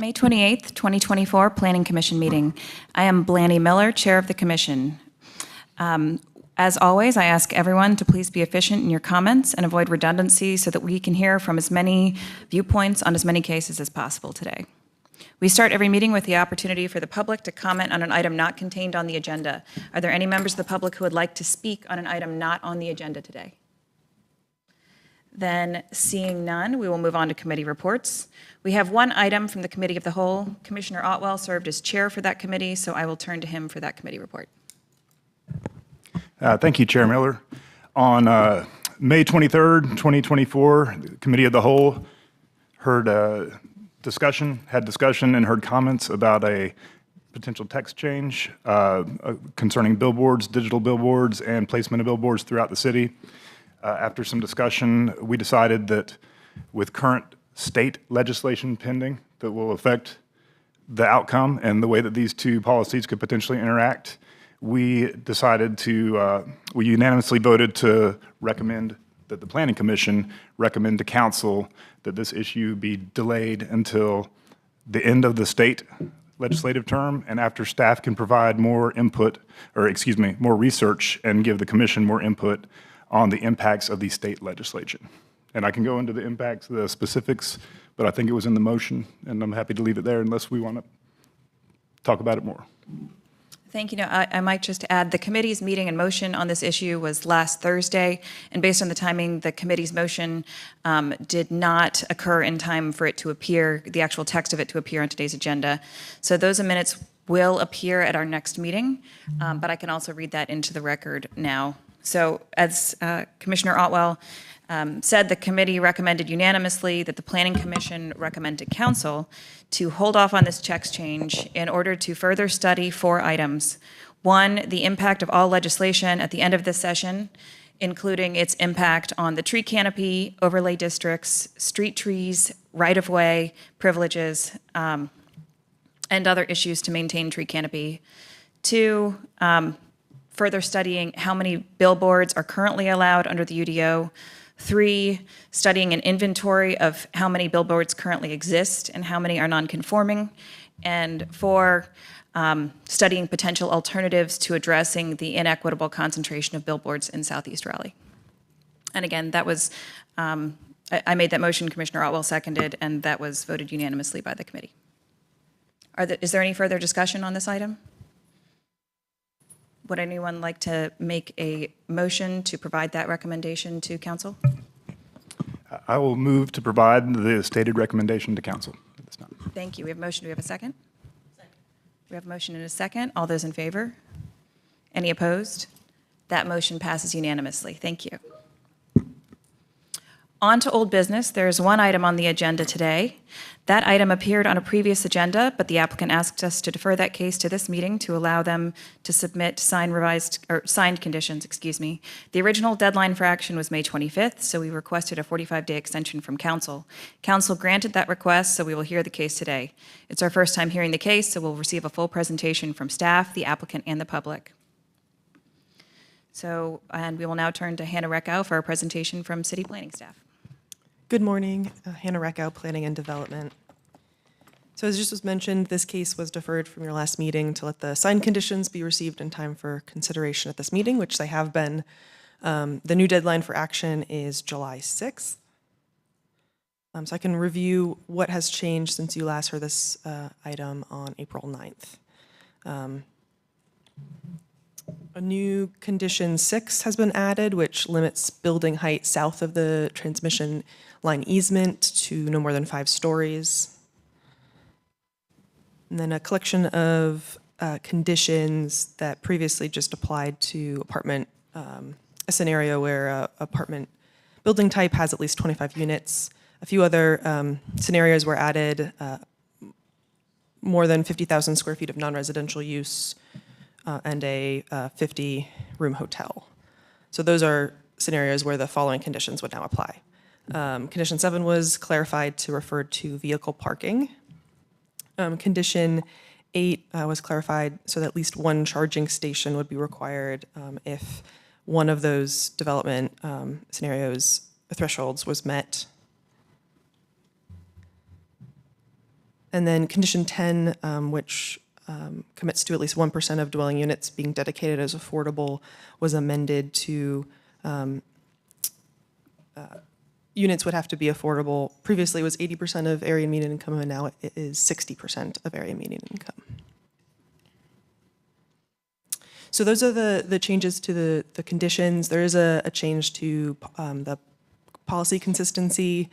May 28th, 2024, Planning Commission meeting. I am Blanny Miller, Chair of the Commission. As always, I ask everyone to please be efficient in your comments and avoid redundancy so that we can hear from as many viewpoints on as many cases as possible today. We start every meeting with the opportunity for the public to comment on an item not contained on the agenda. Are there any members of the public who would like to speak on an item not on the agenda today? Then, seeing none, we will move on to committee reports. We have one item from the Committee of the Whole. Commissioner Otwell served as chair for that committee, so I will turn to him for that committee report. Thank you, Chair Miller. On May 23rd, 2024, the Committee of the Whole had discussion and heard comments about a potential text change concerning billboards, digital billboards, and placement of billboards throughout the city. After some discussion, we decided that with current state legislation pending that will affect the outcome and the way that these two policies could potentially interact, we decided to, we unanimously voted to recommend that the Planning Commission recommend to Council that this issue be delayed until the end of the state legislative term and after staff can provide more input, or excuse me, more research and give the Commission more input on the impacts of the state legislation. And I can go into the impacts, the specifics, but I think it was in the motion, and I'm happy to leave it there unless we want to talk about it more. Thank you. I might just add the committee's meeting and motion on this issue was last Thursday, and based on the timing, the committee's motion did not occur in time for it to appear, the actual text of it to appear on today's agenda. So those minutes will appear at our next meeting, but I can also read that into the record now. So as Commissioner Otwell said, the committee recommended unanimously that the Planning Commission recommend to Council to hold off on this text change in order to further study 4 items. 1, the impact of all legislation at the end of this session, including its impact on the tree canopy, overlay districts, street trees, right-of-way, privileges, and other issues to maintain tree canopy. 2, further studying how many billboards are currently allowed under the UDO. 3, studying an inventory of how many billboards currently exist and how many are non-conforming. And 4, studying potential alternatives to addressing the inequitable concentration of billboards in Southeast Raleigh. And again, that was, I made that motion, Commissioner Otwell seconded, and that was voted unanimously by the committee. Is there any further discussion on this item? Would anyone like to make a motion to provide that recommendation to Council? I will move to provide the stated recommendation to Council at this time. Thank you. We have a motion. Do we have a second? Second. We have a motion and a second. All those in favor? Any opposed? That motion passes unanimously. Thank you. On to old business. There's one item on the agenda today. That item appeared on a previous agenda, but the applicant asked us to defer that case to this meeting to allow them to submit signed conditions, excuse me. The original deadline for action was May 25th, so we requested a 45-day extension from Council. Council granted that request, so we will hear the case today. It's our first time hearing the case, so we'll receive a full presentation from staff, the applicant, and the public. So, and we will now turn to Hannah Reckow for a presentation from City Planning staff. Good morning, Hannah Reckow, Planning and Development. So as just was mentioned, this case was deferred from your last meeting to let the signed conditions be received in time for consideration at this meeting, which they have been. The new deadline for action is July 6th. So I can review what has changed since you last heard this item on April 9th. A new condition 6 has been added, which limits building height south of the transmission line easement to no more than 5 stories. And then a collection of conditions that previously just applied to apartment, a scenario where apartment building type has at least 25 units. A few other scenarios were added, more than 50,000 square feet of non-residential use, and a 50-room hotel. So those are scenarios where the following conditions would now apply. Condition 7 was clarified to refer to vehicle parking. Condition 8 was clarified so that at least one charging station would be required if one of those development thresholds was met. And then condition 10, which commits to at least 1% of dwelling units being dedicated as affordable, was amended to units would have to be affordable. Previously, it was 80% of area median income, and now it is 60% of area median income. So those are the changes to the conditions. There is a change to the policy consistency.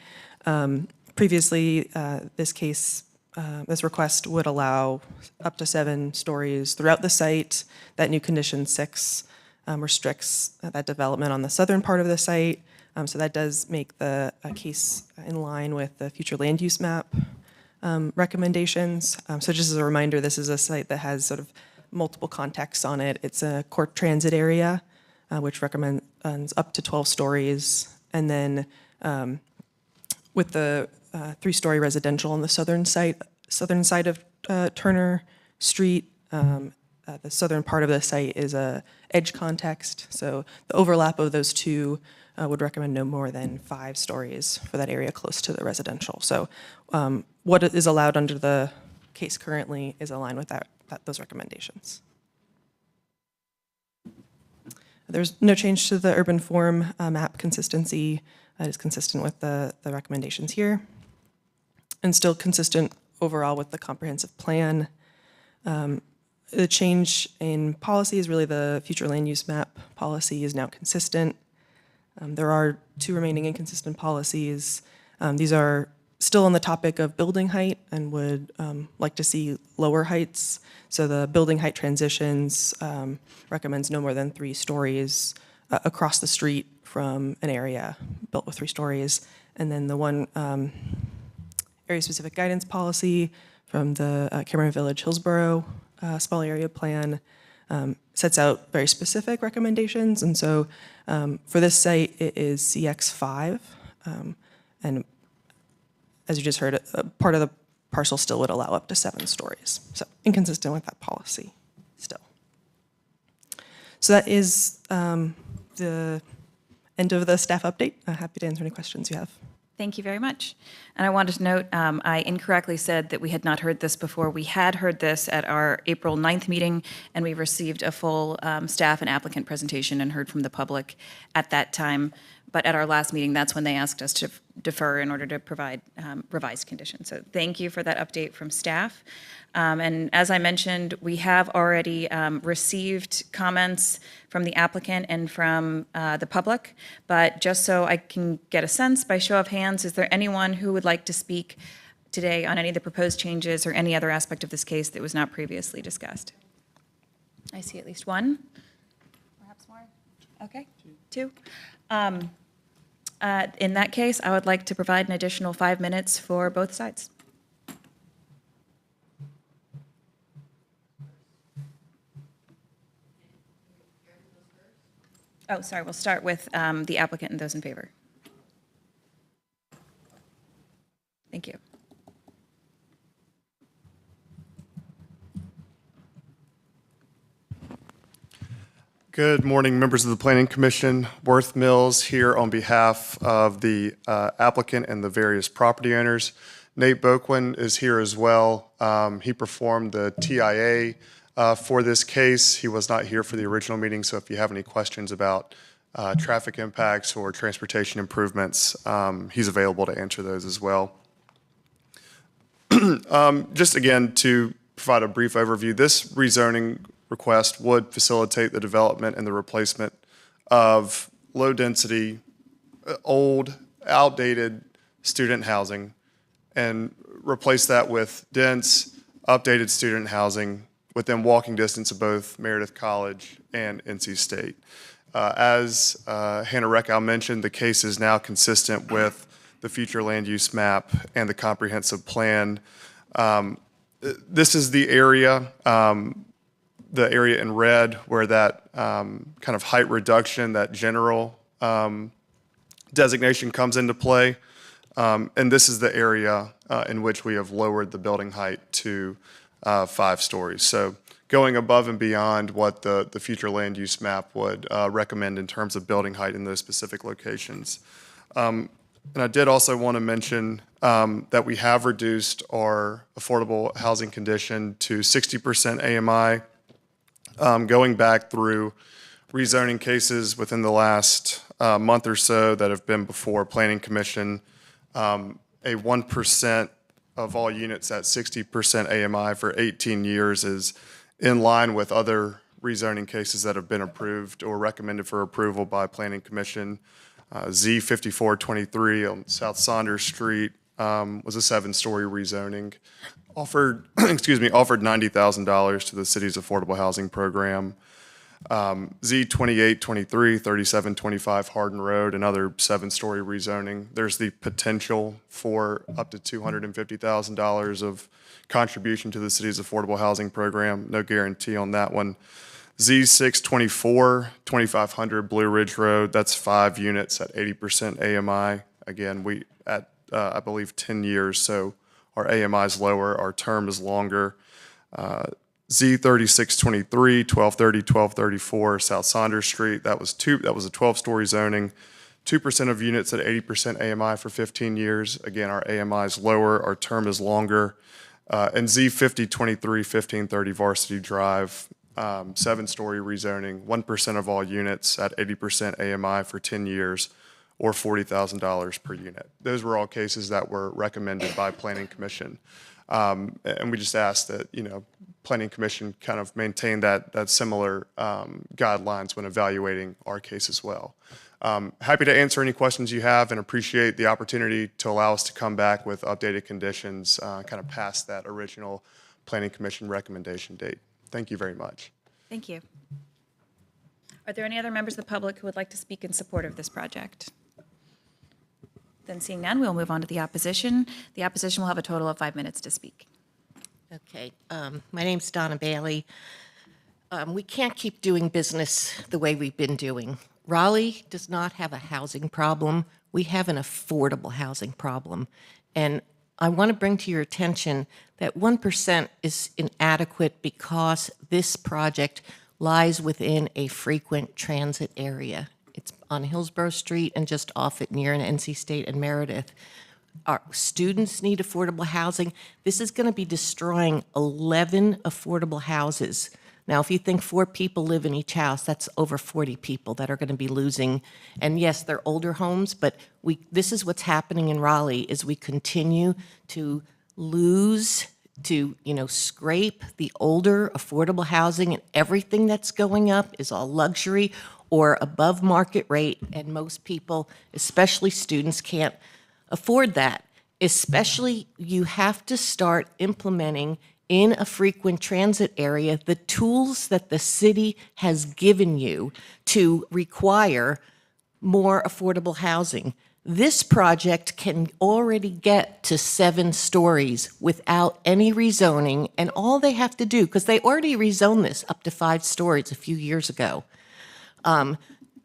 Previously, this request would allow up to 7 stories throughout the site. That new condition 6 restricts that development on the southern part of the site. So that does make the case in line with the future land use map recommendations. So just as a reminder, this is a site that has sort of multiple contexts on it. It's a core transit area, which recommends up to 12 stories. And then with the 3-story residential on the southern side of Turner Street, the southern part of the site is a edge context. So the overlap of those two would recommend no more than 5 stories for that area close to the residential. So what is allowed under the case currently is aligned with those recommendations. There's no change to the urban form map consistency. It is consistent with the recommendations here, and still consistent overall with the comprehensive plan. The change in policy is really the future land use map policy is now consistent. There are 2 remaining inconsistent policies. These are still on the topic of building height and would like to see lower heights. So the building height transitions recommends no more than 3 stories across the street from an area built with 3 stories. And then the one area-specific guidance policy from the Cameron Village Hillsborough small area plan sets out very specific recommendations. And so for this site, it is CX5. And as you just heard, part of the parcel still would allow up to 7 stories. So inconsistent with that policy still. So that is the end of the staff update. Happy to answer any questions you have. Thank you very much. And I wanted to note, I incorrectly said that we had not heard this before. We had heard this at our April 9th meeting, and we received a full staff and applicant presentation and heard from the public at that time. But at our last meeting, that's when they asked us to defer in order to provide revised conditions. So thank you for that update from staff. And as I mentioned, we have already received comments from the applicant and from the public. But just so I can get a sense, by show of hands, is there anyone who would like to speak today on any of the proposed changes or any other aspect of this case that was not previously discussed? I see at least one. Perhaps more? Okay, 2. In that case, I would like to provide an additional 5 minutes for both sides. Oh, sorry, we'll start with the applicant and those in favor. Thank you. Good morning, members of the Planning Commission. Worth Mills here on behalf of the applicant and the various property owners. Nate Boquin is here as well. He performed the TIA for this case. He was not here for the original meeting, so if you have any questions about traffic impacts or transportation improvements, he's available to answer those as well. Just again, to provide a brief overview, this rezoning request would facilitate the development and the replacement of low-density, old, outdated student housing and replace that with dense, updated student housing within walking distance of both Meredith College and NC State. As Hannah Reckow mentioned, the case is now consistent with the future land use map and the comprehensive plan. This is the area in red where that kind of height reduction, that general designation comes into play. And this is the area in which we have lowered the building height to 5 stories. So going above and beyond what the future land use map would recommend in terms of building height in those specific locations. And I did also want to mention that we have reduced our affordable housing condition to 60% AMI, going back through rezoning cases within the last month or so that have been before Planning Commission. A 1% of all units at 60% AMI for 18 years is in line with other rezoning cases that have been approved or recommended for approval by Planning Commission. Z5423 on South Saunders Street was a 7-story rezoning. Offered $90,000 to the city's affordable housing program. Z2823, 3725 Hardin Road, another 7-story rezoning. There's the potential for up to $250,000 of contribution to the city's affordable housing program. No guarantee on that one. Z624, 2500 Blue Ridge Road, that's 5 units at 80% AMI. Again, we at, I believe, 10 years, so our AMI is lower, our term is longer. Z3623, 1230, 1234 South Saunders Street, that was a 12-story zoning. 2% of units at 80% AMI for 15 years. Again, our AMI is lower, our term is longer. And Z5023, 1530 Varsity Drive, 7-story rezoning, 1% of all units at 80% AMI for 10 years, or $40,000 per unit. Those were all cases that were recommended by Planning Commission. And we just asked that, Planning Commission kind of maintain that similar guidelines when evaluating our case as well. Happy to answer any questions you have and appreciate the opportunity to allow us to come back with updated conditions kind of past that original Planning Commission recommendation date. Thank you very much. Thank you. Are there any other members of the public who would like to speak in support of this project? Then seeing none, we'll move on to the opposition. The opposition will have a total of 5 minutes to speak. Okay, my name's Donna Bailey. We can't keep doing business the way we've been doing. Raleigh does not have a housing problem. We have an affordable housing problem. And I want to bring to your attention that 1% is inadequate because this project lies within a frequent transit area. It's on Hillsborough Street and just off it near an NC State and Meredith. Our students need affordable housing. This is going to be destroying 11 affordable houses. Now, if you think 4 people live in each house, that's over 40 people that are going to be losing. And yes, they're older homes, but this is what's happening in Raleigh is we continue to lose, to scrape the older affordable housing, and everything that's going up is all luxury or above market rate, and most people, especially students, can't afford that. Especially, you have to start implementing in a frequent transit area the tools that the city has given you to require more affordable housing. This project can already get to 7 stories without any rezoning, and all they have to do, because they already rezoned this up to 5 stories a few years ago,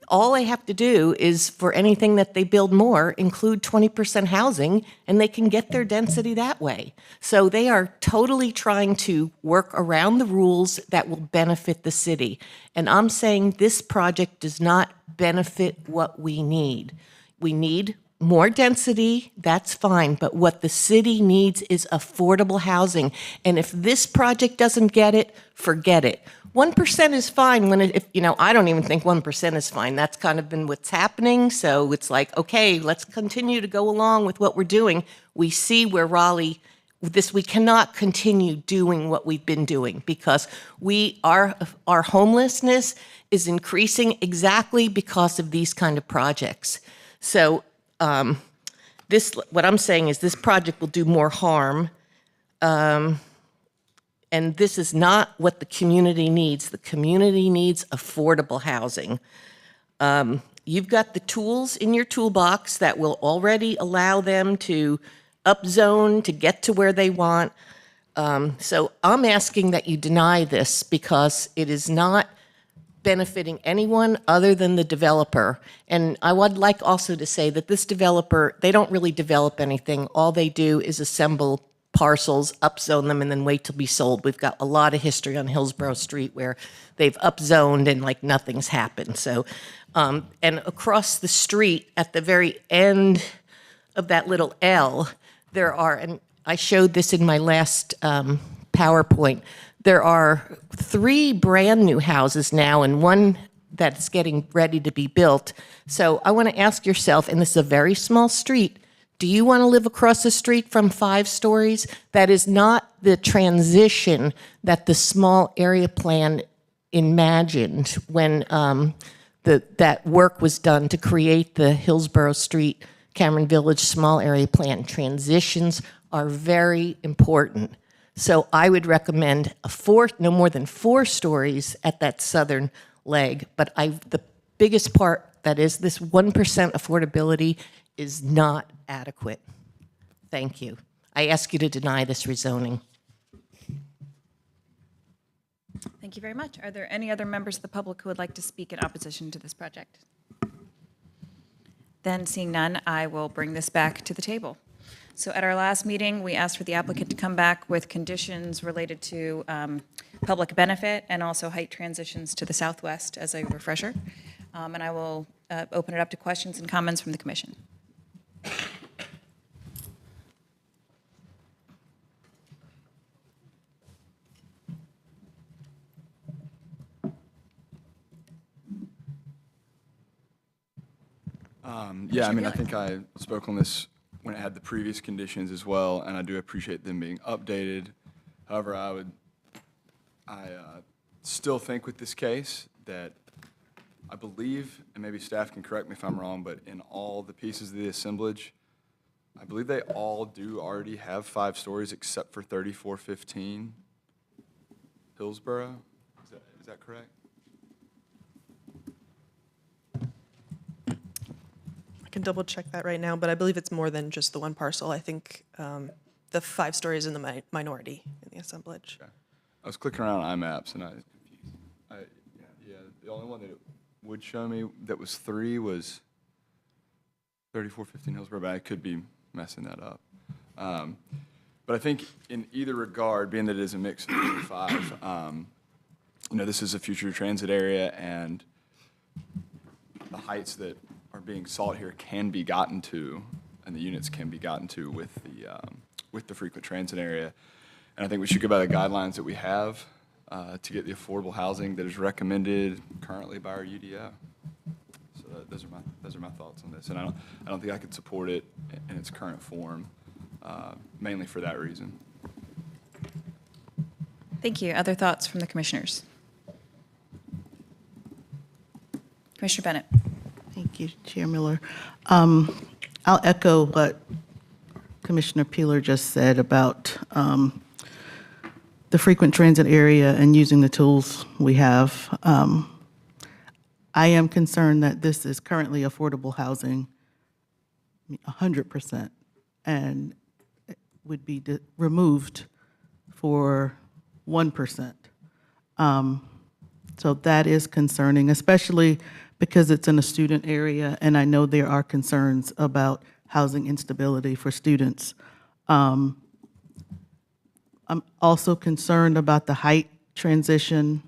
all they have to do is, for anything that they build more, include 20% housing, and they can get their density that way. So they are totally trying to work around the rules that will benefit the city. And I'm saying this project does not benefit what we need. We need more density, that's fine, but what the city needs is affordable housing. And if this project doesn't get it, forget it. 1% is fine I don't even think 1% is fine. That's kind of been what's happening. So it's like, okay, let's continue to go along with what we're doing. We see where Raleigh, we cannot continue doing what we've been doing because our homelessness is increasing exactly because of these kind of projects. So what I'm saying is this project will do more harm. And this is not what the community needs. The community needs affordable housing. You've got the tools in your toolbox that will already allow them to upzone to get to where they want. So I'm asking that you deny this because it is not benefiting anyone other than the developer. And I would like also to say that this developer, they don't really develop anything. All they do is assemble parcels, upzone them, and then wait to be sold. We've got a lot of history on Hillsborough Street where they've upzoned and like nothing's happened. So, and across the street at the very end of that little L, there are, and I showed this in my last PowerPoint, there are 3 brand-new houses now and 1 that's getting ready to be built. So I want to ask yourself, and this is a very small street, do you want to live across the street from 5 stories? That is not the transition that the small area plan imagined when that work was done to create the Hillsborough Street, Cameron Village small area plan. Transitions are very important. So I would recommend no more than 4 stories at that southern leg. But the biggest part, that is this 1% affordability, is not adequate. Thank you. I ask you to deny this rezoning. Thank you very much. Are there any other members of the public who would like to speak in opposition to this project? Then, seeing none, I will bring this back to the table. So at our last meeting, we asked for the applicant to come back with conditions related to public benefit and also height transitions to the southwest as a refresher. And I will open it up to questions and comments from the commission. Yeah, I mean, I think I spoke on this when it had the previous conditions as well, and I do appreciate them being updated. However, I still think with this case that I believe, and maybe staff can correct me if I'm wrong, but in all the pieces of the assemblage, I believe they all do already have 5 stories except for 3415 Hillsborough. Is that correct? I can double check that right now, but I believe it's more than just the 1 parcel. I think the 5 stories in the minority in the assemblage. Okay. I was clicking around on iMaps, and the only one that it would show me that was 3 was 3415 Hillsborough, but I could be messing that up. But I think in either regard, being that it is a mix of 3 and 5, this is a future transit area, and the heights that are being sought here can be gotten to, and the units can be gotten to with the frequent transit area. And I think we should go by the guidelines that we have to get the affordable housing that is recommended currently by our UDO. So those are my thoughts on this, and I don't think I could support it in its current form, mainly for that reason. Thank you. Other thoughts from the commissioners? Commissioner Bennett. Thank you, Chair Miller. I'll echo what Commissioner Peeler just said about the frequent transit area and using the tools we have. I am concerned that this is currently affordable housing, 100%, and it would be removed for 1%. So that is concerning, especially because it's in a student area, and I know there are concerns about housing instability for students. I'm also concerned about the height transition.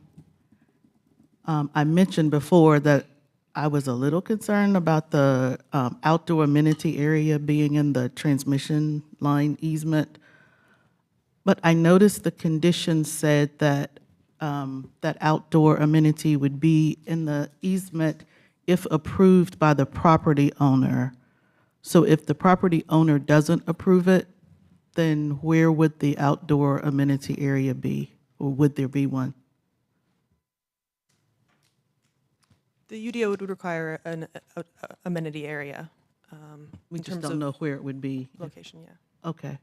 I mentioned before that I was a little concerned about the outdoor amenity area being in the transmission line easement, but I noticed the conditions said that that outdoor amenity would be in the easement if approved by the property owner. So if the property owner doesn't approve it, then where would the outdoor amenity area be, or would there be one? The UDO would require an amenity area. We in just terms don't of know where it would be. location, yeah. Okay. And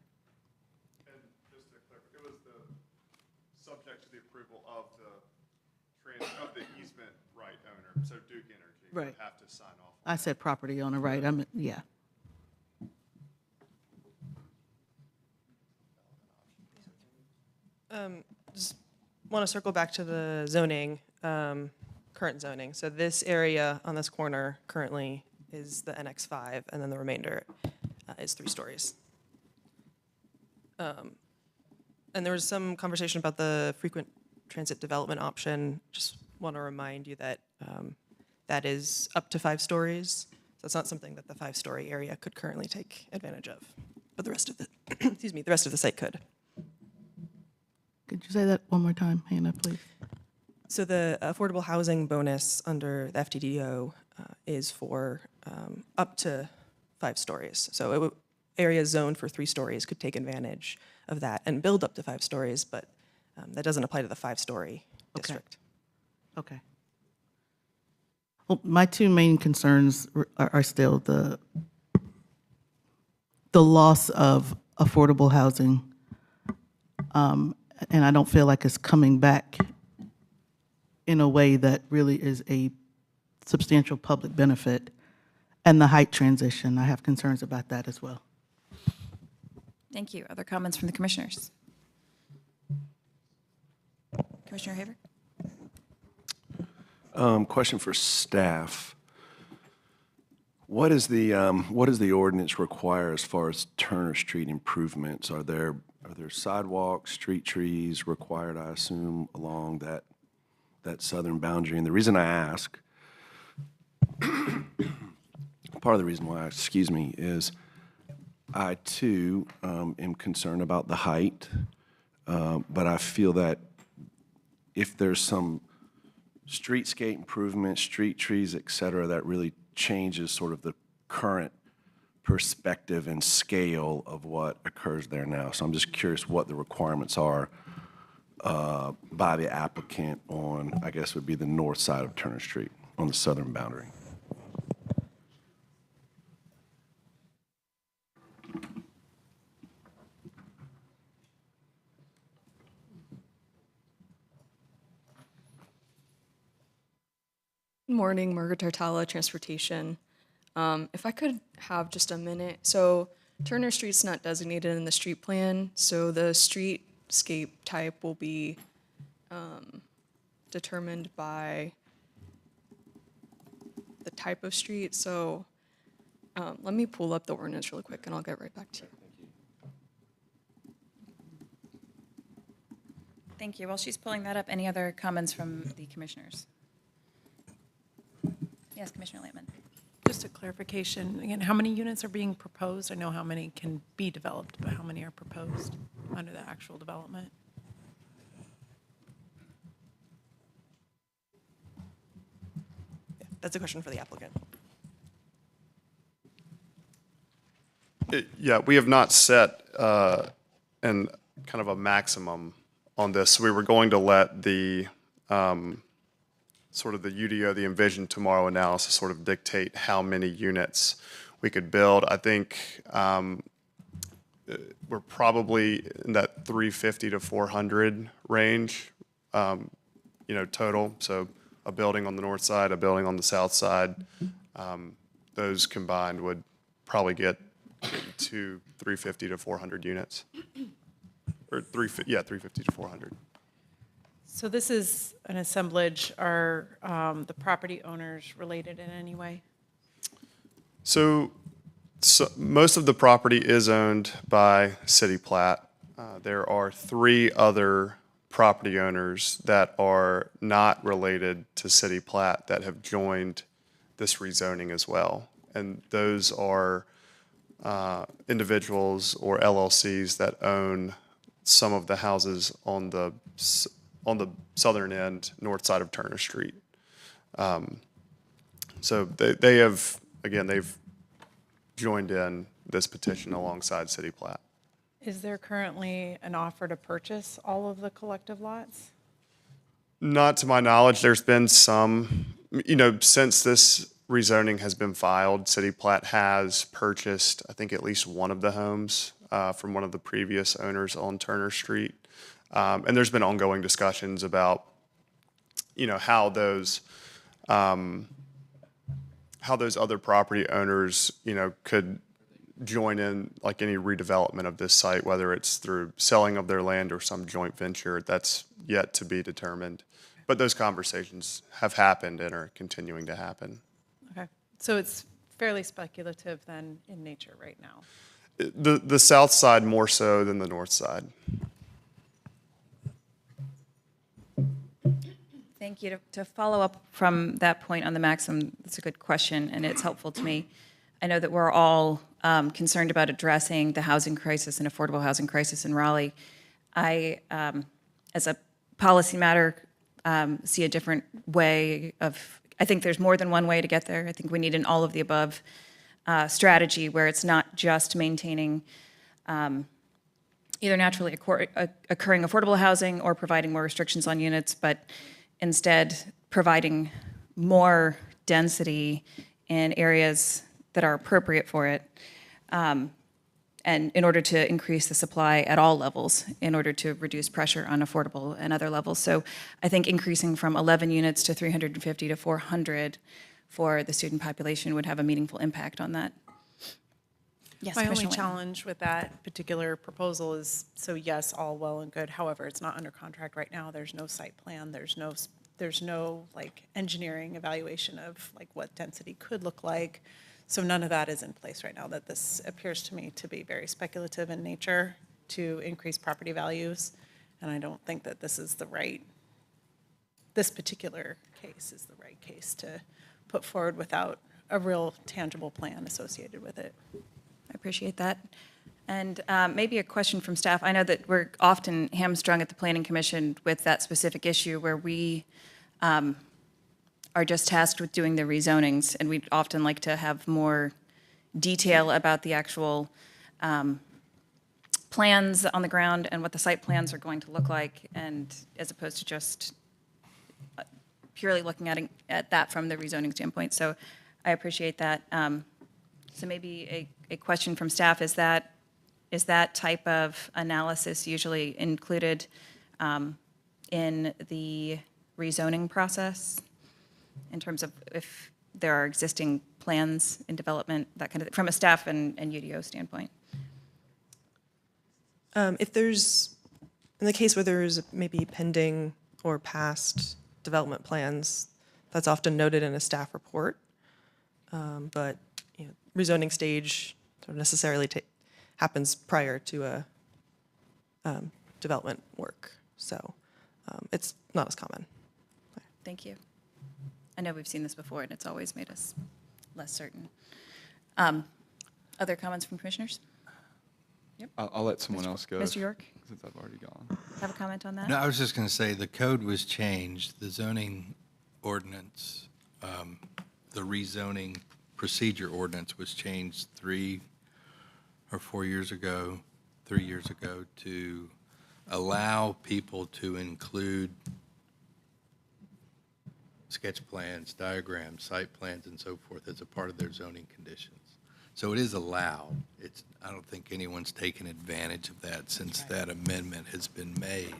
just to clarify, it was subject to the approval of the easement right owner, so Duke Energy would Right. have to sign off. I said property owner, right? Yeah. Just want to circle back to the zoning, current zoning. So this area on this corner currently is the NX5, and then the remainder is 3 stories. And there was some conversation about the frequent transit development option. Just want to remind you that that is up to 5 stories. So So it's not something that the 5-story area could currently take advantage of, but the rest of the, excuse me, the rest of the site could. Could you say that one more time, Hannah, please? So the affordable housing bonus under the FTDO is for up to 5 stories. So areas zoned for 3 stories could take advantage of that and build up to 5 stories, but that doesn't apply to the 5-story district. Okay. Well, my two main concerns are still the loss of affordable housing, and I don't feel like it's coming back in a way that really is a substantial public benefit, and the height transition. I have concerns about that as well. Thank you. Other comments from the commissioners? Commissioner Haver? Question for staff. What is the ordinance require as far as Turner Street improvements? Are there sidewalks, street trees required, I assume, along that southern boundary? And the reason I ask, part of the reason why I ask, excuse me, is I too am concerned about the height, but I feel that if there's some streetscape improvements, street trees, et cetera, that really changes sort of the current perspective and scale of what occurs there now. So I'm just curious what the requirements are by the applicant on, I guess would be the north side of Turner Street on the southern boundary. Good morning, Margaret Tartalla, Transportation. If I could have just a minute. So Turner Street's not designated in the street plan, so the streetscape type will be determined by the type of street. So let me pull up the ordinance really quick and I'll get right back to you. Thank you. While she's pulling that up, any other comments from the commissioners? Yes, Commissioner Lampman. Just a clarification, again, how many units are being proposed? I know how many can be developed, but how many are proposed under the actual development? Yeah, that's a question for the applicant. Yeah, we have not set an kind of a maximum on this. We were going to let the sort of the UDO, the Envision Tomorrow analysis, sort of dictate how many units we could build. I think we're probably in that 350 to 400 range, total. So a building on the north side, a building on the south side. Those combined would probably get to 350 to 400 units. Or 350 to 400. So this is an assemblage. Are the property owners related in any way? So most of the property is owned by City Plat. There are 3 other property owners that are not related to City Plat that have joined this rezoning as well. And those are individuals or LLCs that own some of the houses on the southern end, north side of Turner Street. So they have, again, they've joined in this petition alongside City Plat. Is there currently an offer to purchase all of the collective lots? Not to my knowledge. There's been some, since this rezoning has been filed, City Plat has purchased, I think, at least one of the homes from one of the previous owners on Turner Street. And there's been ongoing discussions about, how those other property owners, could join in like any redevelopment of this site, whether it's through selling of their land or some joint venture. That's yet to be determined. But those conversations have happened and are continuing to happen. Okay, so it's fairly speculative then in nature right now. The south side more so than the north side. Thank you. To follow up from that point on the maximum, that's a good question, and it's helpful to me. I know that we're all concerned about addressing the housing crisis and affordable housing crisis in Raleigh. I, as a policy matter, see a different way of, I think there's more than one way to get there. I think we need an all of the above strategy where it's not just maintaining either naturally occurring affordable housing or providing more restrictions on units, but instead providing more density in areas that are appropriate for it, and in order to increase the supply at all levels, in order to reduce pressure on affordable and other levels. So I think increasing from 11 units to 350 to 400 for the student population would have a meaningful impact on that. Yes, My only Commissioner Whitman. challenge with that particular proposal is, so yes, all well and good. However, it's not under contract right now. There's no site plan. There's no like engineering evaluation of like what density could look like. So none of that is in place right now. That this appears to me to be very speculative in nature to increase property values. And I don't think that this particular case is the right case to put forward without a real tangible plan associated with it. I appreciate that. And maybe a question from staff. I know that we're often hamstrung at the Planning Commission with that specific issue where we are just tasked with doing the rezonings, and we'd often like to have more detail about the actual plans on the ground and what the site plans are going to look like, and as opposed to just purely looking at that from the rezoning standpoint. So I appreciate that. So maybe a question from staff, is that type of analysis usually included in the rezoning process in terms of if there are existing plans in development, that kind of, from a staff and UDO standpoint? If there's, in the case where there's maybe pending or past development plans, that's often noted in a staff report. But you know, rezoning stage don't necessarily happens prior to a development work. So it's not as common. Thank you. I know we've seen this before, and it's always made us less certain. Other comments from commissioners? Yep. I'll let someone else go. Mr. York? Since I've already gone. Have a comment on that? No, I was just going to say, the code was changed, the zoning ordinance, the rezoning procedure ordinance was changed 3 or 4 years ago, 3 years ago, to allow people to include sketch plans, diagrams, site plans, and so forth as a part of their zoning conditions. So it is allowed. I don't think anyone's taken advantage of that since that amendment has been made.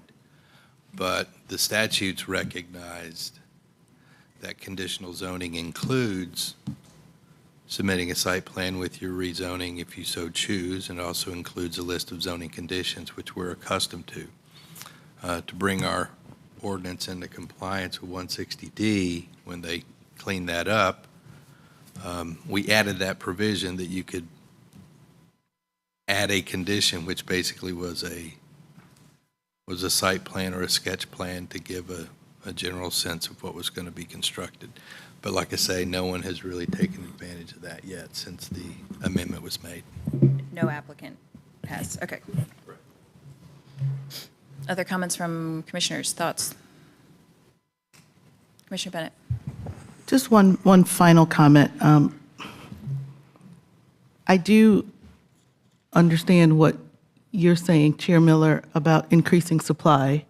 But the statutes recognized that conditional zoning includes submitting a site plan with your rezoning if you so choose, and also includes a list of zoning conditions, which we're accustomed to. To bring our ordinance into compliance with 160D, when they cleaned that up, we added that provision that you could add a condition, which basically was a site plan or a sketch plan to give a general sense of what was going to be constructed. But like I say, no one has really taken advantage of that yet since the amendment was made. No applicant has, okay. Other comments from commissioners, thoughts? Commissioner Bennett. Just one final comment. I do understand what you're saying, Chair Miller, about increasing supply,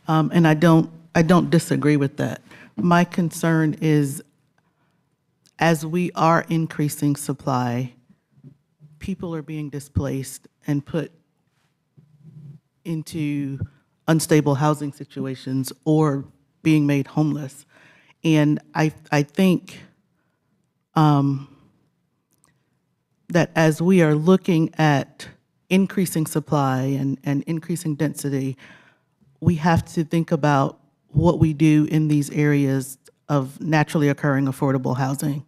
and I don't disagree with that. My concern is, as we are increasing supply, people are being displaced and put into unstable housing situations or being made homeless. And I think that as we are looking at increasing supply and increasing density, we have to think about what we do in these areas of naturally occurring affordable housing.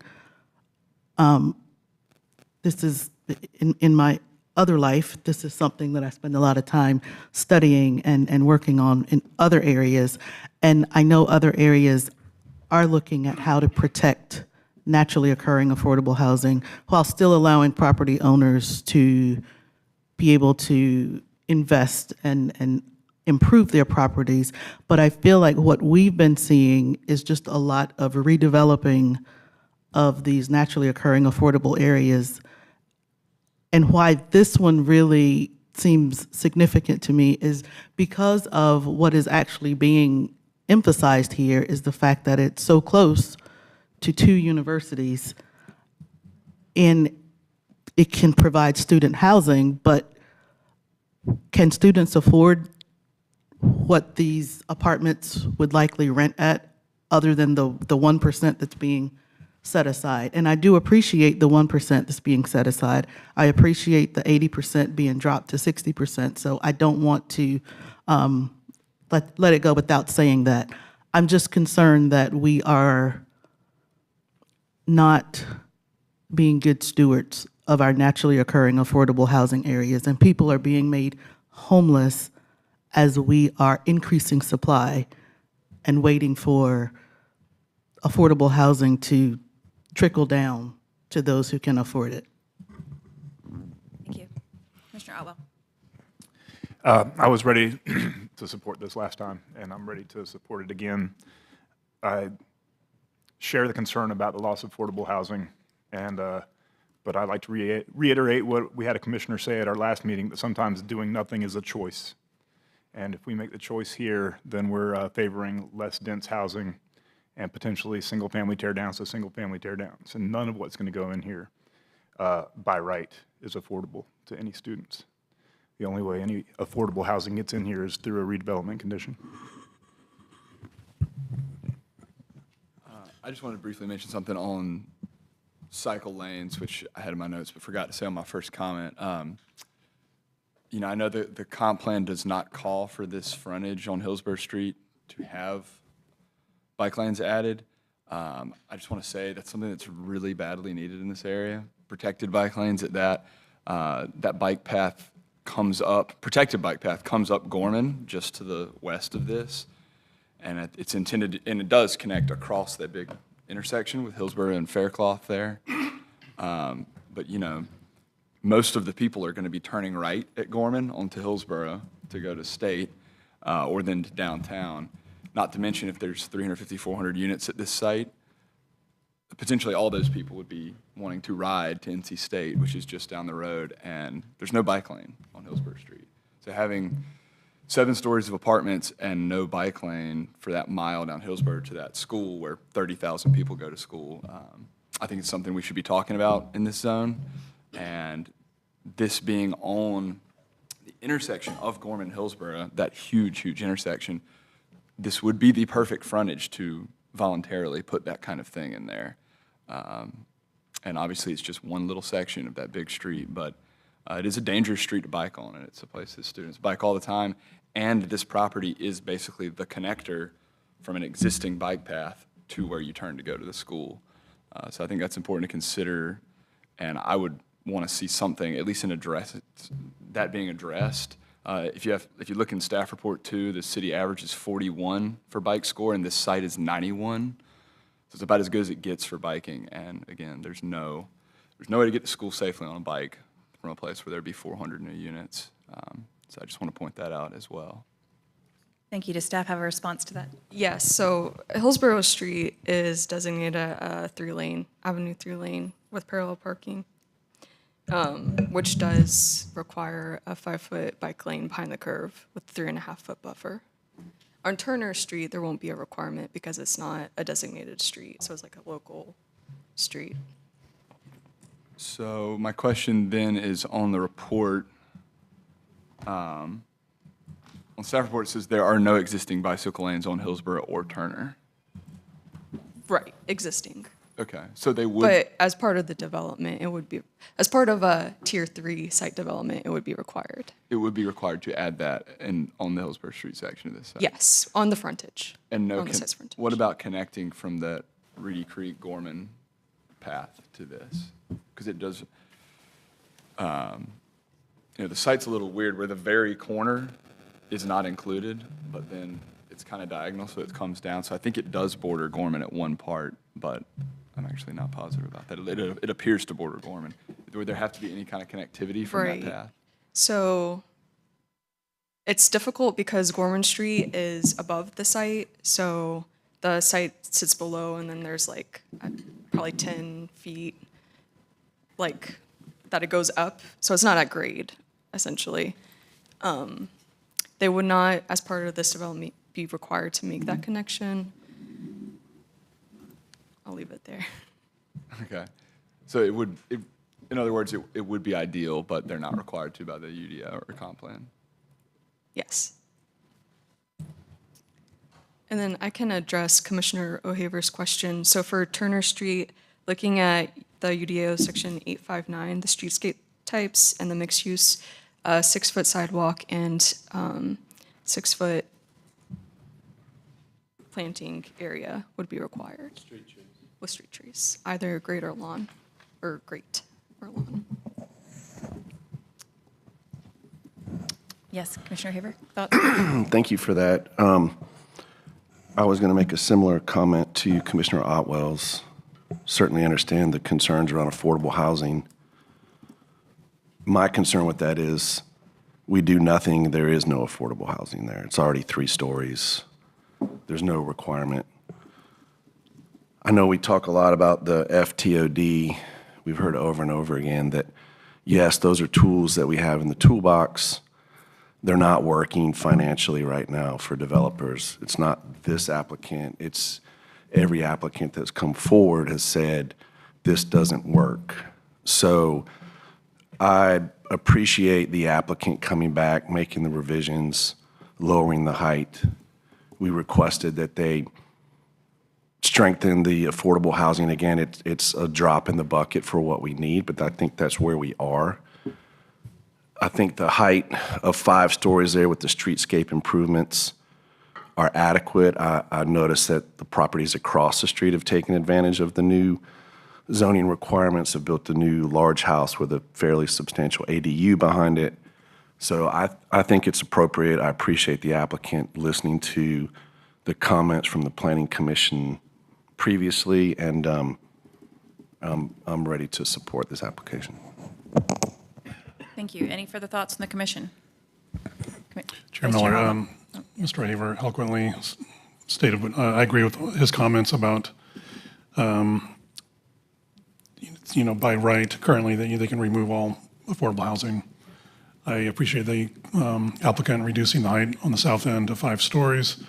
This is, in my other life, this is something that I spend a lot of time studying and working on in other areas. And I know other areas are looking at how to protect naturally occurring affordable housing while still allowing property owners to be able to invest and improve their properties. But I feel like what we've been seeing is just a lot of redeveloping of these naturally occurring affordable areas. And why this one really seems significant to me is because of what is actually being emphasized here is the fact that it's so close to 2 universities, and it can provide student housing, but can students afford what these apartments would likely rent at other than the 1% that's being set aside? And I do appreciate the 1% that's being set aside. I appreciate the 80% being dropped to 60%, so I don't want to let it go without saying that. I'm just concerned that we are not being good stewards of our naturally occurring affordable housing areas, and people are being made homeless as we are increasing supply and waiting for affordable housing to trickle down to those who can afford it. Thank you. Commissioner Otwell. I was ready to support this last time, and I'm ready to support it again. I share the concern about the loss of affordable housing, and but I'd like to reiterate what we had a commissioner say at our last meeting, that sometimes doing nothing is a choice. And if we make the choice here, then we're favoring less dense housing and potentially single-family tear-downs to single-family tear-downs. And none of what's going to go in here by right is affordable to any students. The only way any affordable housing gets in here is through a redevelopment condition. I just wanted to briefly mention something on cycle lanes, which I had in my notes but forgot to say on my first comment. You know, I know that the comp plan does not call for this frontage on Hillsborough Street to have bike lanes added. I just want to say that's something that's really badly needed in this area. Protected bike lanes at that. That bike path comes up, protected bike path comes up Gorman, just to the west of this. And it's intended, and it does connect across that big intersection with Hillsborough and Faircloth there. But, you know, most of the people are going to be turning right at Gorman onto Hillsborough to go to State or then to downtown. Not to mention if there's 350, 400 units at this site, potentially all those people would be wanting to ride to NC State, which is just down the road, and there's no bike lane on Hillsborough Street. So having 7 stories of apartments and no bike lane for that mile down Hillsborough to that school where 30,000 people go to school, I think it's something we should be talking about in this zone. And this being on the intersection of Gorman and Hillsborough, that huge, huge intersection, this would be the perfect frontage to voluntarily put that kind of thing in there. And obviously it's just one little section of that big street, but it is a dangerous street to bike on, and it's a place that students bike all the time. And this property is basically the connector from an existing bike path to where you turn to go to the school. So I think that's important to consider, and I would want to see something, at least that being addressed. If you look in staff report 2, the city average is 41 for bike score, and this site is 91. So it's about as good as it gets for biking. And again, there's no way to get to school safely on a bike from a place where there'd be 400 new units. So I just want to point that out as well. Thank you. Does staff have a response to that? Yes, so Hillsborough Street is designated a 3-lane, Avenue 3-lane with parallel parking, which does require a 5-foot bike lane behind the curve with 3.5-foot buffer. On Turner Street, there won't be a requirement because it's not a designated street, so it's like a local street. So my question then is on the report. On staff report, it says there are no existing bicycle lanes on Hillsborough or Turner. Right, existing. Okay, so they would. But as part of the development, it would be, as part of a Tier 3 site development, it would be required. It would be required to add that on the Hillsborough Street section of this site. Yes, on the frontage. And no, on the site's frontage. what about connecting from that Reedy Creek Gorman path to this? Because it does, the site's a little weird where the very corner is not included, but then it's kind of diagonal, so it comes down. So I think it does border Gorman at one part, but I'm actually not positive about that. It appears to border Gorman. Would there have to be any kind of connectivity from Right. that path? So it's difficult because Gorman Street is above the site, so the site sits below, and then there's like probably 10 feet, like that it goes up. So it's not at grade, essentially. They would not, as part of this development, be required to make that connection. I'll leave it there. Okay. So it would, in other words, it would be ideal, but they're not required to by the UDO or comp plan. Yes. And then I can address Commissioner O'Haver's question. So for Turner Street, looking at the UDO section 859, the streetscape types and the mixed use, 6-foot sidewalk and 6-foot planting area would be required. Street trees. With street trees, either grate or lawn, or grate or lawn. Yes, Commissioner Haver, thoughts? Thank you for that. I was going to make a similar comment to Commissioner Otwell's. Certainly understand the concerns around affordable housing. My concern with that is we do nothing, there is no affordable housing there. It's already 3 stories. There's no requirement. I know we talk a lot about the FTOD. We've heard over and over again that, yes, those are tools that we have in the toolbox. They're not working financially right now for developers. It's not this applicant, it's every applicant that's come forward has said, this doesn't work. So I appreciate the applicant coming back, making the revisions, lowering the height. We requested that they strengthen the affordable housing. Again, it's a drop in the bucket for what we need, but I think that's where we are. I think the height of 5 stories there with the streetscape improvements are adequate. I noticed that the properties across the street have taken advantage of the new zoning requirements, have built a new large house with a fairly substantial ADU behind it. So I think it's appropriate. I appreciate the applicant listening to the comments from the Planning Commission previously, and I'm ready to support this application. Thank you. Any further thoughts from the commission? Chair Vice Miller, Hall. Mr. Haver eloquently stated, I agree with his comments about, by right, currently, they can remove all affordable housing. I appreciate the applicant reducing the height on the south end to 5 stories.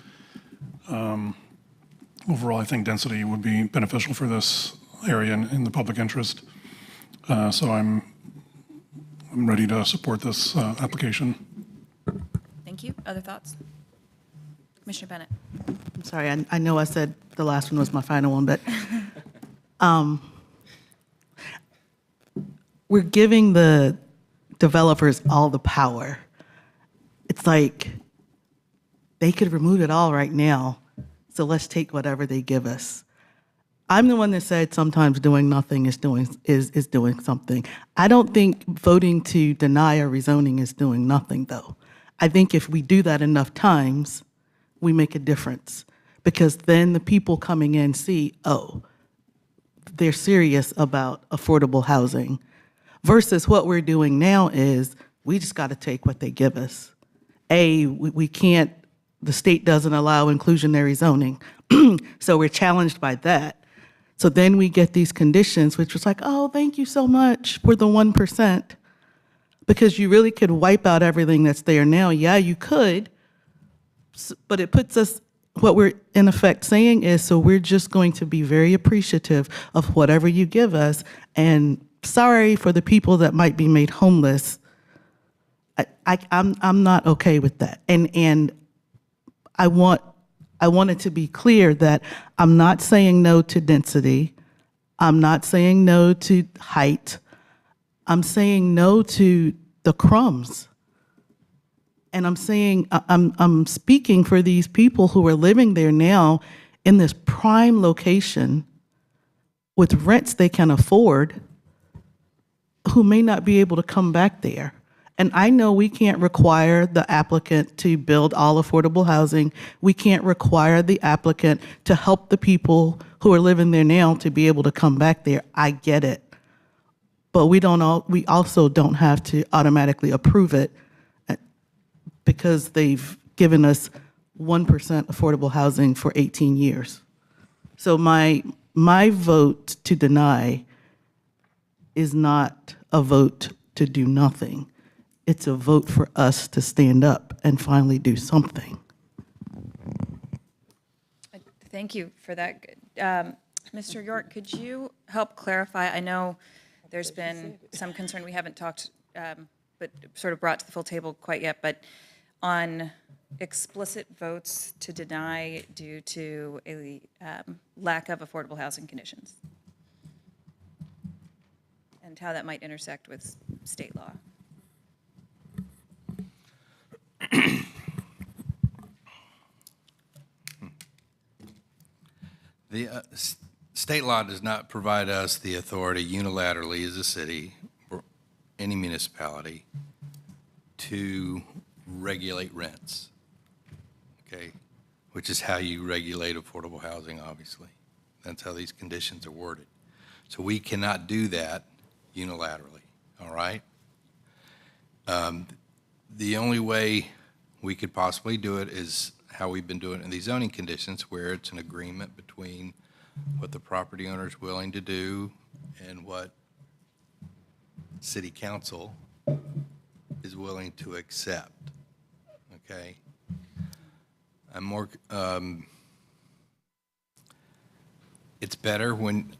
Overall, I think density would be beneficial for this area in the public interest. So I'm ready to support this application. Thank you. Other thoughts? Commissioner Bennett. I'm sorry, I know I said the last one was my final one, but we're giving the developers all the power. It's like they could remove it all right now, so let's take whatever they give us. I'm the one that said sometimes doing nothing is doing something. I don't think voting to deny a rezoning is doing nothing, though. I think if we do that enough times, we make a difference, because then the people coming in see, oh, they're serious about affordable housing, versus what we're doing now is we just got to take what they give us. We can't, the state doesn't allow inclusionary zoning, so we're challenged by that. So then we get these conditions, which was like, oh, thank you so much for the 1%, because you really could wipe out everything that's there now. Yeah, you could, but it puts us, what we're in effect saying is, so we're just going to be very appreciative of whatever you give us, and sorry for the people that might be made homeless. I'm not okay with that, and I want it to be clear that I'm not saying no to density. I'm not saying no to height. I'm saying no to the crumbs. And I'm saying, I'm speaking for these people who are living there now in this prime location with rents they can afford, who may not be able to come back there. And I know we can't require the applicant to build all affordable housing. We can't require the applicant to help the people who are living there now to be able to come back there. I get it. But we also don't have to automatically approve it because they've given us 1% affordable housing for 18 years. So my vote to deny is not a vote to do nothing. It's a vote for us to stand up and finally do something. Thank you for that. Mr. York, could you help clarify? I know there's been some concern we haven't talked, but sort of brought to the full table quite yet, but on explicit votes to deny due to a lack of affordable housing conditions, and how that might intersect with state law. The state law does not provide us the authority unilaterally as a city or any municipality to regulate rents, okay? Which is how you regulate affordable housing, obviously. That's how these conditions are worded. So we cannot do that unilaterally, all right? The only way we could possibly do it is how we've been doing it in these zoning conditions, where it's an agreement between what the property owner is willing to do and what city council is willing to accept, okay? I'm more, it's better when,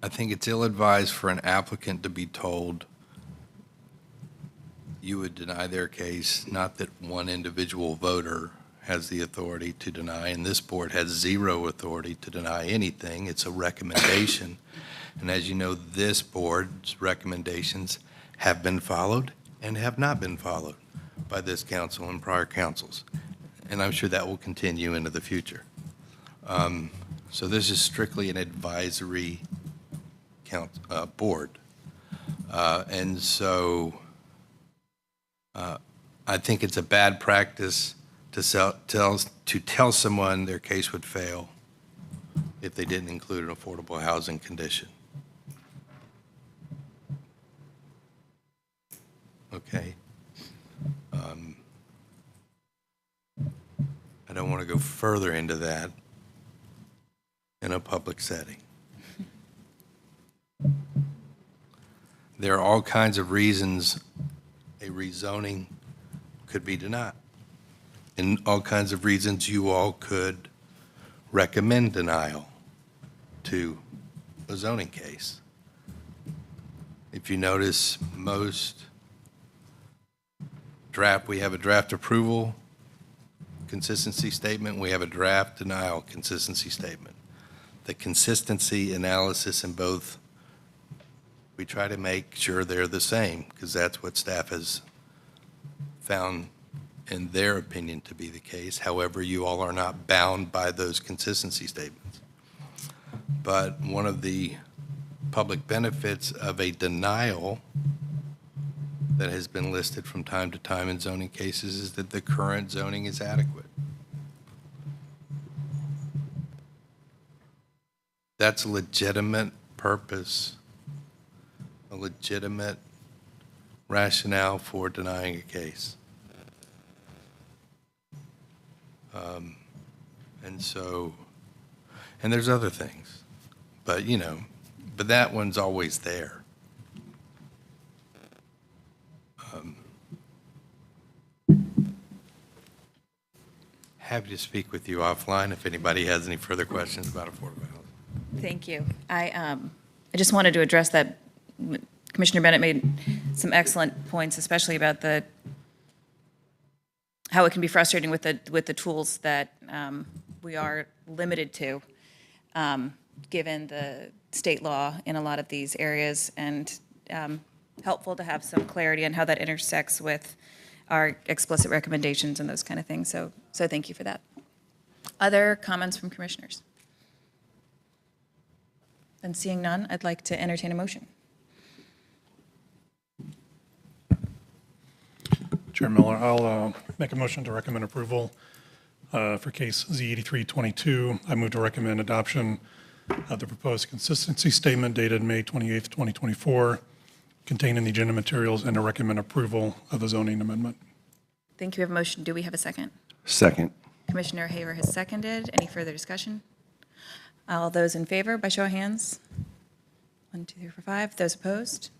I think it's ill-advised for an applicant to be told you would deny their case, not that one individual voter has the authority to deny, and this board has zero authority to deny anything. It's a recommendation. And as you know, this board's recommendations have been followed and have not been followed by this council and prior councils. And I'm sure that will continue into the future. So this is strictly an advisory board. And so I think it's a bad practice to tell someone their case would fail if they didn't include an affordable housing condition. Okay. I don't want to go further into that in a public setting. There are all kinds of reasons a rezoning could be denied, and all kinds of reasons you all could recommend denial to a zoning case. If you notice, most we have a draft approval consistency statement, we have a draft denial consistency statement. The consistency analysis in both, we try to make sure they're the same, because that's what staff has found in their opinion to be the case. However, you all are not bound by those consistency statements. But one of the public benefits of a denial that has been listed from time to time in zoning cases is that the current zoning is adequate. That's a legitimate purpose, a legitimate rationale for denying a case. And there's other things, but but that one's always there. Happy to speak with you offline if anybody has any further questions about affordable housing. Thank you. I just wanted to address that. Commissioner Bennett made some excellent points, especially about how it can be frustrating with the tools that we are limited to, given the state law in a lot of these areas, and helpful to have some clarity on how that intersects with our explicit recommendations and those kind of things. So thank you for that. Other comments from commissioners? Then seeing none, I'd like to entertain a motion. Chair Miller, I'll make a motion to recommend approval for case Z8322. I move to recommend adoption of the proposed consistency statement dated May 28th, 2024, contained in the agenda materials, and to recommend approval of the zoning amendment. Thank you. We have a motion. Do we have a second? Second. Commissioner Haver has seconded. Any further discussion? All those in favor, by show of hands? 1, 2, 3, 4, 5. Those opposed?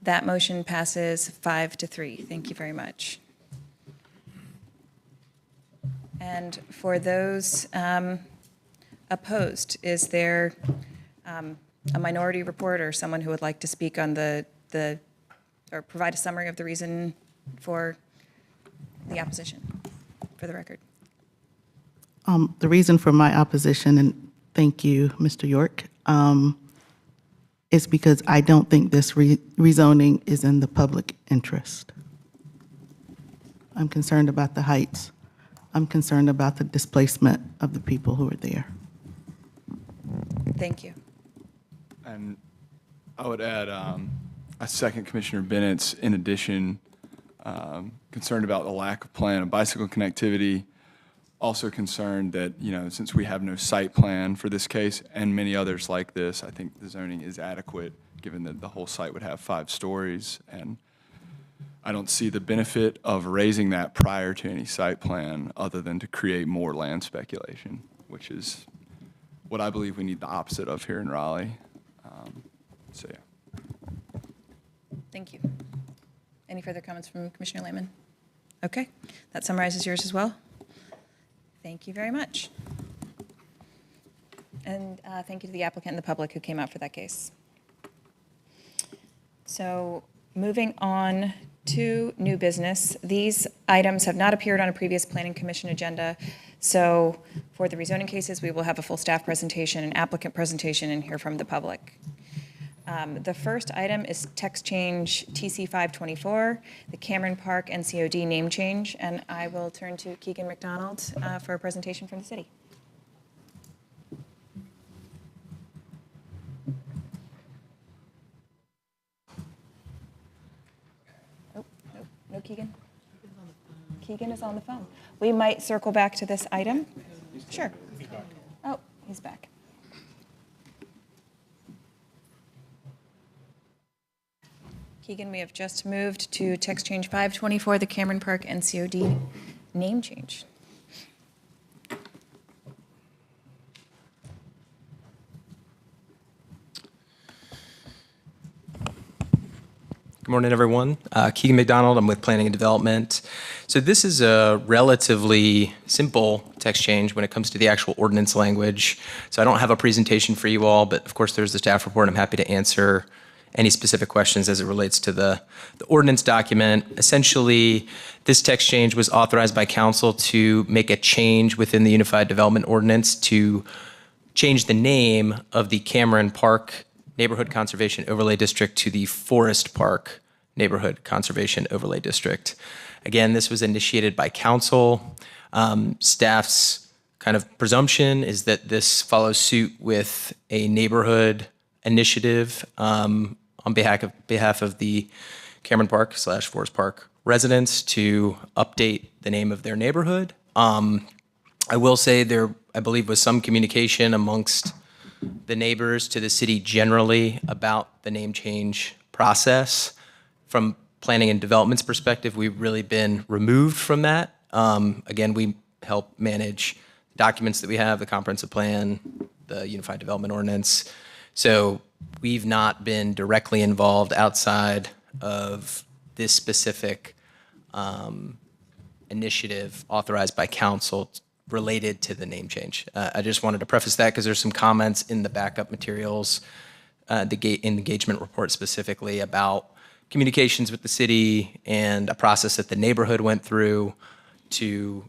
That motion passes 5-3. Thank you very much. And for those opposed, is there a minority report or someone who would like to speak on the or provide a summary of the reason for the opposition, for the record? The reason for my opposition, and thank you, Mr. York, is because I don't think this rezoning is in the public interest. I'm concerned about the heights. I'm concerned about the displacement of the people who are there. Thank you. And I would add, I second Commissioner Bennett's, in addition, concerned about the lack of plan of bicycle connectivity. Also concerned that, since we have no site plan for this case and many others like this, I think the zoning is adequate, given that the whole site would have 5 stories. And I don't see the benefit of raising that prior to any site plan other than to create more land speculation, which is what I believe we need the opposite of here in Raleigh. So, yeah. Thank you. Any further comments from Commissioner Lehman? Okay, that summarizes yours as well. Thank you very much. And thank you to the applicant and the public who came out for that case. So moving on to new business. These items have not appeared on a previous Planning Commission agenda. So for the rezoning cases, we will have a full staff presentation, an applicant presentation, and hear from the public. The first item is text change TC 524, the Cameron Park NCOD name change, and I will turn to Keegan McDonald for a presentation from the city. Oh, no Keegan? Keegan is on the phone. We might circle back to this item. Sure. Oh, he's back. Keegan, we have just moved to text change 524, the Cameron Park NCOD name change. Good morning, everyone. Keegan McDonald, I'm with Planning and Development. So this is a relatively simple text change when it comes to the actual ordinance language. So I don't have a presentation for you all, but of course there's the staff report. I'm happy to answer any specific questions as it relates to the ordinance document. Essentially, this text change was authorized by council to make a change within the Unified Development Ordinance to change the name of the Cameron Park Neighborhood Conservation Overlay District to the Forest Park Neighborhood Conservation Overlay District. Again, this was initiated by council. Staff's kind of presumption is that this follows suit with a neighborhood initiative on behalf of the Cameron Park / Forest Park residents to update the name of their neighborhood. I will say there, I believe, was some communication amongst the neighbors to the city generally about the name change process. From planning and development's perspective, we've really been removed from that. Again, we help manage documents that we have, the comprehensive plan, the Unified Development Ordinance. So we've not been directly involved outside of this specific initiative authorized by council related to the name change. I just wanted to preface that because there's some comments in the backup materials, the engagement report specifically, about communications with the city and a process that the neighborhood went through to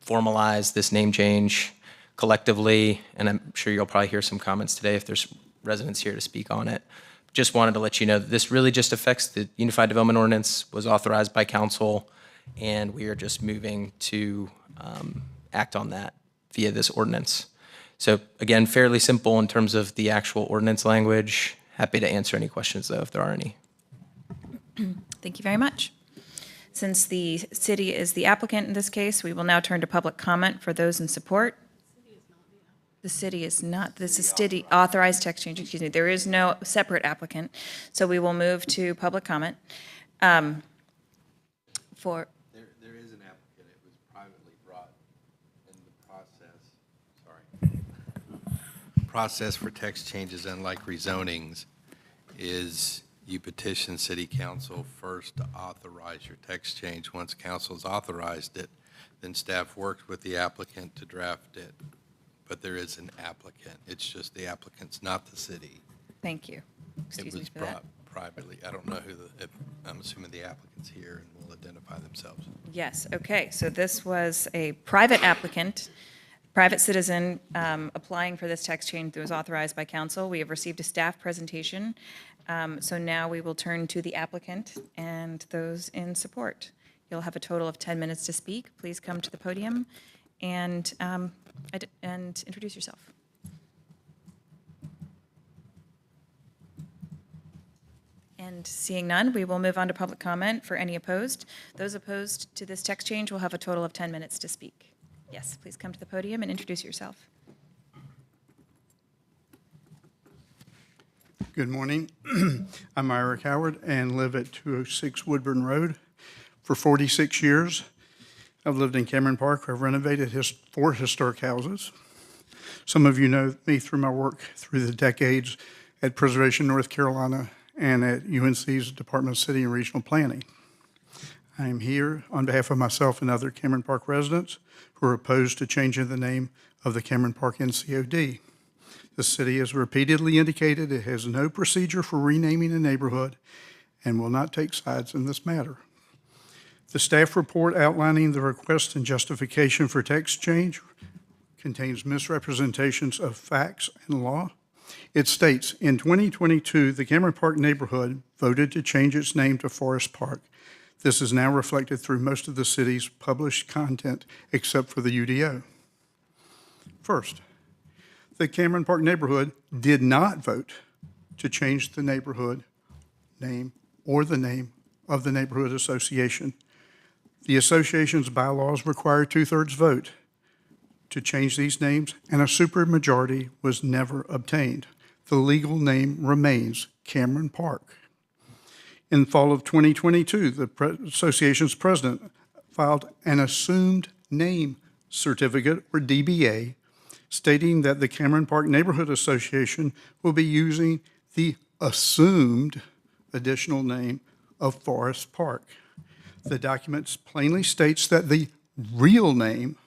formalize this name change collectively. And I'm sure you'll probably hear some comments today if there's residents here to speak on it. Just wanted to let you know that this really just affects the Unified Development Ordinance, was authorized by council, and we are just moving to act on that via this ordinance. So again, fairly simple in terms of the actual ordinance language. Happy to answer any questions, though, if there are any. Thank you very much. Since the city is the applicant in this case, we will now turn to public comment for those in support. The city is not, this is city authorized text change, excuse me. There is no separate applicant. So we will move to public comment. For, There is an applicant. It was privately brought in the process for text changes, unlike rezonings, is you petition city council first to authorize your text change. Once council's authorized it, then staff worked with the applicant to draft it. But there is an applicant. It's just the applicant's not the city. thank you. It Excuse me was for that. brought privately. I don't know I'm assuming the applicant's here and will identify themselves. Yes, okay, so this was a private applicant, private citizen applying for this text change that was authorized by council. We have received a staff presentation, so now we will turn to the applicant and those in support. You'll have a total of 10 minutes to speak. Please come to the podium and introduce yourself. And seeing none, we will move on to public comment for any opposed. Those opposed to this text change will have a total of 10 minutes to speak. Yes, please come to the podium and introduce yourself. Good morning. I'm Eric Howard and live at 206 Woodburn Road. For 46 years, I've lived in Cameron Park. I've renovated 4 historic houses. Some of you know me through my work through the decades at Preservation North Carolina and at UNC's Department of City and Regional Planning. I am here on behalf of myself and other Cameron Park residents who are opposed to changing the name of the Cameron Park NCOD. The city has repeatedly indicated it has no procedure for renaming a neighborhood and will not take sides in this matter. The staff report outlining the request and justification for text change contains misrepresentations of facts and law. It states, in 2022, the Cameron Park neighborhood voted to change its name to Forest Park. This is now reflected through most of the city's published content except for the UDO. First, the Cameron Park neighborhood did not vote to change the neighborhood name or the name of the neighborhood association. The association's bylaws require a 2/3 vote to change these names, and a supermajority was never obtained. The legal name remains Cameron Park. In fall of 2022, the association's president filed an assumed name certificate, or DBA, stating that the Cameron Park Neighborhood Association will be using the assumed additional name of Forest Park. The document plainly states that the real name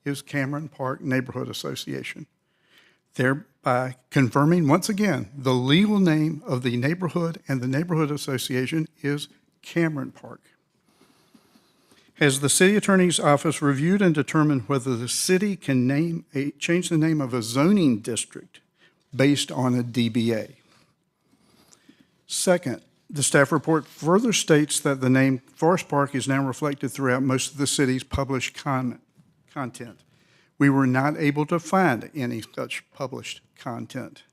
is Cameron Park Neighborhood Association, thereby confirming once again the legal name of the neighborhood and the neighborhood association is Cameron Park. Has the city attorney's office reviewed and determined whether the city can change the name of a zoning district based on a DBA? Second, the staff report further states that the name Forest Park is now reflected throughout most of the city's published content. We were not able to find any such published content.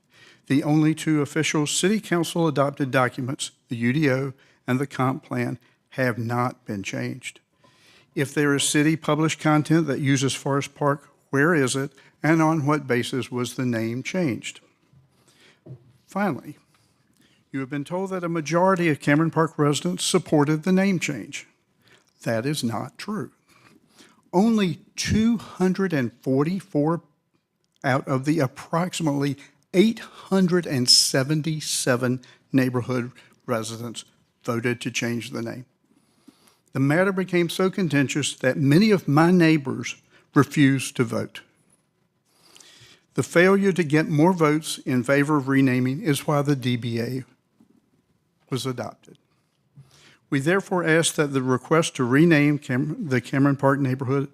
The only 2 official city council adopted documents, the UDO and the comp plan, have not been changed. If there is city published content that uses Forest Park, where is it and on what basis was the name changed? Finally, you have been told that a majority of Cameron Park residents supported the name change. That is not true. Only 244 out of the approximately 877 neighborhood residents voted to change the name. The matter became so contentious that many of my neighbors refused to vote. The failure to get more votes in favor of renaming is why the DBA was adopted. We therefore ask that the request to rename the Cameron Park Neighborhood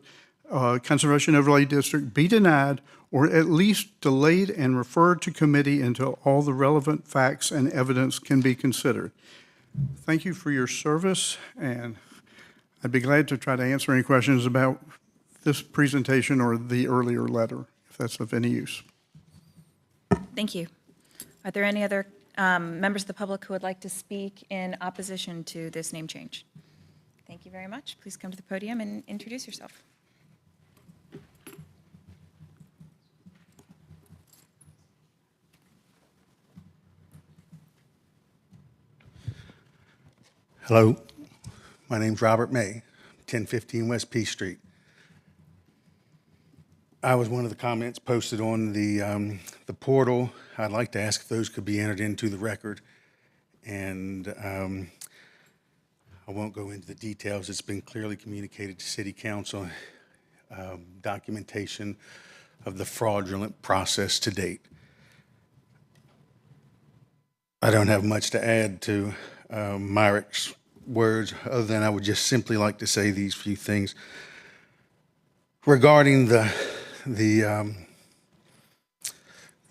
Conservation Overlay District be denied or at least delayed and referred to committee until all the relevant facts and evidence can be considered. Thank you for your service, and I'd be glad to try to answer any questions about this presentation or the earlier letter, if that's of any use. Thank you. Are there any other members of the public who would like to speak in opposition to this name change? Thank you very much. Please come to the podium and introduce yourself. Hello, my name's Robert May, 1015 West P Street. I was one of the comments posted on the portal. I'd like to ask if those could be entered into the record. And I won't go into the details. It's been clearly communicated to City Council, documentation of the fraudulent process to date. I don't have much to add to Myrick's words, other than I would just simply like to say these few things regarding the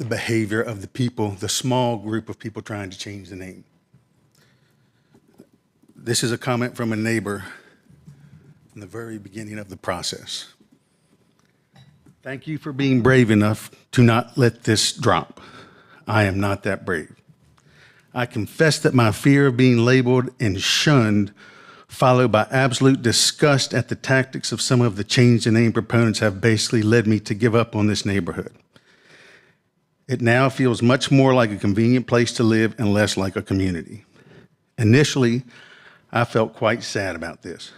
behavior of the people, the small group of people trying to change the name. This is a comment from a neighbor in the very beginning of the process. Thank you for being brave enough to not let this drop. I am not that brave. I confess that my fear of being labeled and shunned, followed by absolute disgust at the tactics of some of the change the name proponents, have basically led me to give up on this neighborhood. It now feels much more like a convenient place to live and less like a community. Initially, I felt quite sad about this,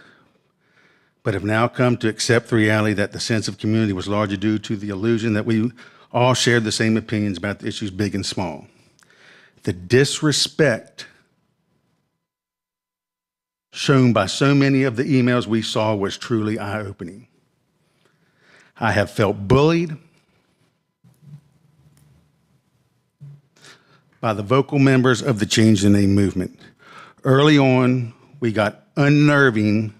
but have now come to accept the reality that the sense of community was largely due to the illusion that we all shared the same opinions about the issues big and small. The disrespect shown by so many of the emails we saw was truly eye-opening. I have felt bullied by the vocal members of the Change the Name movement. Early on, we got unnerving,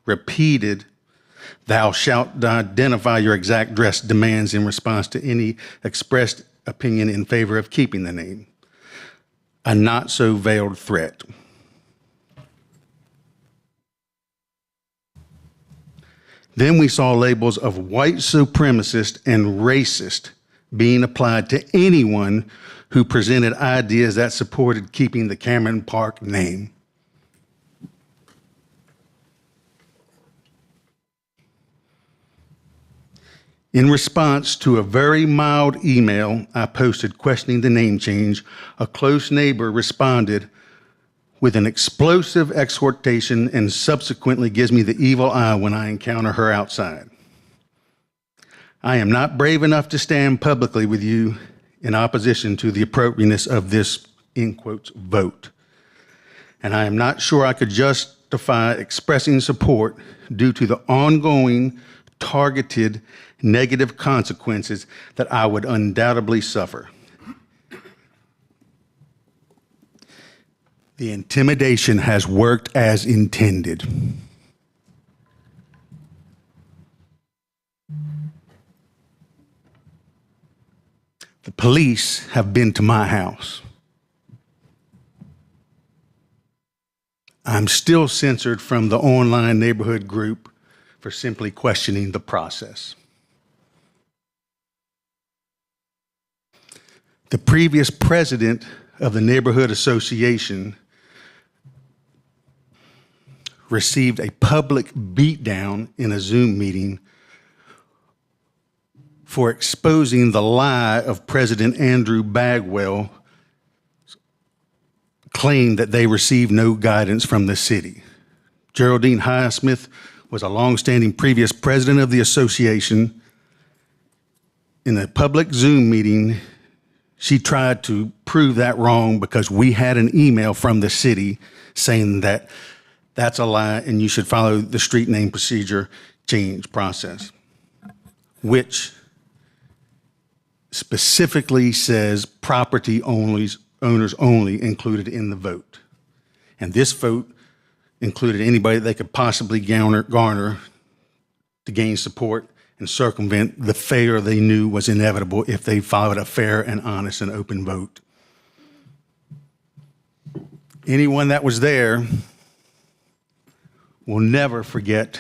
repeated, "Thou shalt identify your exact dress" demands in response to any expressed opinion in favor of keeping the name. A not-so-veiled threat. Then we saw labels of white supremacist and racist being applied to anyone who presented ideas that supported keeping the Cameron Park name. In response to a very mild email I posted questioning the name change, a close neighbor responded with an explosive exhortation and subsequently gives me the evil eye when I encounter her outside. I am not brave enough to stand publicly with you in opposition to the appropriateness of this, in quotes, vote. And I am not sure I could justify expressing support due to the ongoing, targeted, negative consequences that I would undoubtedly suffer. The intimidation has worked as intended. The police have been to my house. I'm still censored from the online neighborhood group for simply questioning the process. The previous president of the neighborhood association received a public beatdown in a Zoom meeting for exposing the lie of President Andrew Bagwell's claim that they received no guidance from the city. Geraldine Highsmith was a longstanding previous president of the association. In a public Zoom meeting, she tried to prove that wrong because we had an email from the city saying that that's a lie and you should follow the street name procedure change process, which specifically says property owners only included in the vote. And this vote included anybody they could possibly garner to gain support and circumvent the failure they knew was inevitable if they followed a fair and honest and open vote. Anyone that was there will never forget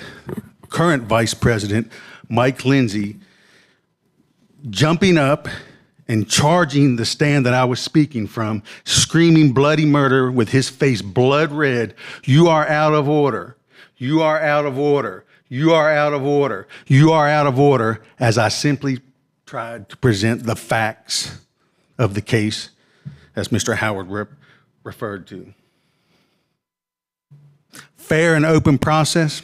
current Vice President Mike Lindsay jumping up and charging the stand that I was speaking from, screaming bloody murder with his face blood red. You are out of order. You are out of order. You are out of order. You are out of order, as I simply tried to present the facts of the case as Mr. Howard referred to. Fair and open process.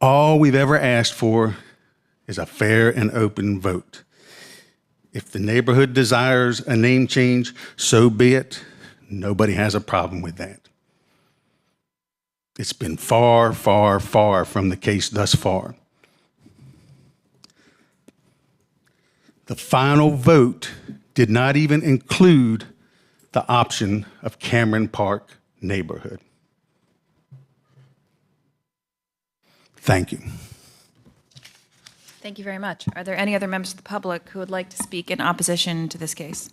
All we've ever asked for is a fair and open vote. If the neighborhood desires a name change, so be it. Nobody has a problem with that. It's been far, far, far from the case thus far. The final vote did not even include the option of Cameron Park neighborhood. Thank you. Thank you very much. Are there any other members of the public who would like to speak in opposition to this case?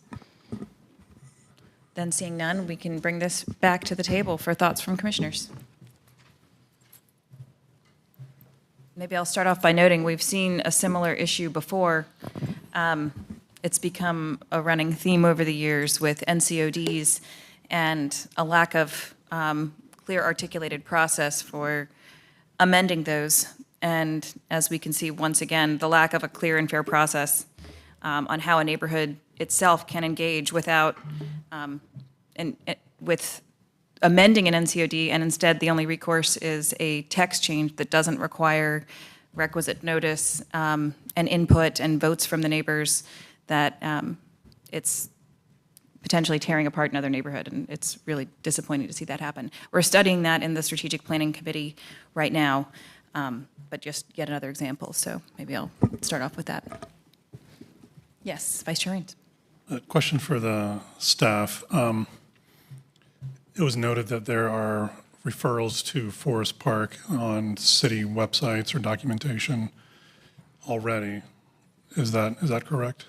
Then seeing none, we can bring this back to the table for thoughts from commissioners. Maybe I'll start off by noting we've seen a similar issue before. It's become a running theme over the years with NCODs and a lack of clear articulated process for amending those. And as we can see, once again, the lack of a clear and fair process on how a neighborhood itself can engage without, with amending an NCOD, and instead the only recourse is a text change that doesn't require requisite notice and input and votes from the neighbors, that it's potentially tearing apart another neighborhood, and it's really disappointing to see that happen. We're studying that in the Strategic Planning Committee right now, but just yet another example, so maybe I'll start off with that. Yes, Vice Chair Raines. A question for the staff. It was noted that there are referrals to Forest Park on city websites or documentation already. Is that correct?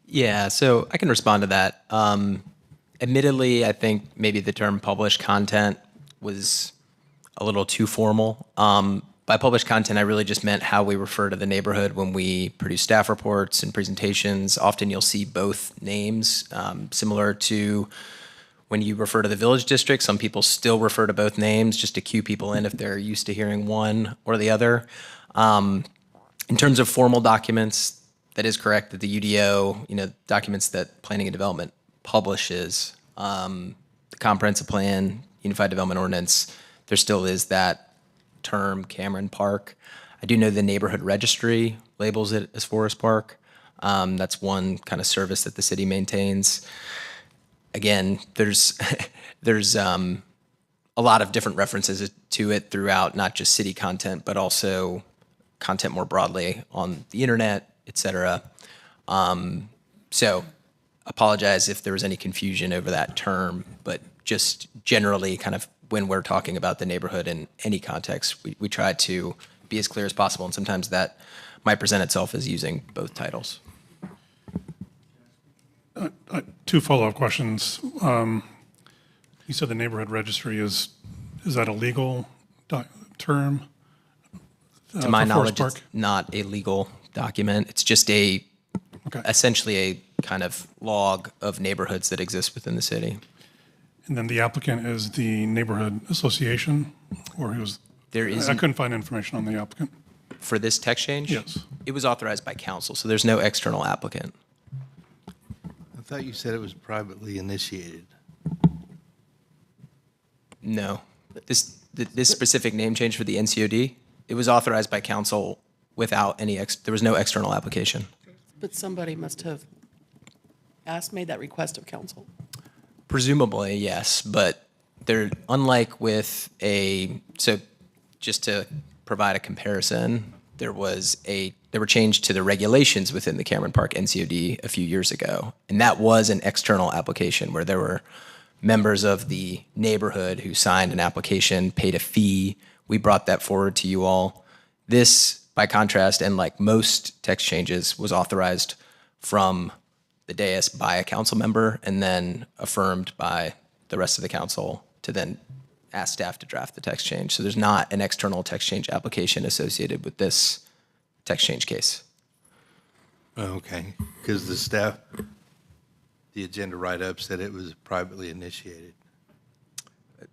Yeah, so I can respond to that. Admittedly, I think maybe the term published content was a little too formal. By published content, I really just meant how we refer to the neighborhood when we produce staff reports and presentations. Often you'll see both names, similar to when you refer to the village district. Some people still refer to both names just to cue people in if they're used to hearing one or the other. In terms of formal documents, that is correct that the UDO, documents that Planning and Development publishes, the Comprehensive Plan, Unified Development Ordinance, there still is that term, Cameron Park. I do know the Neighborhood Registry labels it as Forest Park. That's one kind of service that the city maintains. Again, there's a lot of different references to it throughout, not just city content, but also content more broadly on the internet, et cetera. So apologize if there was any confusion over that term, but just generally kind of when we're talking about the neighborhood in any context, we try to be as clear as possible, and sometimes that might present itself as using both titles. Two follow-up questions. You said the neighborhood registry is that a legal term? To my for knowledge, Forest it's Park? not a legal document. It's just essentially a kind of log of neighborhoods that exist within the city. And then the applicant is the neighborhood association, or who's? There is. I couldn't find information on the applicant. For this text change? Yes. It was authorized by council, so there's no external applicant. I thought you said it was privately initiated. No. This specific name change for the NCOD, it was authorized by council without any, there was no external application. But somebody must have made that request of council. Presumably, yes, but they're unlike with so just to provide a comparison, there were changes to the regulations within the Cameron Park NCOD a few years ago, and that was an external application where there were members of the neighborhood who signed an application, paid a fee. We brought that forward to you all. This, by contrast, and like most text changes, was authorized from the dais by a council member and then affirmed by the rest of the council to then ask staff to draft the text change. So there's not an external text change application associated with this text change case. Okay, because the agenda write-up said it was privately initiated.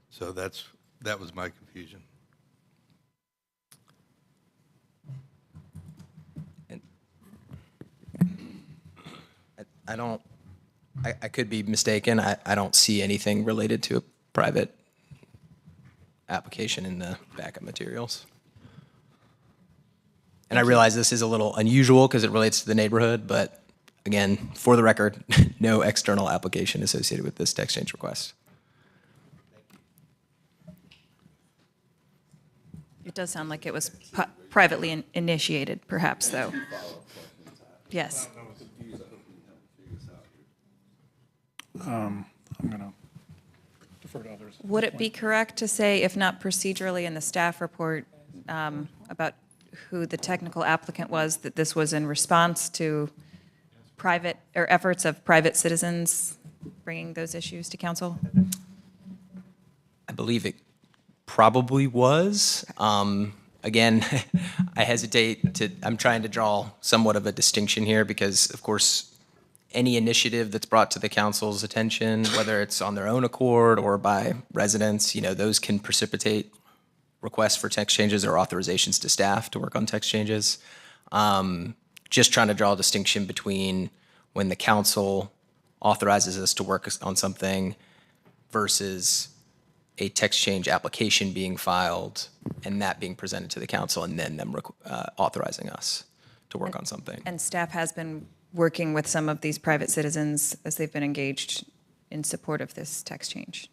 So that was my confusion. I could be mistaken. I don't see anything related to a private application in the backup materials. And I realize this is a little unusual because it relates to the neighborhood, but again, for the record, no external application associated with this text change request. It does sound like it was privately initiated, perhaps, though. Yes. I'm going to defer to others. Would it be correct to say, if not procedurally in the staff report, about who the technical applicant was, that this was in response to private, or efforts of private citizens bringing those issues to council? I believe it probably was. Again, I hesitate to, I'm trying to draw somewhat of a distinction here because, of course, any initiative that's brought to the council's attention, whether it's on their own accord or by residents, those can precipitate requests for text changes or authorizations to staff to work on text changes. Just trying to draw a distinction between when the council authorizes us to work on something versus a text change application being filed and that being presented to the council and then them authorizing us to work on something. And staff has been working with some of these private citizens as they've been engaged in support of this text change.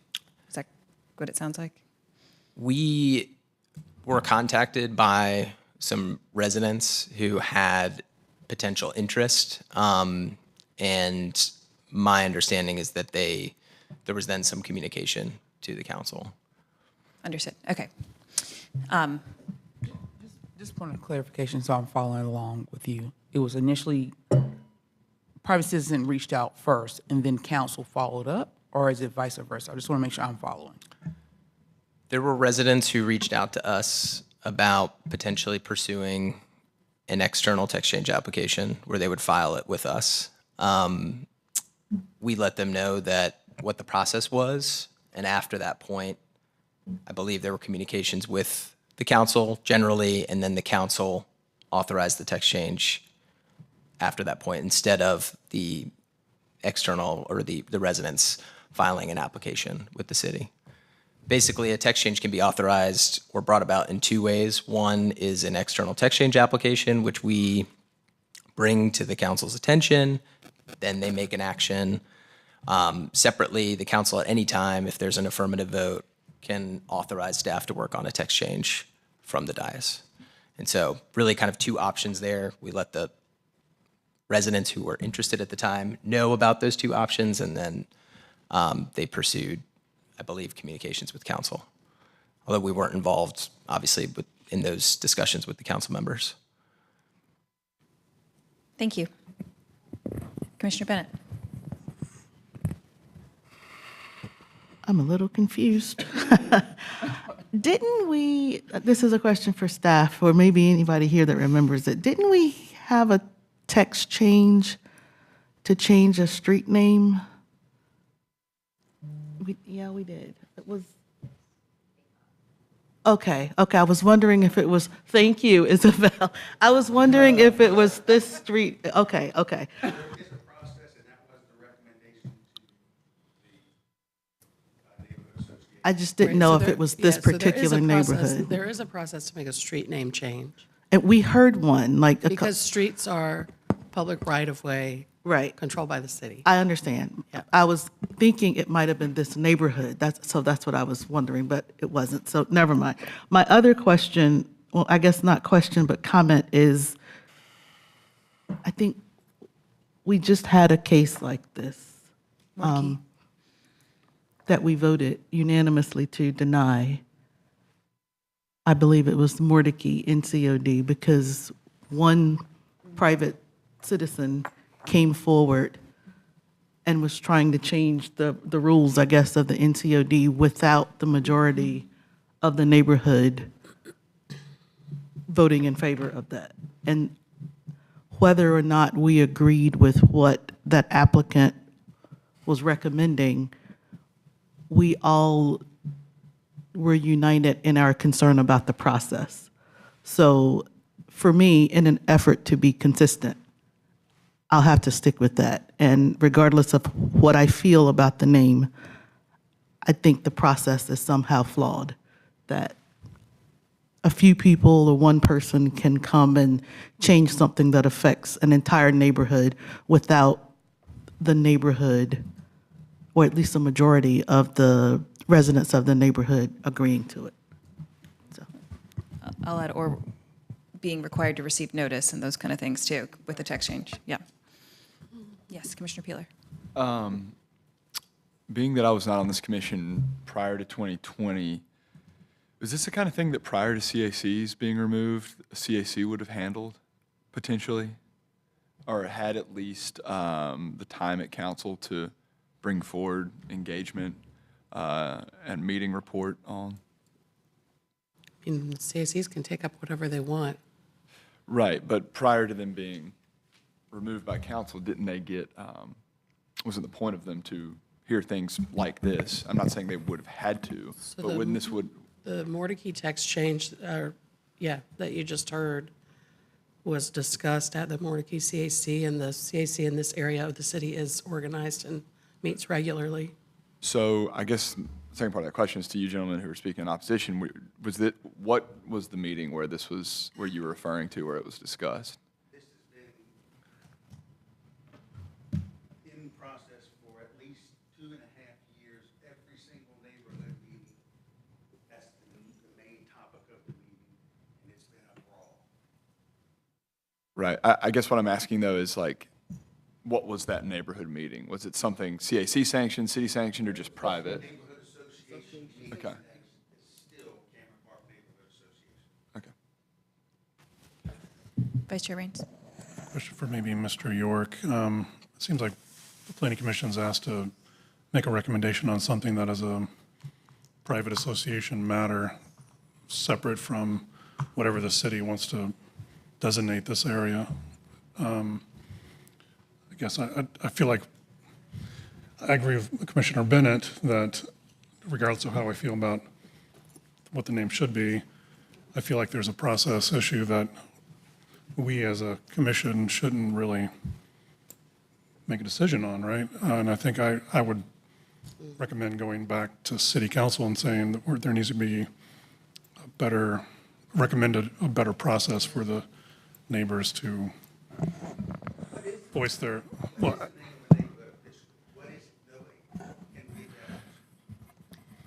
Is that what it sounds like? We were contacted by some residents who had potential interest, and my understanding is that there was then some communication to the council. Understood. Okay. Just point of clarification, so I'm following along with you. It was initially private citizen reached out first, and then council followed up, or is it vice versa? I just want to make sure I'm following. There were residents who reached out to us about potentially pursuing an external text change application where they would file it with us. We let them know that what the process was, and after that point, I believe there were communications with the council generally, and then the council authorized the text change after that point instead of the external or the residents filing an application with the city. Basically, a text change can be authorized or brought about in two ways. One is an external text change application, which we bring to the council's attention, then they make an action. Separately, the council at any time, if there's an affirmative vote, can authorize staff to work on a text change from the dais. And so really kind of two options there. We let the residents who were interested at the time know about those two options, and then they pursued, I believe, communications with council. Although we weren't involved, obviously, in those discussions with the council members. Thank you. Commissioner Bennett. I'm a little confused. Didn't we, this is a question for staff, or maybe anybody here that remembers it, didn't we have a text change to change a street name? Yeah, we did. It was, okay, I was wondering if it was, thank you, Isabel. I was wondering if it was this street, okay. I just didn't know if it was this particular neighborhood. There is a process to make a street name change. And we heard one, like. Because streets are public right-of-way. Right. Controlled by the city. I understand. Yeah. I was thinking it might have been this neighborhood. That's what I was wondering, but it wasn't, so never mind. My other question, well, I guess not question, but comment is, I think we just had a case like this. That we voted unanimously to deny. I believe it was Mordecai NCOD, because one private citizen came forward and was trying to change the rules, I guess, of the NCOD without the majority of the neighborhood voting in favor of that. And whether or not we agreed with what that applicant was recommending, we all were united in our concern about the process. So for me, in an effort to be consistent, I'll have to stick with that. And regardless of what I feel about the name, I think the process is somehow flawed, that a few people or one person can come and change something that affects an entire neighborhood without the neighborhood, or at least a majority of the residents of the neighborhood agreeing to it. I'll add, or being required to receive notice and those kind of things too, with the text change. Yeah. Yes, Commissioner Peeler. Being that I was not on this commission prior to 2020, is this the kind of thing that prior to CACs being removed, a CAC would have handled, potentially? Or had at least the time at council to bring forward engagement and meeting report on? CACs can take up whatever they want. Right, but prior to them being removed by council, didn't they get, wasn't the point of them to hear things like this? I'm not saying they would have had to, So but wouldn't this would, The Mordecai text change, that you just heard was discussed at the Mordecai CAC, and the CAC in this area of the city is organized and meets regularly. so I guess the second part of that question is to you gentlemen who were speaking in opposition. What was the meeting where this was, where you were referring to, where it was discussed? This has been in process for at least 2.5 years. Every single neighborhood meeting, that's the main topic of the meeting, and it's been a brawl. Right. I guess what I'm asking though is like, what was that neighborhood meeting? Was it something CAC sanctioned, city sanctioned, or just private? Neighborhood association meeting. Okay. It's still Cameron Park Neighborhood Association. Okay. Vice Chair Raines. Question for maybe Mr. York. It seems like the Planning Commission's asked to make a recommendation on something that is a private association matter separate from whatever the city wants to designate this area. I guess I feel like I agree with Commissioner Bennett that regardless of how I feel about what the name should be, I feel like there's a process issue that we as a commission shouldn't really make a decision on, right? And I think I would recommend going back to city council and saying that there needs to be recommended a better process for the neighbors to voice their, well,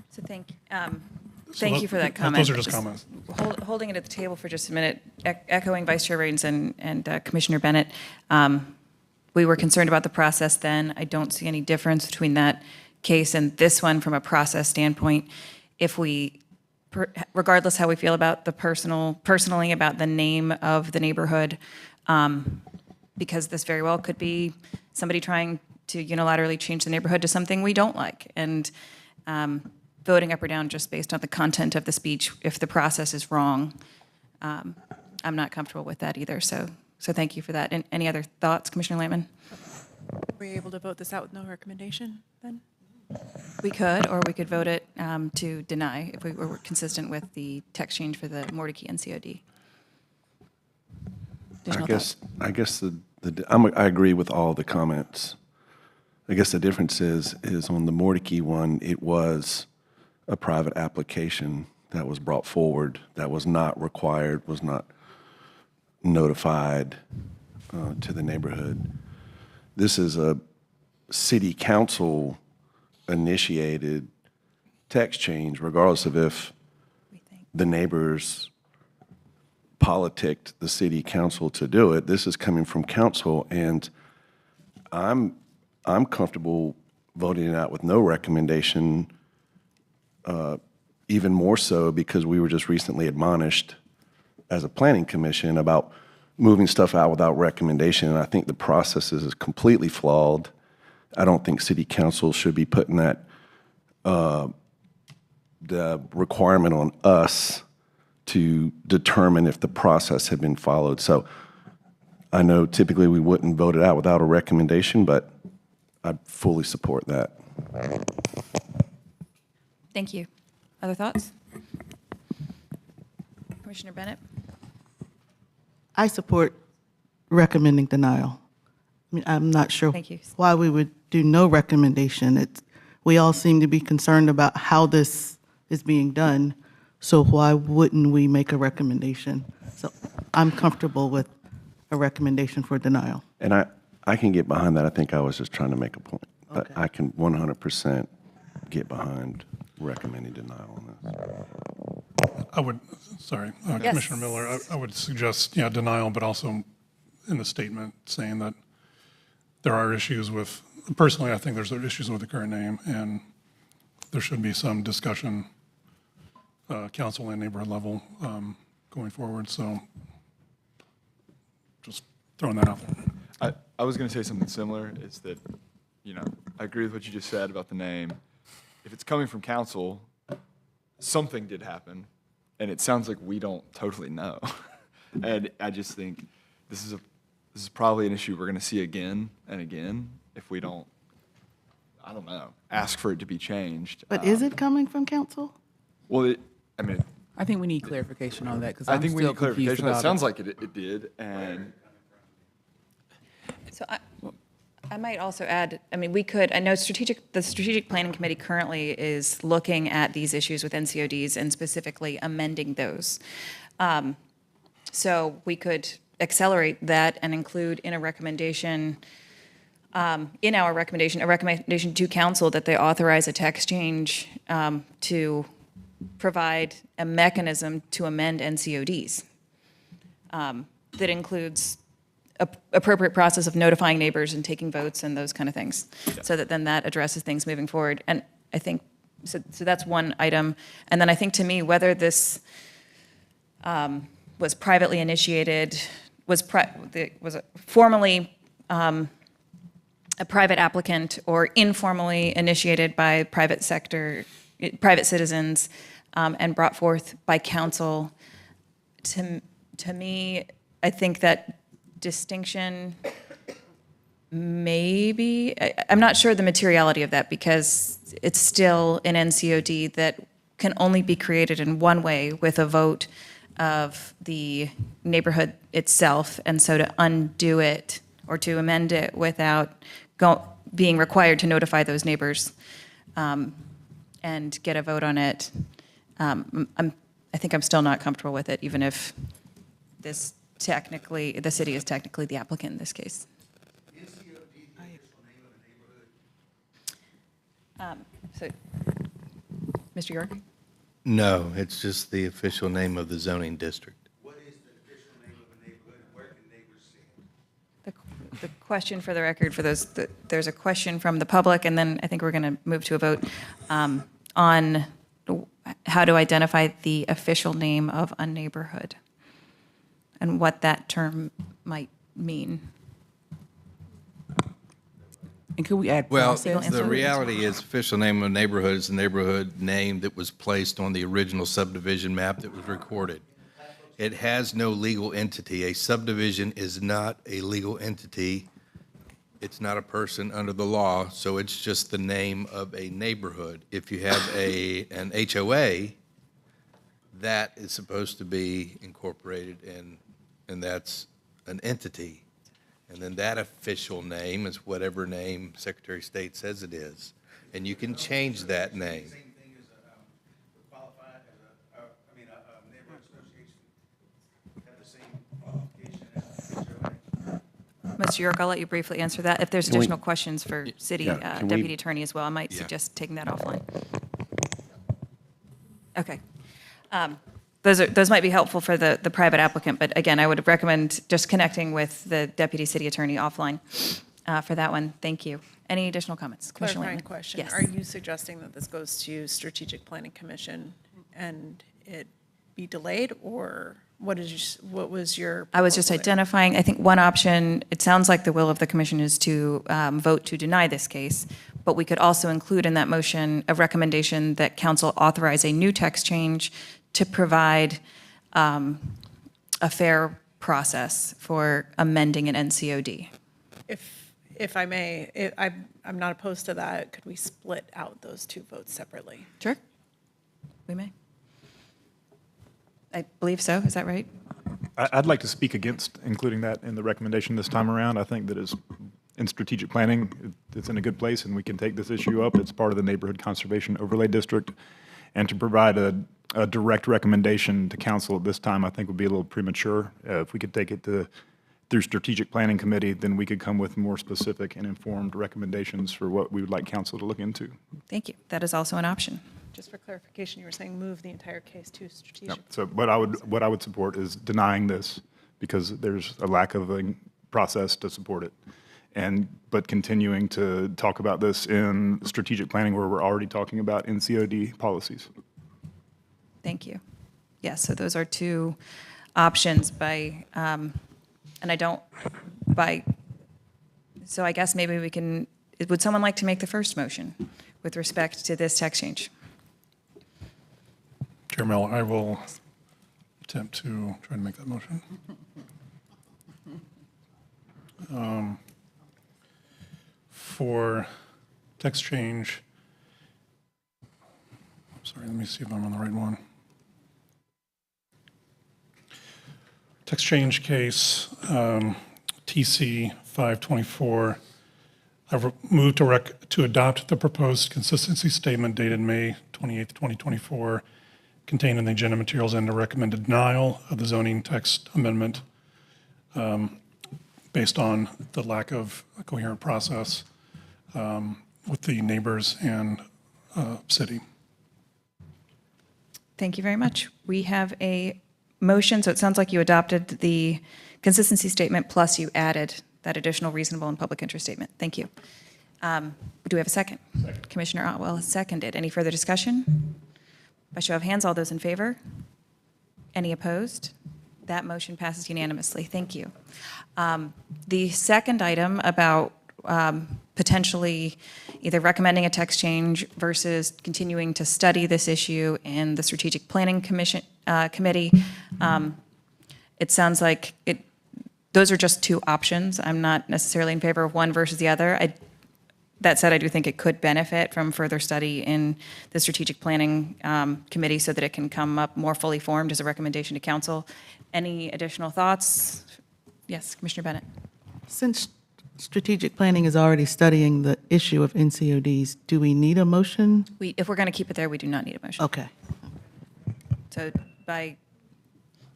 So thank you for that comment. Those are just comments. Holding it at the table for just a minute, echoing Vice Chair Raines and Commissioner Bennett, we were concerned about the process then. I don't see any difference between that case and this one from a process standpoint. If we, regardless how we feel about the personally about the name of the neighborhood, because this very well could be somebody trying to unilaterally change the neighborhood to something we don't like. And voting up or down just based on the content of the speech, if the process is wrong, I'm not comfortable with that either. So thank you for that. And any other thoughts, Commissioner Lampman? Were you able to vote this out with no recommendation then? We could, or we could vote it to deny if we were consistent with the text change for the Mordecai NCOD. I guess I agree with all the comments. I guess the difference is on the Mordecai one, it was a private application that was brought forward that was not required, was not notified to the neighborhood. This is a city council initiated text change, regardless of if the neighbors politicked the city council to do it. This is coming from council, and I'm comfortable voting it out with no recommendation, even more so because we were just recently admonished as a planning commission about moving stuff out without recommendation, and I think the process is completely flawed. I don't think city council should be putting that the requirement on us to determine if the process had been followed. So I know typically we wouldn't vote it out without a recommendation, but I fully support that. Thank you. Other thoughts? Commissioner Bennett? I support recommending denial. I mean, I'm not sure Thank you. why we would do no recommendation. We all seem to be concerned about how this is being done, so why wouldn't we make a recommendation? So I'm comfortable with a recommendation for denial. And I can get behind that. I think I was just trying to make a point. But Okay. I can 100% get behind recommending denial on this. I would, sorry, Yes. Commissioner Miller, I would suggest, yeah, denial, but also in the statement saying that there are issues with, personally, I think there's issues with the current name, and there should be some discussion, council and neighborhood level, going forward, so just throwing that out there. I was going to say something similar, is that, I agree with what you just said about the name. If it's coming from council, something did happen, and it sounds like we don't totally know. And I just think this is probably an issue we're going to see again and again if we don't, I don't know, ask for it to be changed. But is it coming from council? Well, I think we need clarification on that, because I I'm think we still need confused clarification. about It sounds it. like it did, and So I might also add, I mean, we could, I know the Strategic Planning Committee currently is looking at these issues with NCODs and specifically amending those. So we could accelerate that and include in a recommendation, in our recommendation, a recommendation to council that they authorize a text change to provide a mechanism to amend NCODs that includes appropriate process of notifying neighbors and taking votes and those kind of things, so that then that addresses things moving forward. And I think, so that's one item. And then I think, to me, whether this was privately initiated, was formally a private applicant or informally initiated by private sector, private citizens, and brought forth by council, to me, I think that distinction, maybe, I'm not sure the materiality of that, because it's still an NCOD that can only be created in one way, with a vote of the neighborhood itself. And so to undo it or to amend it without being required to notify those neighbors and get a vote on it, I think I'm still not comfortable with it, even if the city is technically the applicant in this case. So, Mr. York? No, it's just the official name of the zoning district. What is the official name of a neighborhood, and where can neighbors see it? The question for the record, for those, there's a question from the public, and then I think we're going to move to a vote on how to identify the official name of a neighborhood and what that term might mean. And could we add Well, process? the reality is official name of a neighborhood is the neighborhood name that was placed on the original subdivision map that was recorded. It has no legal entity. A subdivision is not a legal entity. It's not a person under the law, so it's just the name of a neighborhood. If you have an HOA, that is supposed to be incorporated and that's an entity. And then that official name is whatever name Secretary of State says it is. And you can change that name. Same thing as qualified as a neighborhood association, have the same qualification as HOA? Mr. York, I'll let you briefly answer that. If there's Can we- additional questions for city can we- deputy attorney as well, I might Yeah. suggest taking that offline. Okay. Those might be helpful for the private applicant, but again, I would recommend just connecting with the deputy city attorney offline for that one. Thank you. Any additional comments? Commissioner Clarifying Langley? question. Yes. Are you suggesting that this goes to Strategic Planning Commission and it be delayed, or what was your? I was just proposal there? identifying, I think one option, it sounds like the will of the commission is to vote to deny this case, but we could also include in that motion a recommendation that council authorize a new text change to provide a fair process for amending an NCOD. If I may, I'm not opposed to that. Could we split out those two votes separately? Sure. We may. I believe so. Is that right? I'd like to speak against including that in the recommendation this time around. I think that is, in strategic planning, it's in a good place, and we can take this issue up. It's part of the Neighborhood Conservation Overlay District. And to provide a direct recommendation to council at this time, I think would be a little premature. If we could take it through Strategic Planning Committee, then we could come with more specific and informed recommendations for what we would like council to look into. Thank you. That is also an option. Just for clarification, you were saying move the entire case to strategic. Yep. So what I would support is denying this because there's a lack of a process to support it. But continuing to talk about this in strategic planning where we're already talking about NCOD policies. Thank you. Yes, so those are two options so I guess maybe we can, would someone like to make the first motion with respect to this text change? Chair Miller, I will attempt to try to make that motion. For text change, sorry, let me see if I'm on the right one. Text change case TC 524. I've moved to adopt the proposed consistency statement dated May 28th, 2024, contained in the agenda materials, and to recommend a denial of the zoning text amendment based on the lack of a coherent process with the neighbors and city. Thank you very much. We have a motion, so it sounds like you adopted the consistency statement plus you added that additional reasonable and public interest statement. Thank you. Do we have a second? Second. Commissioner Otwell has seconded. Any further discussion? By show of hands, all those in favor? Any opposed? That motion passes unanimously. Thank you. The second item about potentially either recommending a text change versus continuing to study this issue in the Strategic Planning Committee, it sounds like those are just two options. I'm not necessarily in favor of one versus the other. That said, I do think it could benefit from further study in the Strategic Planning Committee so that it can come up more fully formed as a recommendation to council. Any additional thoughts? Yes, Commissioner Bennett. Since strategic planning is already studying the issue of NCODs, do we need a motion? If we're going to keep it there, we do not need a motion. Okay. So by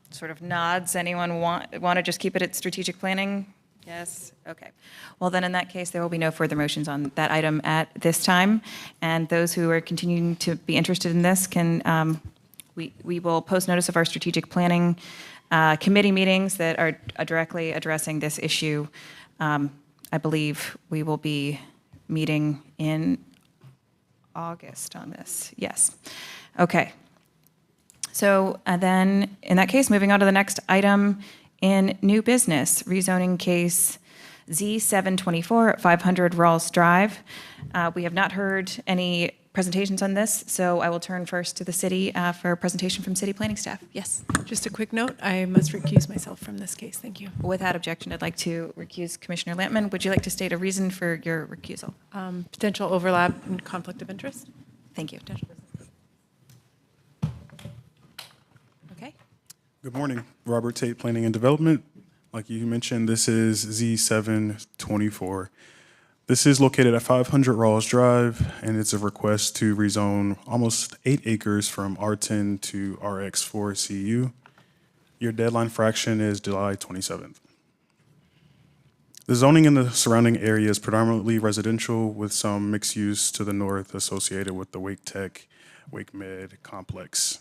sort of nods, anyone want to just keep it at strategic planning? Yes? Okay. Well, then in that case, there will be no further motions on that item at this time. And those who are continuing to be interested in this can, we will post notice of our strategic planning committee meetings that are directly addressing this issue. I believe we will be meeting in August on this. Yes. Okay. So then, in that case, moving on to the next item in new business, rezoning case Z724 at 500 Rawls Drive. We have not heard any presentations on this, so I will turn first to the city for a presentation from city planning staff. Yes. Just a quick note, I must recuse myself from this case. Thank you. Without objection, I'd like to recuse Commissioner Lampman. Would you like to state a reason for your recusal? Potential overlap and conflict of interest. Thank you. Good morning, Robert Tate, Planning and Development. Like you mentioned, this is Z724. This is located at 500 Rawls Drive, and it's a request to rezone almost 8 acres from R10 to RX4 CU. Your deadline for action is July 27th. The zoning in the surrounding area is predominantly residential with some mixed use to the north associated with the Wake Tech, Wake Med complex.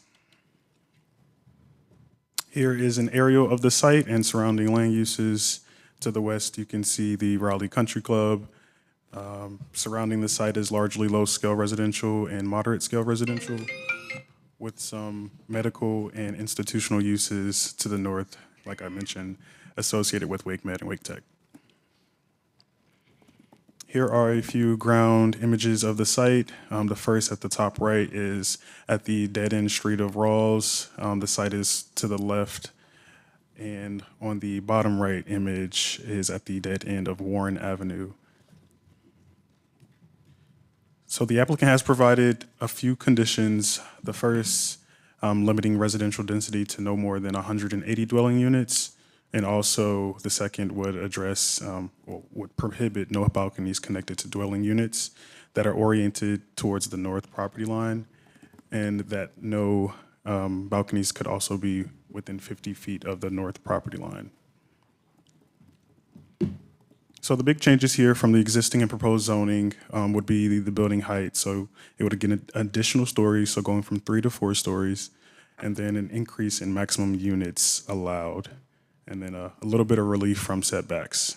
Here is an aerial of the site and surrounding land uses. To the west, you can see the Raleigh Country Club. Surrounding the site is largely low-scale residential and moderate-scale residential with some medical and institutional uses to the north, like I mentioned, associated with Wake Med and Wake Tech. Here are a few ground images of the site. The first at the top right is at the dead-end street of Rawls. The site is to the left and on the bottom right image is at the dead end of Warren Avenue. So the applicant has provided a few conditions. The first, limiting residential density to no more than 180 dwelling units. And also the second would address, would prohibit no balconies connected to dwelling units that are oriented towards the north property line, and that no balconies could also be within 50 feet of the north property line. So the big changes here from the existing and proposed zoning would be the building height. So it would get additional stories, so going from 3 to 4 stories, and then an increase in maximum units allowed, and then a little bit of relief from setbacks.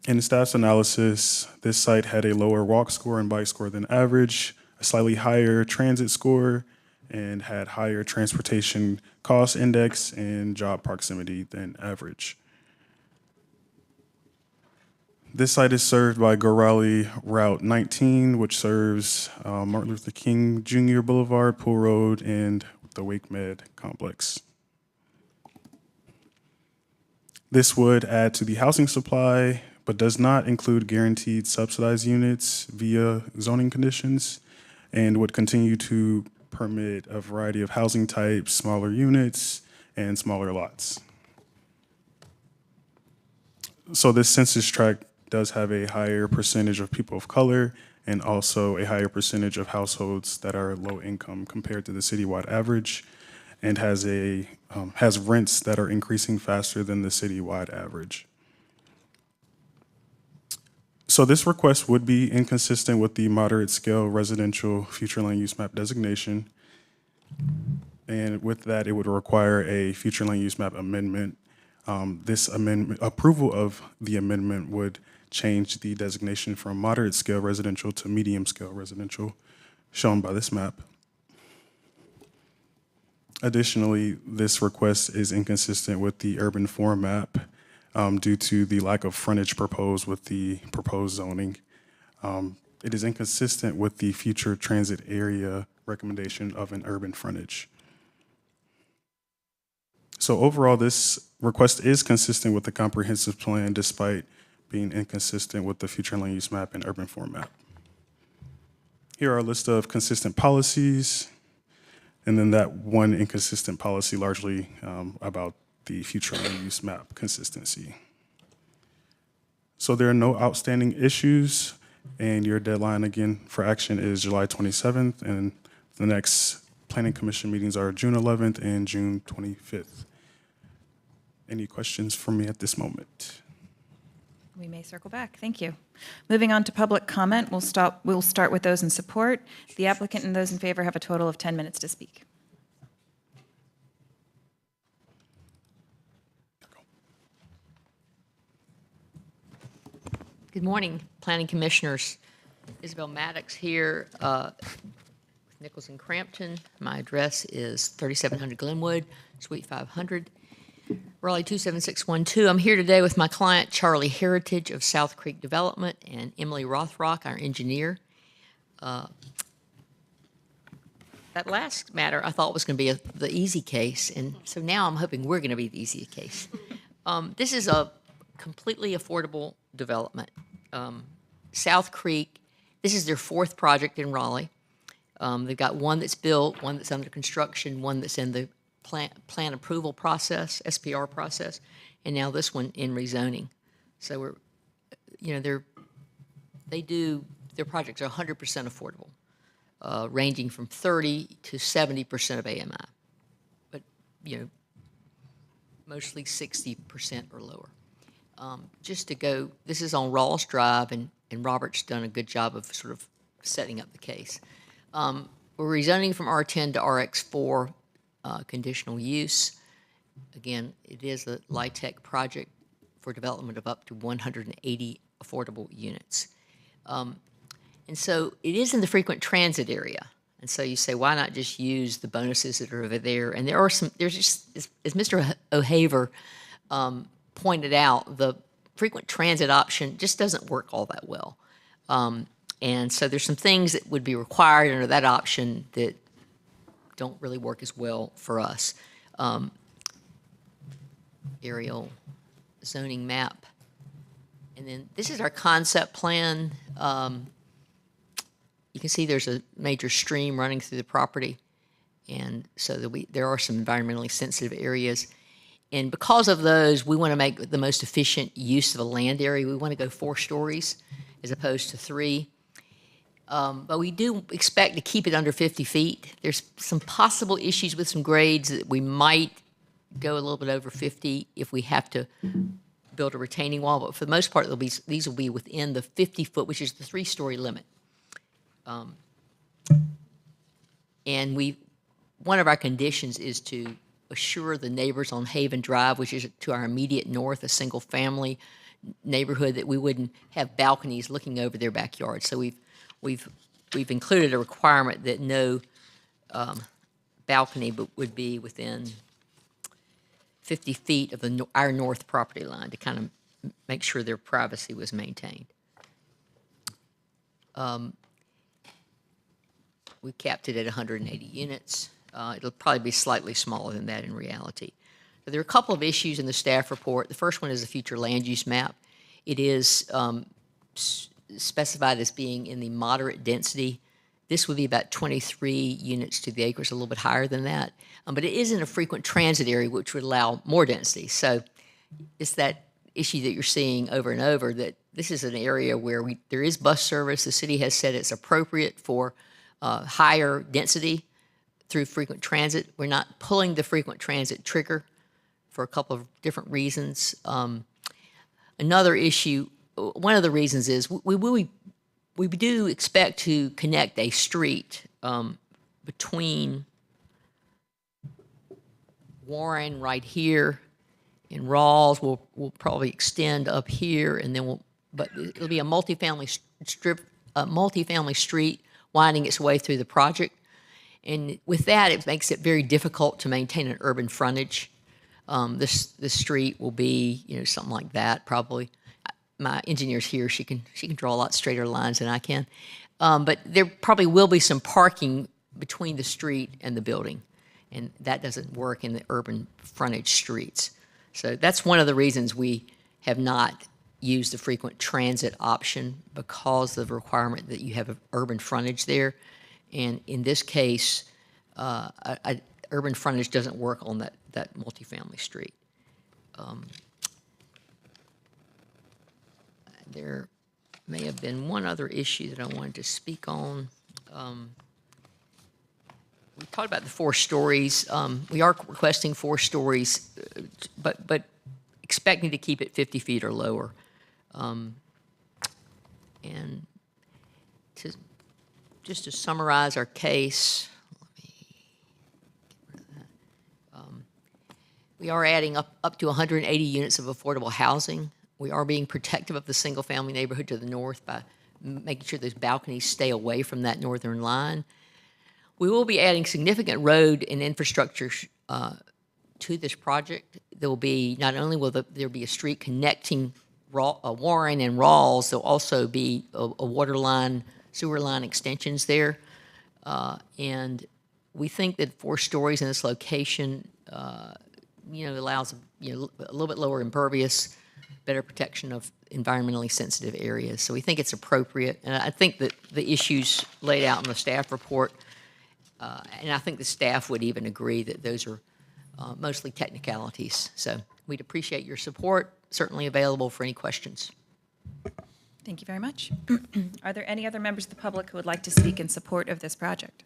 In staff's analysis, this site had a lower walk score and bike score than average, a slightly higher transit score, and had higher transportation cost index and job proximity than average. This site is served by Raleigh Route 19, which serves Martin Luther King Jr. Boulevard, Pool Road, and the Wake Med complex. This would add to the housing supply, but does not include guaranteed subsidized units via zoning conditions, and would continue to permit a variety of housing types, smaller units, and smaller lots. So this census tract does have a higher percentage of people of color and also a higher percentage of households that are low income compared to the citywide average, and has rents that are increasing faster than the citywide average. So this request would be inconsistent with the moderate scale residential future land use map designation. And with that, it would require a future land use map amendment. This amendment, approval of the amendment would change the designation from moderate scale residential to medium scale residential, shown by this map. Additionally, this request is inconsistent with the urban form map due to the lack of frontage proposed with the proposed zoning. It is inconsistent with the future transit area recommendation of an urban frontage. So overall, this request is consistent with the comprehensive plan despite being inconsistent with the future land use map and urban form map. Here are a list of consistent policies, and then that one inconsistent policy largely about the future land use map consistency. So there are no outstanding issues, and your deadline again for action is July 27th, and the next Planning Commission meetings are June 11th and June 25th. Any questions for me at this moment? We may circle back. Thank you. Moving on to public comment, we'll start with those in support. The applicant and those in favor have a total of 10 minutes to speak. Good morning, Planning Commissioners. Isabel Maddox here with Nichols and Crampton. My address is 3700 Glenwood, Suite 500, Raleigh 27612. I'm here today with my client, Charlie Heritage of South Creek Development, and Emily Rothrock, our engineer. That last matter I thought was going to be the easy case, and so now I'm hoping we're going to be the easy case. This is a completely affordable development. South Creek, this is their 4th project in Raleigh. They've got one that's built, one that's under construction, one that's in the plan approval process, SPR process, and now this one in rezoning. So we're, their projects are 100% affordable, ranging from 30 to 70% of AMI, but mostly 60% or lower. Just to go, this is on Rawls Drive, and Robert's done a good job of sort of setting up the case. We're rezoning from R10 to RX4 conditional use. Again, it is a LIHTC project for development of up to 180 affordable units. And so it is in the frequent transit area. And so you say, why not just use the bonuses that are over there? And there's just, as Mr. O'Haver pointed out, the frequent transit option just doesn't work all that well. And so there's some things that would be required under that option that don't really work as well for us. aerial zoning map. And then this is our concept plan. You can see there's a major stream running through the property. And so there are some environmentally sensitive areas. And because of those, we want to make the most efficient use of the land area. We want to go 4 stories as opposed to 3. But we do expect to keep it under 50 feet. There's some possible issues with some grades that we might go a little bit over 50 if we have to build a retaining wall. But for the most part, these will be within the 50-foot, which is the 3-story limit. And one of our conditions is to assure the neighbors on Haven Drive, which is to our immediate north, a single-family neighborhood, that we wouldn't have balconies looking over their backyard. So we've included a requirement that no balcony would be within 50 feet of our north property line to kind of make sure their privacy was maintained. We capped it at 180 units. It'll probably be slightly smaller than that in reality. But there are a couple of issues in the staff report. The first one is the future land use map. It is specified as being in the moderate density. This would be about 23 units to the acre, a little bit higher than that. But it is in a frequent transit area, which would allow more density. So it's that issue that you're seeing over and over, that this is an area where there is bus service. The city has said it's appropriate for higher density through frequent transit. We're not pulling the frequent transit trigger for a couple of different reasons. Another issue, one of the reasons is we do expect to connect a street between Warren right here and Rawls. We'll probably extend up here, and then but it'll be a multifamily street winding its way through the project. And with that, it makes it very difficult to maintain an urban frontage. This street will be, something like that probably. My engineer's here; she can draw a lot straighter lines than I can. But there probably will be some parking between the street and the building, and that doesn't work in the urban frontage streets. So that's one of the reasons we have not used the frequent transit option, because of the requirement that you have an urban frontage there. And in this case, urban frontage doesn't work on that multifamily street. There may have been one other issue that I wanted to speak on. We talked about the 4 stories. We are requesting 4 stories, but expecting to keep it 50 feet or lower. And just to summarize our case, let me get rid of that. We are adding up to 180 units of affordable housing. We are being protective of the single-family neighborhood to the north by making sure those balconies stay away from that northern line. We will be adding significant road and infrastructure to this project. There will be, not only will there be a street connecting Warren and Rawls, there'll also be a water line, sewer line extensions there. And we think that 4 stories in this location, allows a little bit lower impervious, better protection of environmentally sensitive areas. So we think it's appropriate. And I think that the issues laid out in the staff report, and I think the staff would even agree that those are mostly technicalities. So we'd appreciate your support, certainly available for any questions. Thank you very much. Are there any other members of the public who would like to speak in support of this project?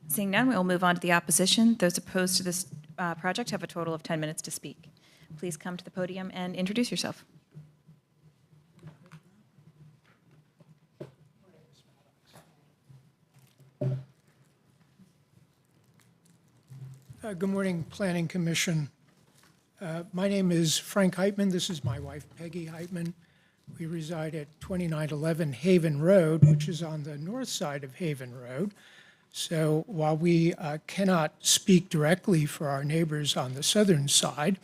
Seeing none, we will move on to the opposition. Those opposed to this project have a total of 10 minutes to speak. Please come to the podium and introduce yourself. Good morning, Planning Commission. My name is Frank Heitman. This is my wife, Peggy Heitman. We reside at 2911 Haven Road, which is on the north side of Haven Road. So while we cannot speak directly for our neighbors on the southern side,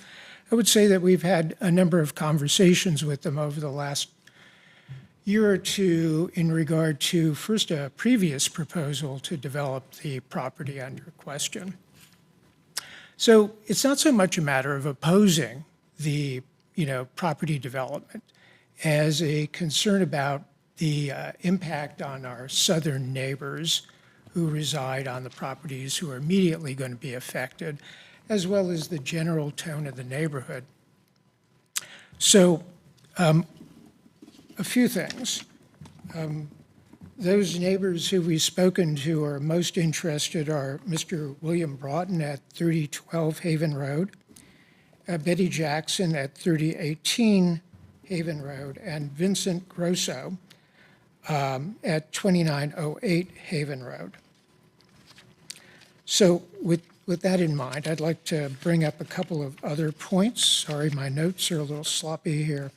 I would say that we've had a number of conversations with them over the last year or two in regard to, first, a previous proposal to develop the property under question. So it's not so much a matter of opposing the, property development as a concern about the impact on our southern neighbors who reside on the properties who are immediately going to be affected, as well as the general tone of the neighborhood. So a few things. Those neighbors who we've spoken to are most interested are Mr. William Broughton at 3012 Haven Road, Betty Jackson at 3018 Haven Road, and Vincent Grosso at 2908 Haven Road. So with that in mind, I'd like to bring up a couple of other points. Sorry, my notes are a little sloppy here.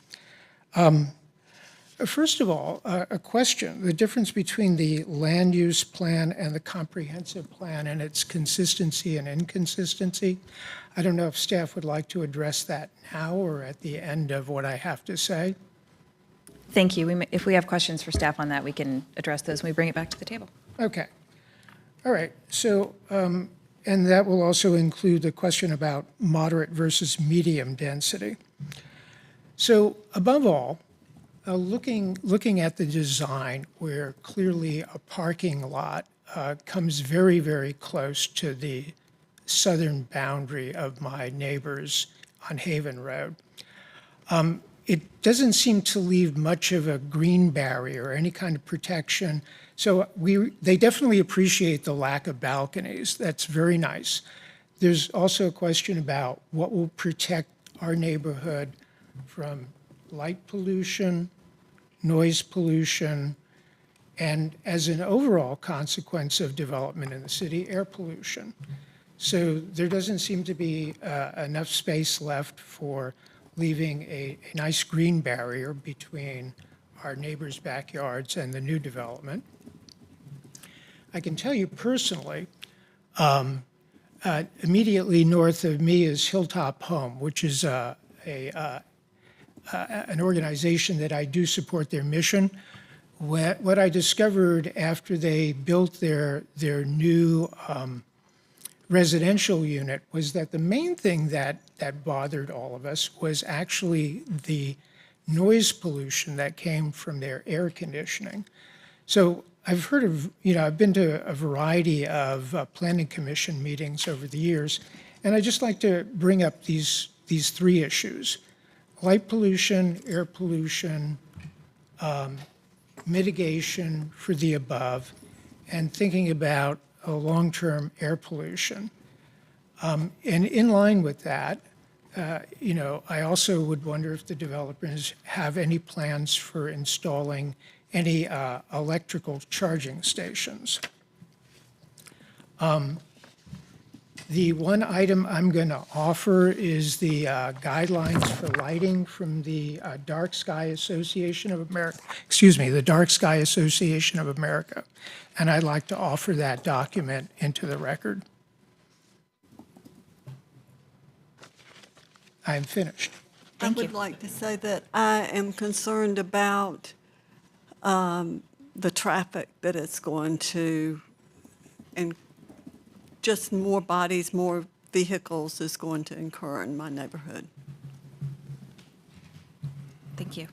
First of all, a question, the difference between the land use plan and the comprehensive plan and its consistency and inconsistency. I don't know if staff would like to address that now or at the end of what I have to say. Thank you. If we have questions for staff on that, we can address those when we bring it back to the table. Okay. All right. So, and that will also include the question about moderate versus medium density. So above all, looking at the design where clearly a parking lot comes very, very close to the southern boundary of my neighbors on Haven Road, it doesn't seem to leave much of a green barrier or any kind of protection. So they definitely appreciate the lack of balconies. That's very nice. There's also a question about what will protect our neighborhood from light pollution, noise pollution, and as an overall consequence of development in the city, air pollution. So there doesn't seem to be enough space left for leaving a nice green barrier between our neighbors' backyards and the new development. I can tell you personally, immediately north of me is Hilltop Home, which is an organization that I do support their mission. What I discovered after they built their new residential unit was that the main thing that bothered all of us was actually the noise pollution that came from their air conditioning. So I've heard of, I've been to a variety of planning commission meetings over the years, and I'd just like to bring up these three issues: light pollution, air pollution, mitigation for the above, and thinking about long-term air pollution. And in line with that, I also would wonder if the developers have any plans for installing any electrical charging stations. The one item I'm going to offer is the guidelines for lighting from the Dark Sky Association of America, the Dark Sky Association of America. And I'd like to offer that document into the record. I'm finished. I would like to say that I am concerned about the traffic that it's going to, and just more bodies, more vehicles is going to incur in my neighborhood. Thank you.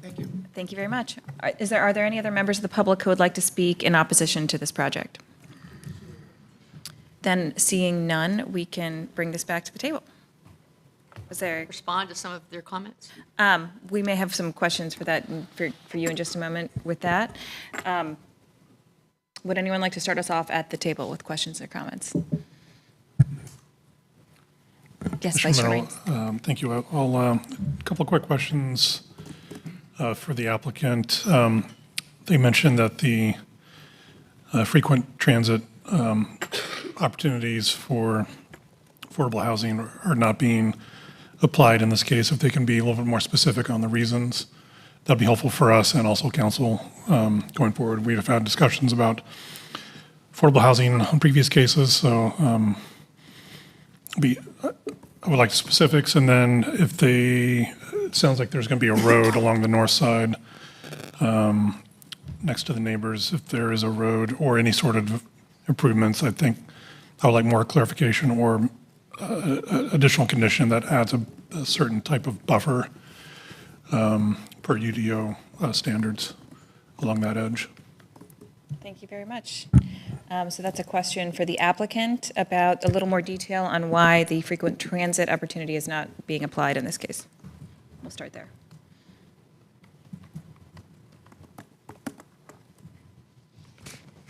Thank you. Thank you very much. Are there any other members of the public who would like to speak in opposition to this project? Then, seeing none, we can bring this back to the table. Was there? Respond to some of their comments? We may have some questions for that, for you in just a moment with that. Would anyone like to start us off at the table with questions or comments? Yes, Vice Chair Raines. Thank you. A couple of quick questions for the applicant. They mentioned that the frequent transit opportunities for affordable housing are not being applied in this case. If they can be a little bit more specific on the reasons, that'd be helpful for us and also council going forward. We have had discussions about affordable housing on previous cases, so I would like specifics. And then if it sounds like there's going to be a road along the north side next to the neighbors, if there is a road or any sort of improvements, I think I would like more clarification or additional condition that adds a certain type of buffer per UDO standards along that edge. Thank you very much. So that's a question for the applicant about a little more detail on why the frequent transit opportunity is not being applied in this case. We'll start there.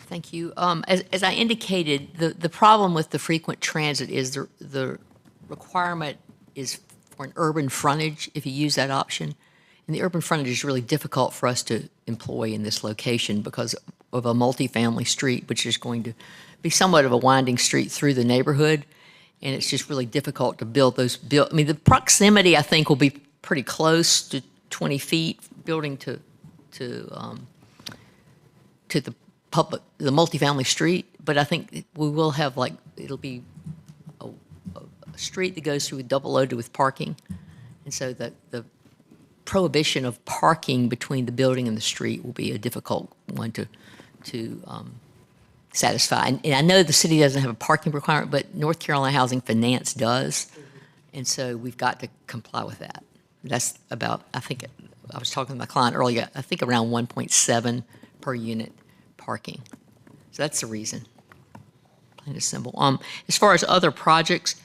Thank you. As I indicated, the problem with the frequent transit is the requirement is for an urban frontage if you use that option. And the urban frontage is really difficult for us to employ in this location because of a multifamily street, which is going to be somewhat of a winding street through the neighborhood. And it's just really difficult to build those. I mean, the proximity, I think, will be pretty close to 20 feet building to the multifamily street. But I think we will have, like, it'll be a street that goes through a double loaded with parking. And so the prohibition of parking between the building and the street will be a difficult one to satisfy. And I know the city doesn't have a parking requirement, but North Carolina Housing Finance does. And so we've got to comply with that. That's about, I think, I was talking to my client earlier, I think around 1.7 per unit parking. So that's the reason, plain and simple. As far as other projects,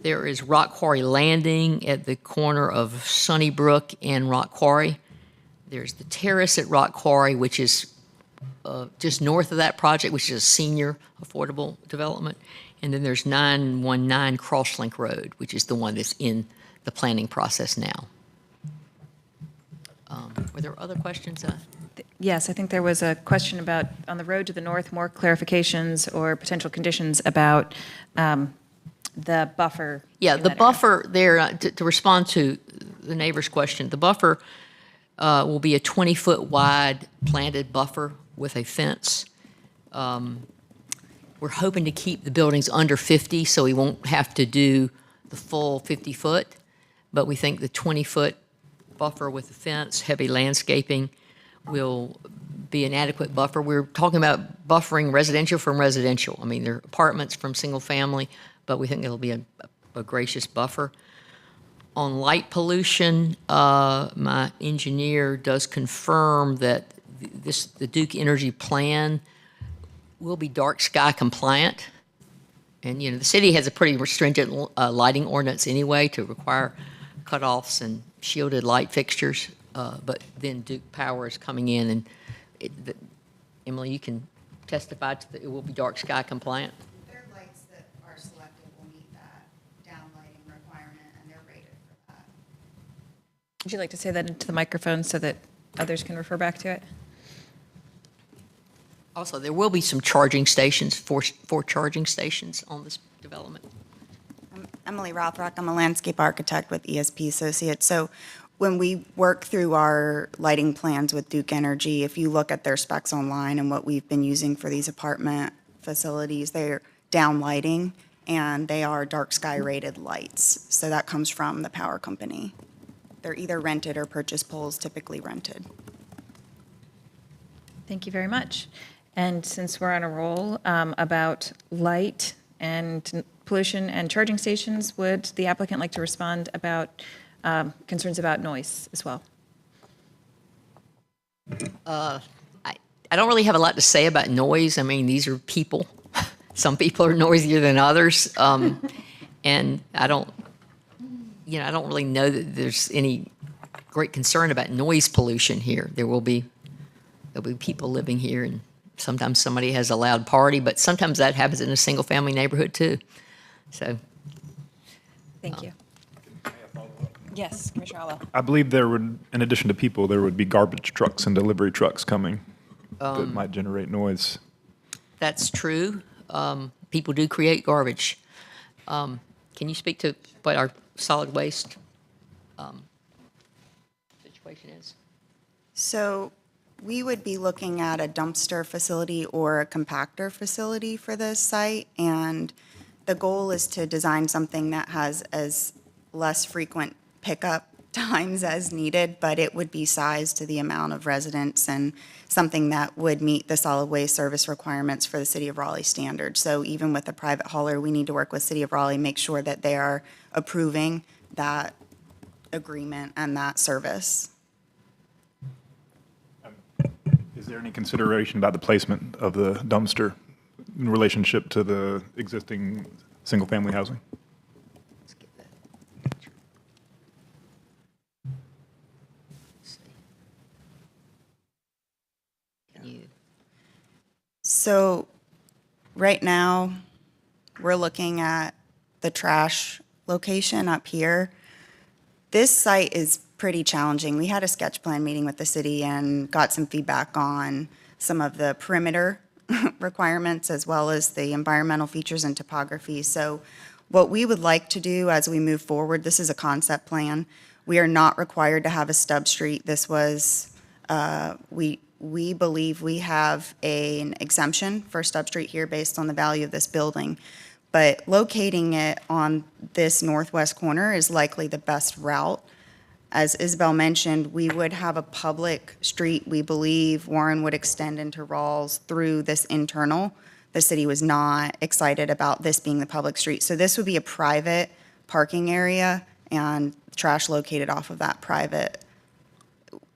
there is Rock Quarry Landing at the corner of Sunnybrook and Rock Quarry. There's the terrace at Rock Quarry, which is just north of that project, which is a senior affordable development. And then there's 919 Crosslink Road, which is the one that's in the planning process now. Were there other questions? Yes, I think there was a question about, on the road to the north, more clarifications or potential conditions about the buffer. Yeah, the buffer there, to respond to the neighbor's question, the buffer will be a 20-foot wide planted buffer with a fence. We're hoping to keep the buildings under 50, so we won't have to do the full 50-foot, but we think the 20-foot buffer with the fence, heavy landscaping, will be an adequate buffer. We're talking about buffering residential from residential. I mean, they're apartments from single family, but we think it'll be a gracious buffer. On light pollution, my engineer does confirm that the Duke Energy plan will be dark sky compliant. And, you know, the city has a pretty stringent lighting ordinance anyway to require cutoffs and shielded light fixtures. But then Duke Power is coming in, and Emily, you can testify to that it will be dark sky compliant. Their lights that are selected will meet that downlighting requirement, and they're rated for that. Would you like to say that into the microphone so that others can refer back to it? Also, there will be some charging stations, four charging stations on this development. I'm Emily Rothrock. I'm a landscape architect with ESP Associates. So when we work through our lighting plans with Duke Energy, if you look at their specs online and what we've been using for these apartment facilities, they're down lighting and they are dark sky rated lights. So that comes from the power company. They're either rented or purchase poles, typically rented. Thank you very much. And since we're on a roll about light and pollution and charging stations, would the applicant like to respond about concerns about noise as well? I don't really have a lot to say about noise. I mean, these are people. Some people are noisier than others. And I don't really know that there's any great concern about noise pollution here. There'll be people living here, and sometimes somebody has a loud party, but sometimes that happens in a single family neighborhood too. So. Thank you. Yes, Commissioner Alwell. I believe there would, in addition to people, there would be garbage trucks and delivery trucks coming that might generate noise. That's true. People do create garbage. Can you speak to what our solid waste situation is? So we would be looking at a dumpster facility or a compactor facility for this site, and the goal is to design something that has as less frequent pickup times as needed, but it would be sized to the amount of residents and something that would meet the solid waste service requirements for the City of Raleigh standards. So even with a private hauler, we need to work with City of Raleigh, make sure that they are approving that agreement and that service. Is there any consideration about the placement of the dumpster in relationship to the existing single-family housing? So right now, we're looking at the trash location up here. This site is pretty challenging. We had a sketch plan meeting with the city and got some feedback on some of the perimeter requirements as well as the environmental features and topography. So what we would like to do as we move forward, this is a concept plan. We are not required to have a stub street. This was, we believe we have an exemption for stub street here based on the value of this building. But locating it on this northwest corner is likely the best route. As Isabel mentioned, we would have a public street. We believe Warren would extend into Rawls through this internal. The city was not excited about this being the public street. So this would be a private parking area and trash located off of that private.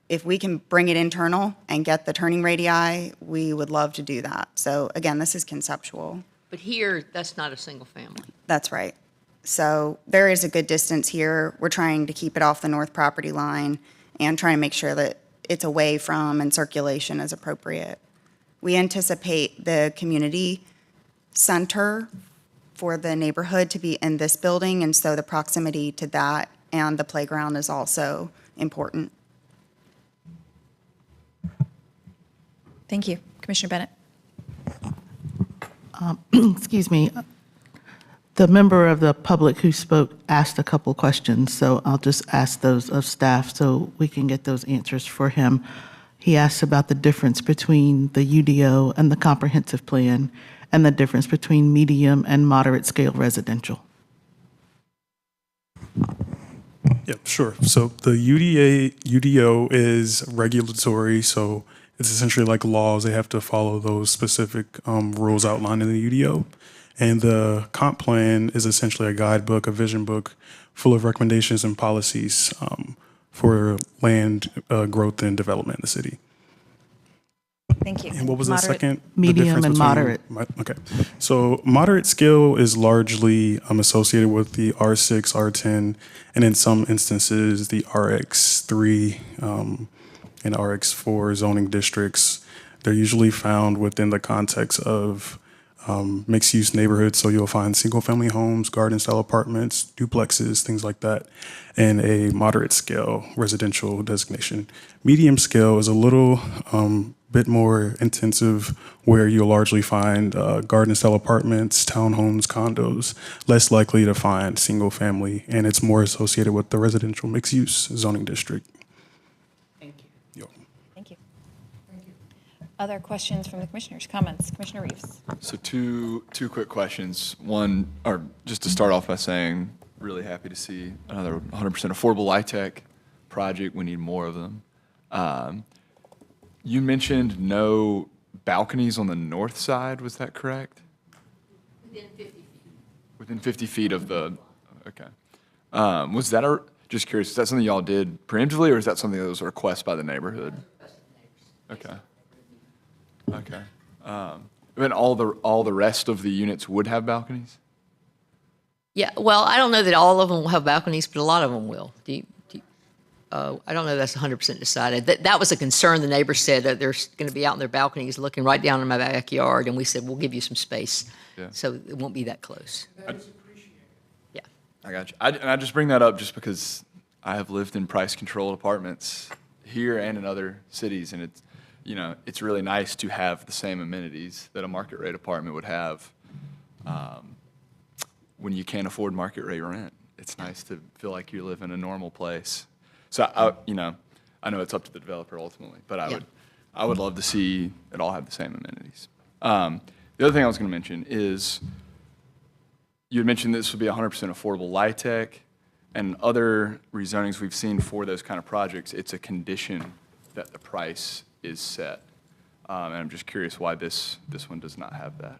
If we can bring it internal and get the turning radii, we would love to do that. So again, this is conceptual. But here, that's not a single family. That's right. So there is a good distance here. We're trying to keep it off the north property line and trying to make sure that it's away from and circulation is appropriate. We anticipate the community center for the neighborhood to be in this building, and so the proximity to that and the playground is also important. Thank you. Commissioner Bennett. Excuse me. The member of the public who spoke asked a couple questions, so I'll just ask those of staff so we can get those answers for him. He asked about the difference between the UDO and the comprehensive plan and the difference between medium and moderate scale residential. Yeah, sure. So the UDO is regulatory, so it's essentially like laws. They have to follow those specific rules outlined in the UDO. And the comp plan is essentially a guidebook, a vision book full of recommendations and policies for land growth and development in the city. Thank you. And what was the second? Medium and moderate. Okay. So moderate scale is largely associated with the R6, R10, and in some instances, the RX3 and RX4 zoning districts. They're usually found within the context of mixed-use neighborhoods, so you'll find single-family homes, garden-style apartments, duplexes, things like that, and a moderate-scale residential designation. Medium scale is a little bit more intensive, where you'll largely find garden-style apartments, townhomes, condos, less likely to find single-family, and it's more associated with the residential mixed-use zoning district. Thank you. Other questions from the commissioners? Comments? Commissioner Reeves. So two quick questions. One, or just to start off by saying, really happy to see another 100% affordable LIHTC project. We need more of them. You mentioned no balconies on the north side. Was that correct? Within 50 feet. Within 50 feet of the, okay. Was that, just curious, is that something y'all did preemptively, or is that something that was a request by the neighborhood? Okay. Okay. And all the rest of the units would have balconies? Yeah, well, I don't know that all of them will have balconies, but a lot of them will. I don't know that's 100% decided. That was a concern. The neighbors said that they're going to be out on their balconies looking right down in my backyard, and we said, we'll give you some space. Yeah. So it won't be that close. Yeah. I got you. And I just bring that up just because I have lived in price-controlled apartments here and in other cities, and it's, you know, it's really nice to have the same amenities that a market rate apartment would have when you can't afford market rate rent. It's nice to feel like you live in a normal place. So, I know it's up to the developer ultimately, but I would love to see it all have the same amenities. The other thing I was going to mention is you had mentioned this would be 100% affordable LIHTC. And other rezonings we've seen for those kind of projects, it's a condition that the price is set. And I'm just curious why this one does not have that.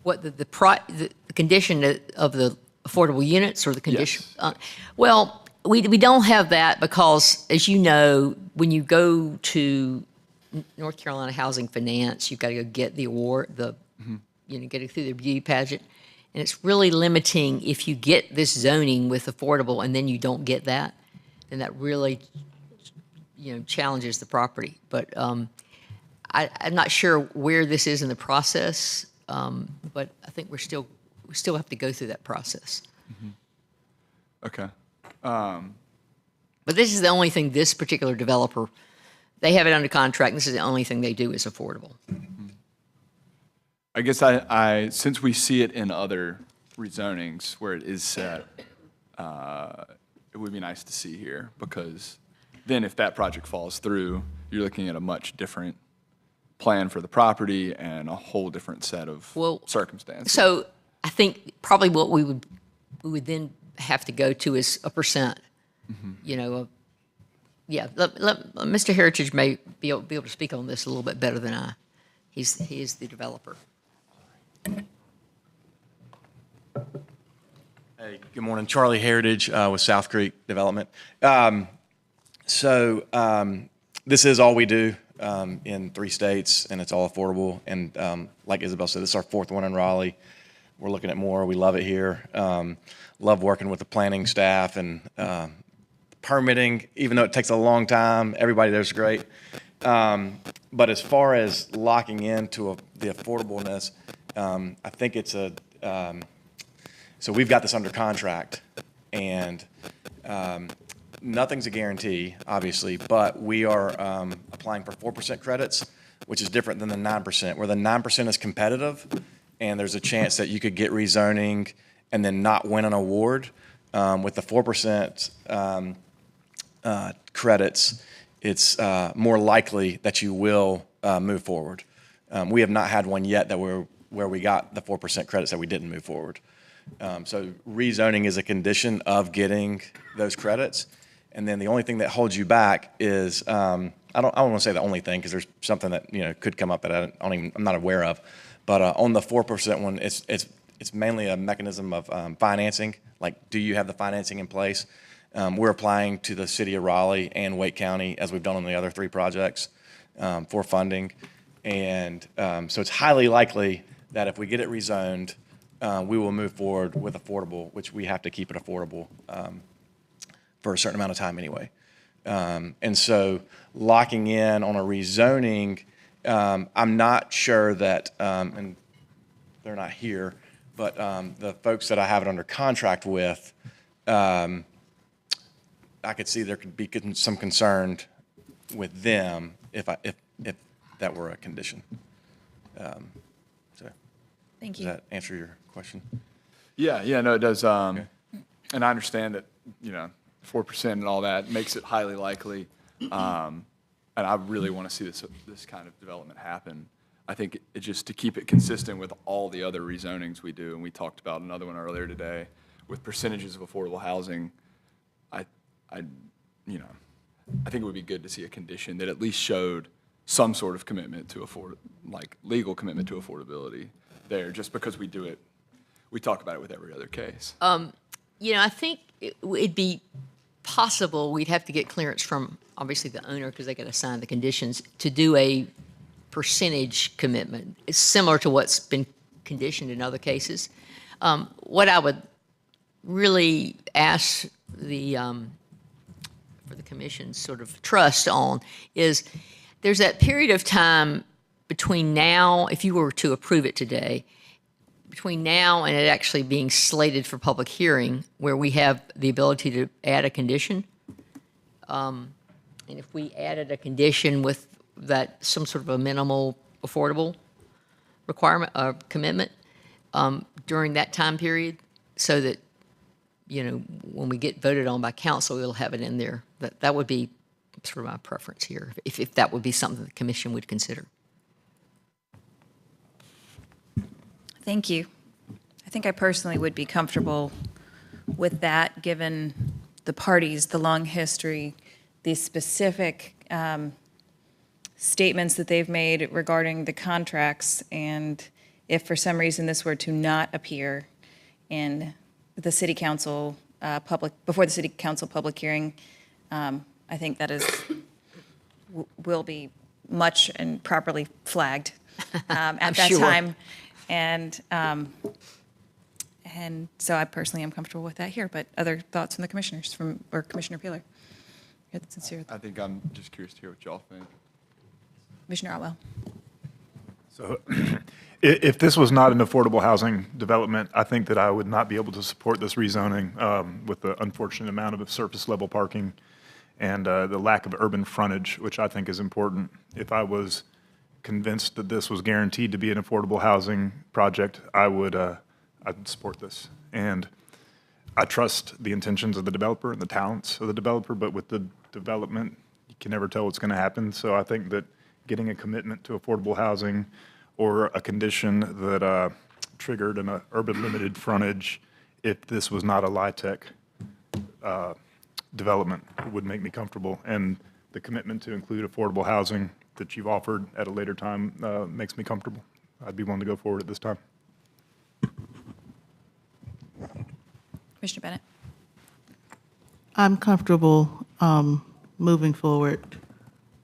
What, the condition of the affordable units or the condition? Yes. Well, we don't have that because, as you know, when you go to North Carolina Housing Finance, you've got to go get the award, get it through the beauty pageant. And it's really limiting if you get this zoning with affordable and then you don't get that, then that really, challenges the property. But I'm not sure where this is in the process, but I think we still have to go through that process. Okay. But this is the only thing this particular developer, they have it under contract, and this is the only thing they do is affordable. I guess I since we see it in other rezonings where it is set, it would be nice to see here, because then if that project falls through, you're looking at a much different plan for the property and a whole different set of circumstances. So I think probably what we would then have to go to is a percent. Mr. Heritage may be able to speak on this a little bit better than I. He is the developer. Hey, good morning. Charlie Heritage with South Creek Development. This is all we do in 3 states, and it's all affordable. And like Isabel said, this is our 4th one in Raleigh. We're looking at more. We love it here. Love working with the planning staff and permitting, even though it takes a long time. Everybody there's great. But as far as locking into the affordableness, I think it's so we've got this under contract, and nothing's a guarantee, obviously, but we are applying for 4% credits, which is different than the 9%, where the 9% is competitive, and there's a chance that you could get rezoning and then not win an award. With the 4% credits, it's more likely that you will move forward. We have not had one yet where we got the 4% credits that we didn't move forward. So rezoning is a condition of getting those credits. And then the only thing that holds you back is, I don't want to say the only thing, because there's something that could come up that I'm not aware of. But on the 4% one, it's mainly a mechanism of financing. Like, do you have the financing in place? We're applying to the city of Raleigh and Wake County, as we've done on the other 3 projects, for funding. And so it's highly likely that if we get it rezoned, we will move forward with affordable, which we have to keep it affordable for a certain amount of time anyway. And so locking in on a rezoning, I'm not sure that, and they're not here, but the folks that I have it under contract with, I could see there could be some concern with them if that were a condition. Thank you. Does that answer your question? Yeah, no, it does. And I understand that, 4% and all that makes it highly likely. And I really want to see this kind of development happen. I think it just to keep it consistent with all the other rezonings we do, and we talked about another one earlier today with percentages of affordable housing. I think it would be good to see a condition that at least showed some sort of commitment to legal commitment to affordability there, just because we do it, we talk about it with every other case. I think it'd be possible, we'd have to get clearance from, obviously, the owner, because they got to sign the conditions, to do a percentage commitment. It's similar to what's been conditioned in other cases. What I would really ask for the commission's sort of trust on is there's that period of time between now, if you were to approve it today, between now and it actually being slated for public hearing, where we have the ability to add a condition. And if we added a condition with that, some sort of a minimal affordable requirement or commitment during that time period, so that, when we get voted on by council, we'll have it in there. That would be sort of my preference here, if that would be something the commission would consider. Thank you. I think I personally would be comfortable with that, given the parties, the long history, the specific statements that they've made regarding the contracts, and if for some reason this were to not appear in the city council before the city council public hearing, I think that will be much and properly flagged at that sure. time. And so I personally am comfortable with that here, but other thoughts from the commissioners, or Commissioner Peeler? Sincere. I think I'm just curious to hear what y'all think. Commissioner Otwell. So if this was not an affordable housing development, I think that I would not be able to support this rezoning with the unfortunate amount of surface level parking and the lack of urban frontage, which I think is important. If I was convinced that this was guaranteed to be an affordable housing project, I'd support this. And I trust the intentions of the developer and the talents of the developer, but with the development, you can never tell what's going to happen. So I think that getting a commitment to affordable housing or a condition that triggered an urban limited frontage, if this was not a LIHTC development, would make me comfortable. And the commitment to include affordable housing that you've offered at a later time makes me comfortable. I'd be willing to go forward at this time. Commissioner Bennett. I'm comfortable moving forward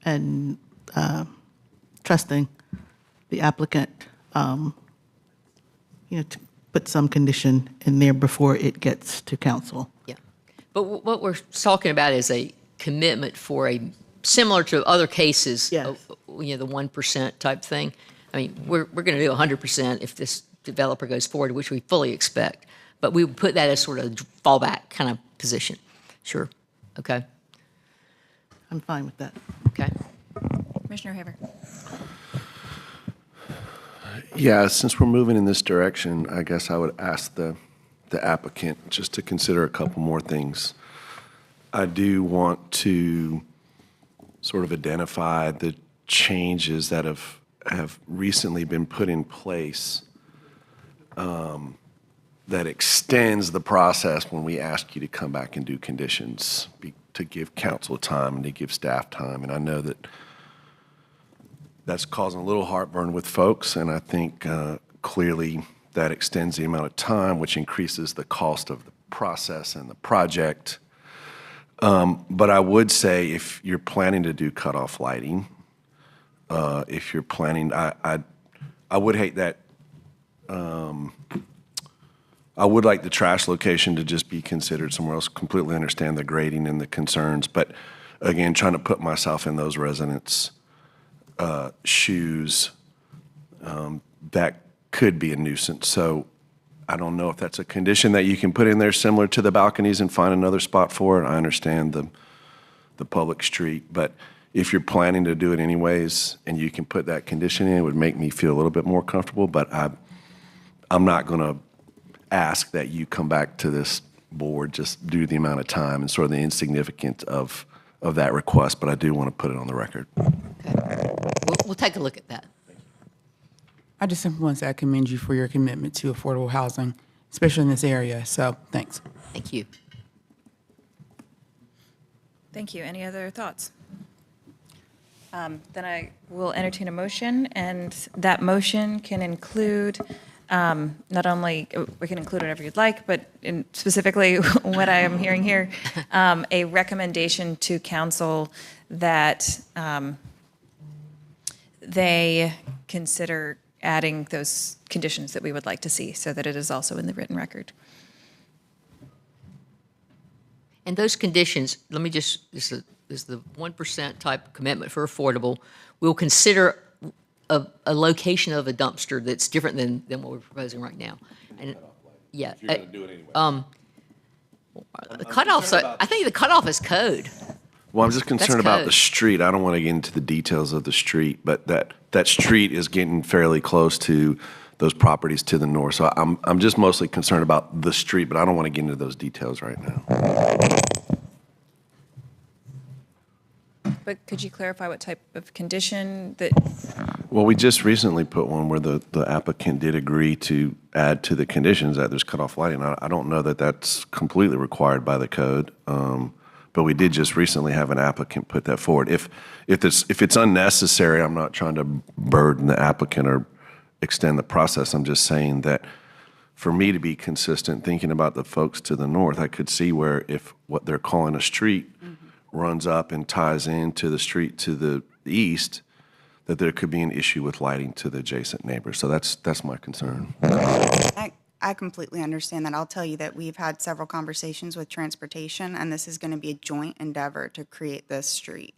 and trusting the applicant, to put some condition in there before it gets to council. Yeah. But what we're talking about is a commitment for similar to other cases, Yes. the 1% type thing. I mean, we're going to do 100% if this developer goes forward, which we fully expect. But we would put that as sort of fallback kind of position. Sure. Okay. I'm fine with that. Okay. Commissioner Haver. Yeah, since we're moving in this direction, I guess I would ask the applicant just to consider a couple more things. I do want to sort of identify the changes that have recently been put in place that extends the process when we ask you to come back and do conditions, to give council time and to give staff time. And I know that that's causing a little heartburn with folks, and I think clearly that extends the amount of time, which increases the cost of the process and the project. But I would say if you're planning to do cutoff lighting, if you're planning, I would hate that. I would like the trash location to just be considered somewhere else. Completely understand the grading and the concerns, but again, trying to put myself in those residents' shoes, that could be a nuisance. So I don't know if that's a condition that you can put in there similar to the balconies and find another spot for it. I understand the public street, but if you're planning to do it anyways and you can put that condition in, it would make me feel a little bit more comfortable. But I'm not going to ask that you come back to this board just due to the amount of time and sort of the insignificance of that request, but I do want to put it on the record. Okay. We'll take a look at that. I just simply want to say I commend you for your commitment to affordable housing, especially in this area. So thanks. Thank you. Thank you. Any other thoughts? Then I will entertain a motion, and that motion can include not only, we can include whatever you'd like, but specifically what I am hearing here, a recommendation to council that they consider adding those conditions that we would like to see so that it is also in the written record. And those conditions, let me just, this is the 1% type commitment for affordable. We'll consider a location of a dumpster that's different than what we're proposing right now. And yeah, If you're going to do it anyway. the cutoff. I think the cutoff is code. Well, I'm just concerned about code. the street. I don't want to get into the details of the street, but that street is getting fairly close to those properties to the north. So I'm just mostly concerned about the street, but I don't want to get into those details right now. But could you clarify what type of condition that Well, we just recently put one where the applicant did agree to add to the conditions that there's cutoff lighting. I don't know that that's completely required by the code, but we did just recently have an applicant put that forward. If it's unnecessary, I'm not trying to burden the applicant or extend the process. I'm just saying that for me to be consistent, thinking about the folks to the north, I could see where if what they're calling a street runs up and ties into the street to the east, that there could be an issue with lighting to the adjacent neighbors. So that's my concern. I completely understand that. I'll tell you that we've had several conversations with transportation, and this is going to be a joint endeavor to create this street.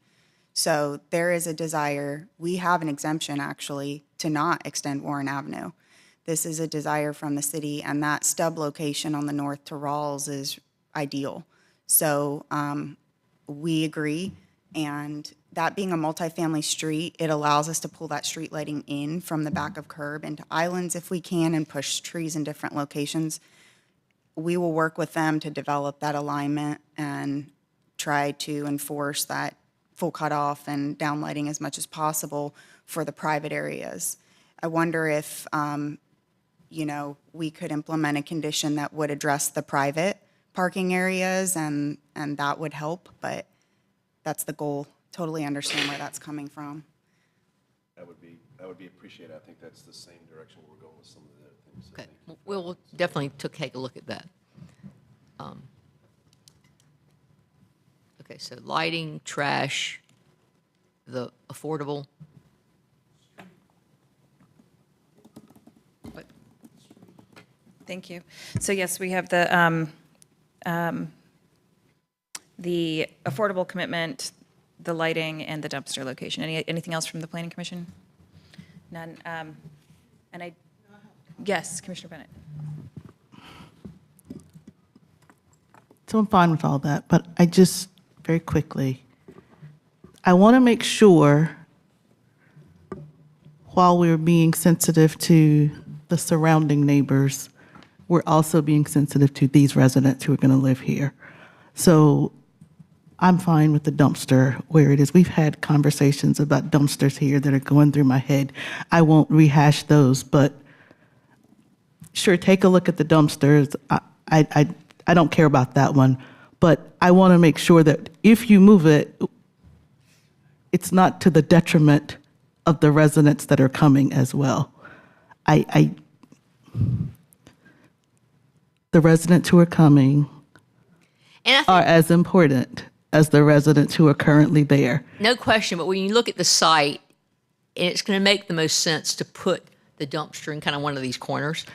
So there is a desire, we have an exemption actually, to not extend Warren Avenue. This is a desire from the city, and that stub location on the north to Rawls is ideal. So we agree, and that being a multifamily street, it allows us to pull that street lighting in from the back of curb into islands if we can and push trees in different locations. We will work with them to develop that alignment and try to enforce that full cutoff and downlighting as much as possible for the private areas. I wonder if, we could implement a condition that would address the private parking areas and that would help, but that's the goal. Totally understand where that's coming from. That would be appreciated. I think that's the same direction we're going with some of the other things. Okay, we'll definitely take a look at that. Okay, so lighting, trash, the affordable. Thank you. So yes, we have the affordable commitment, the lighting, and the dumpster location. Anything else from the Planning Commission? None. Yes, Commissioner Bennett. So I'm fine with all that, but I just, very quickly, I want to make sure, while we're being sensitive to the surrounding neighbors, we're also being sensitive to these residents who are going to live here. So I'm fine with the dumpster where it is. We've had conversations about dumpsters here that are going through my head. I won't rehash those, but sure, take a look at the dumpsters. I don't care about that one, but I want to make sure that if you move it, it's not to the detriment of the residents that are coming as well. The residents who are coming are as important as the residents who are currently there. No question, but when you look at the site, it's going to make the most sense to put the dumpster in kind of one of these corners.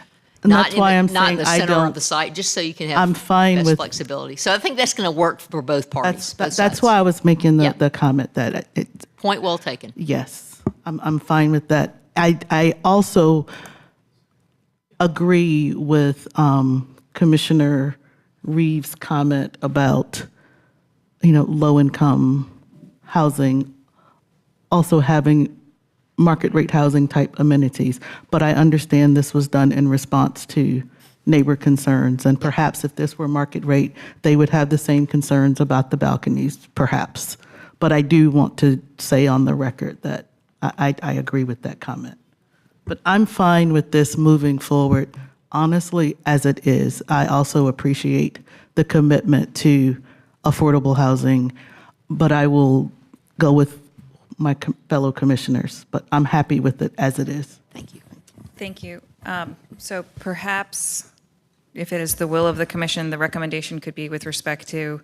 And that's why I'm not in saying the I center don't. of the site, just so you can have I'm fine best with- flexibility. So I think that's going to work for both parties. That's why I was making the comment that Point well taken. yes, I'm fine with that. I also agree with Commissioner Reeves' comment about, low-income housing also having market rate housing type amenities. But I understand this was done in response to neighbor concerns. And perhaps if this were market rate, they would have the same concerns about the balconies, perhaps. But I do want to say on the record that I agree with that comment. But I'm fine with this moving forward, honestly, as it is. I also appreciate the commitment to affordable housing, but I will go with my fellow commissioners. But I'm happy with it as it is. Thank you. Thank you. So perhaps, if it is the will of the commission, the recommendation could be with respect to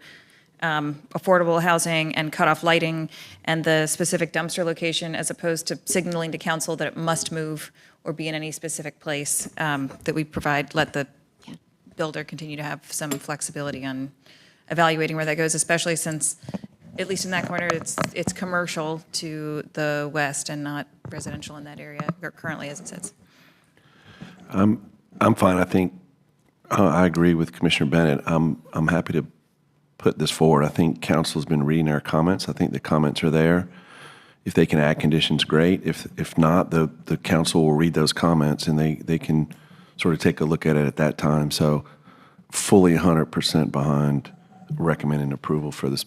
affordable housing and cutoff lighting and the specific dumpster location, as opposed to signaling to council that it must move or be in any specific place, that we let the builder continue to have some flexibility on evaluating where that goes, especially since, at least in that corner, it's commercial to the west and not residential in that area currently as it sits. I'm fine. I think I agree with Commissioner Bennett. I'm happy to put this forward. I think council's been reading our comments. I think the comments are there. If they can add conditions, great. If not, the council will read those comments and they can sort of take a look at it at that time. So fully 100% behind recommending approval for this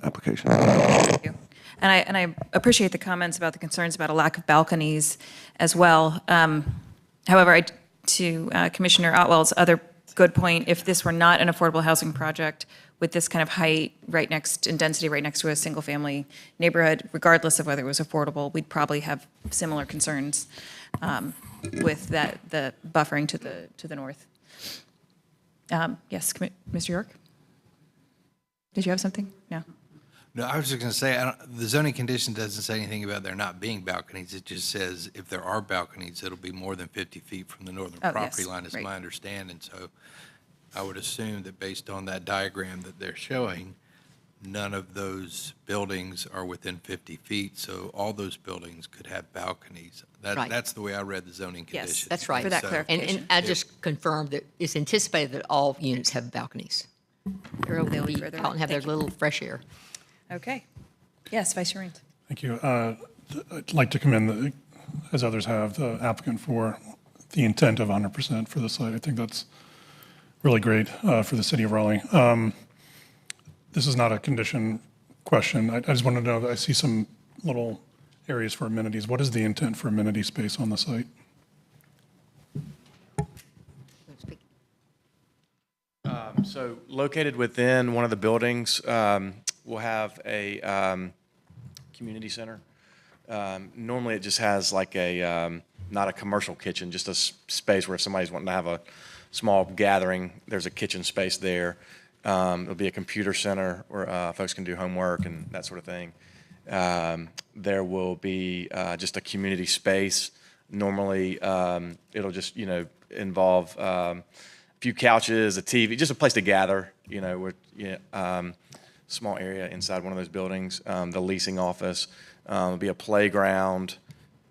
application. Thank you. And I appreciate the comments about the concerns about a lack of balconies as well. However, to Commissioner Otwell's other good point, if this were not an affordable housing project with this kind of height right next, and density right next to a single-family neighborhood, regardless of whether it was affordable, we'd probably have similar concerns with that, the buffering to the north. Yes, Mr. York? Did you have something? No. No, I was just going to say, the zoning condition doesn't say anything about there not being balconies. It just says if there are balconies, it'll be more than 50 feet from the northern property line, is my understanding. So I would assume that based on that diagram that they're showing, none of those buildings are within 50 feet. So all those buildings could have balconies. Right. That's the way I read the zoning condition. Yes, that's right. For that clarification. And I just confirmed that it's anticipated that all units have balconies. They'll be out and have their little fresh air. Okay. Yes, Vice Chair Raines. Thank you. I'd like to commend, as others have, the applicant for the intent of 100% for the site. I think that's really great for the city of Raleigh. This is not a condition question. I just want to know that I see some little areas for amenities. What is the intent for amenity space on the site? So located within one of the buildings, we'll have a community center. Normally it just has like a, not a commercial kitchen, just a space where if somebody's wanting to have a small gathering, there's a kitchen space there. There'll be a computer center where folks can do homework and that sort of thing. There will be just a community space. Normally it'll just, involve a few couches, a TV, just a place to gather, with, small area inside one of those buildings. The leasing office, there'll be a playground.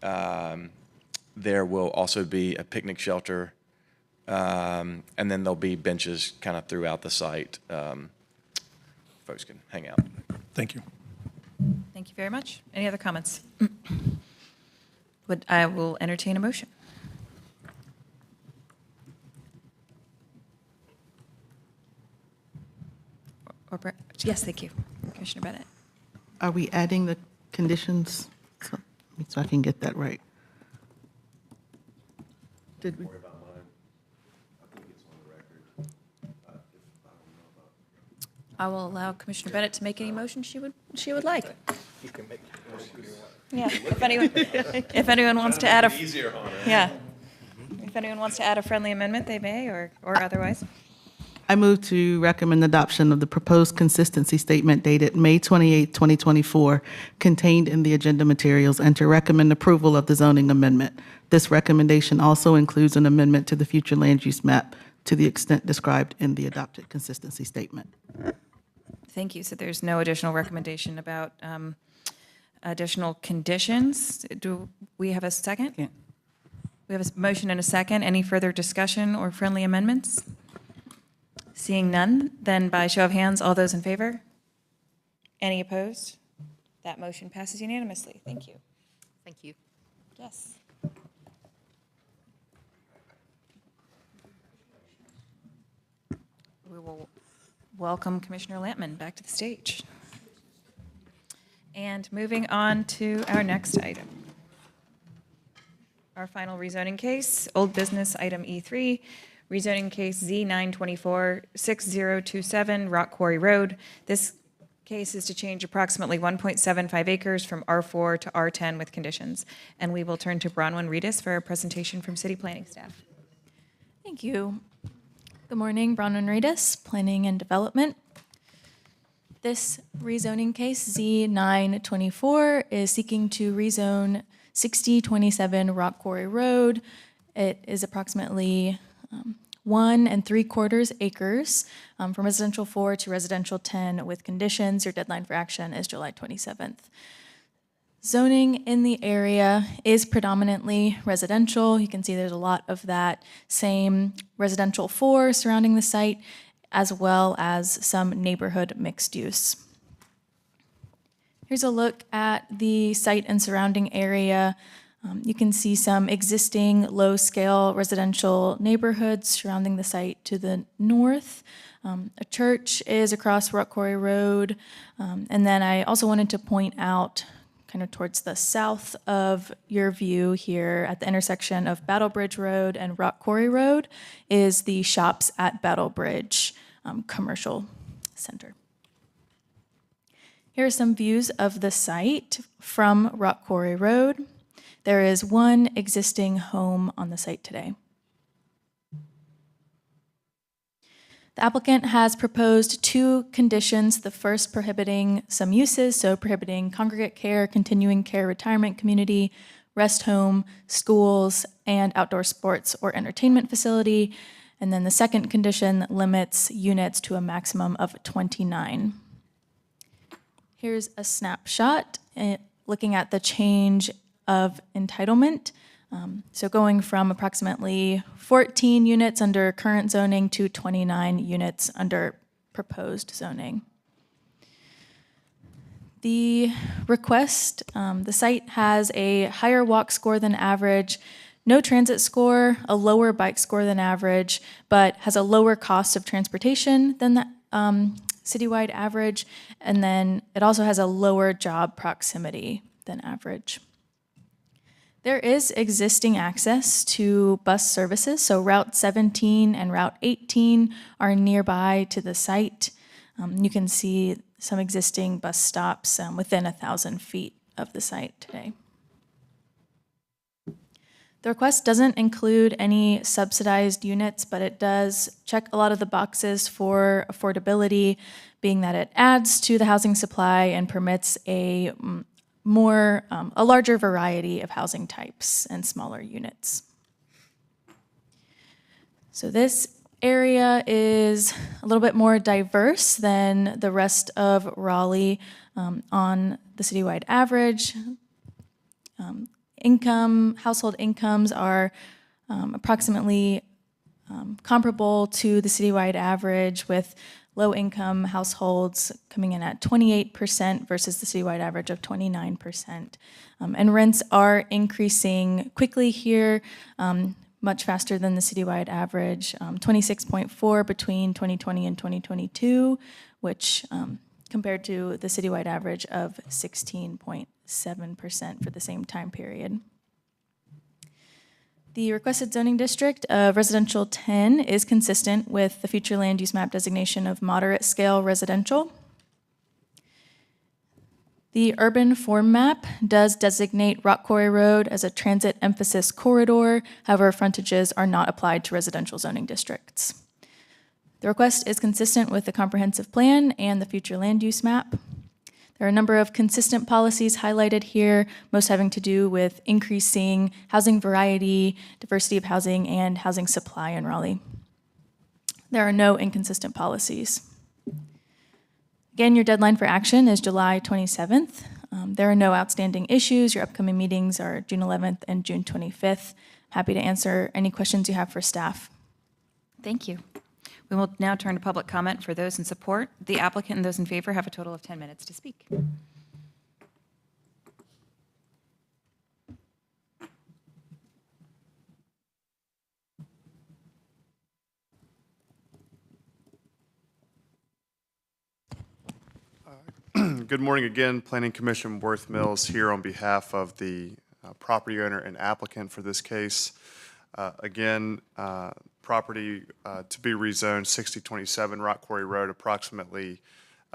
There will also be a picnic shelter. And then there'll be benches kind of throughout the site. Folks can hang out. Thank you. Thank you very much. Any other comments? I will entertain a motion. Yes, thank you. Commissioner Bennett. Are we adding the conditions so I can get that right? Did we? I will allow Commissioner Bennett to make any motion she would like. Yeah, if anyone wants to add a if anyone wants to add a friendly amendment, they may, or otherwise. I move to recommend adoption of the proposed consistency statement dated May 28, 2024, contained in the agenda materials, and to recommend approval of the zoning amendment. This recommendation also includes an amendment to the future land use map to the extent described in the adopted consistency statement. Thank you. So there's no additional recommendation about additional conditions. Do we have a second? Yeah. We have a motion and a second. Any further discussion or friendly amendments? Seeing none, then by show of hands, all those in favor? Any opposed? That motion passes unanimously. Thank you. Thank you. Yes. We will welcome Commissioner Lampman back to the stage. And moving on to our next item. Our final rezoning case, old business item E3, rezoning case Z924-6027 Rock Quarry Road. This case is to change approximately 1.75 acres from R4 to R10 with conditions. And we will turn to Bronwyn Reedus for a presentation from city planning staff. Thank you. Good morning, Bronwyn Reedus, Planning and Development. This rezoning case, Z924, is seeking to rezone 6027 Rock Quarry Road. It is approximately 1 3/4 acres from residential 4 to residential 10 with conditions. Your deadline for action is July 27th. Zoning in the area is predominantly residential. You can see there's a lot of that same residential 4 surrounding the site, as well as some neighborhood mixed use. Here's a look at the site and surrounding area You can see some existing low-scale residential neighborhoods surrounding the site to the north. A church is across Rock Quarry Road. And then I also wanted to point out kind of towards the south of your view here at the intersection of Battle Bridge Road and Rock Quarry Road is the Shops at Battle Bridge Commercial Center. Here are some views of the site from Rock Quarry Road. There is one existing home on the site today. The applicant has proposed 2 conditions, the first prohibiting some uses, so prohibiting congregate care, continuing care retirement community, rest home, schools, and outdoor sports or entertainment facility. And then the second condition limits units to a maximum of 29. Here's a snapshot looking at the change of entitlement. So going from approximately 14 units under current zoning to 29 units under proposed zoning. The request, the site has a higher walk score than average, no transit score, a lower bike score than average, but has a lower cost of transportation than the citywide average, and then it also has a lower job proximity than average. There is existing access to bus services, so Route 17 and Route 18 are nearby to the site. You can see some existing bus stops within 1,000 feet of the site today. The request doesn't include any subsidized units, but it does check a lot of the boxes for affordability, being that it adds to the housing supply and permits a larger variety of housing types and smaller units. So this area is a little bit more diverse than the rest of Raleigh on the citywide average. Household incomes are approximately comparable to the citywide average, with low-income households coming in at 28% versus the citywide average of 29%. And rents are increasing quickly here, much faster than the citywide average, 26.4 between 2020 and 2022, which compared to the citywide average of 16.7% for the same time period. The requested zoning district of residential 10 is consistent with the future land use map designation of moderate scale residential. The urban form map does designate Rock Quarry Road as a transit emphasis corridor. However, frontages are not applied to residential zoning districts. The request is consistent with the comprehensive plan and the future land use map. There are a number of consistent policies highlighted here, most having to do with increasing housing variety, diversity of housing, and housing supply in Raleigh. There are no inconsistent policies. Again, your deadline for action is July 27th. There are no outstanding issues. Your upcoming meetings are June 11th and June 25th. Happy to answer any questions you have for staff. Thank you. We will now turn to public comment for those in support. The applicant and those in favor have a total of 10 minutes to speak. Good morning again. Planning Commission Worth Mills here on behalf of the property owner and applicant for this case. Property to be rezoned 6027 Rock Quarry Road, approximately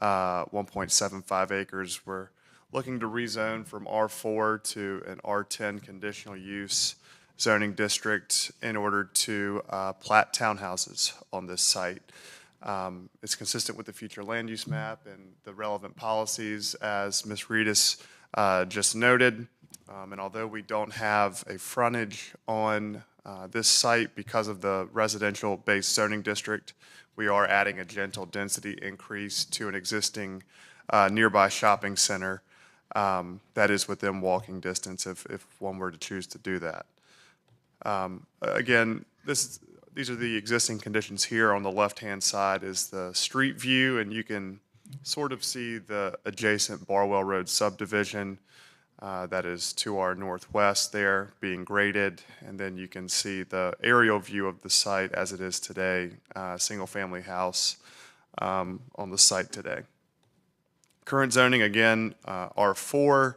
1.75 acres. We're looking to rezone from R4 to an R10 conditional use zoning district in order to plat townhouses on this site. It's consistent with the future land use map and the relevant policies, as Ms. Reedus just noted. And although we don't have a frontage on this site because of the residential-based zoning district, we are adding a gentle density increase to an existing nearby shopping center that is within walking distance if one were to choose to do that. Again, these are the existing conditions here. On the left-hand side is the street view, and you can sort of see the adjacent Barwell Road subdivision. that is to our northwest there being graded. And then you can see the aerial view of the site as it is today, single-family house on the site today. Current zoning, again, R4.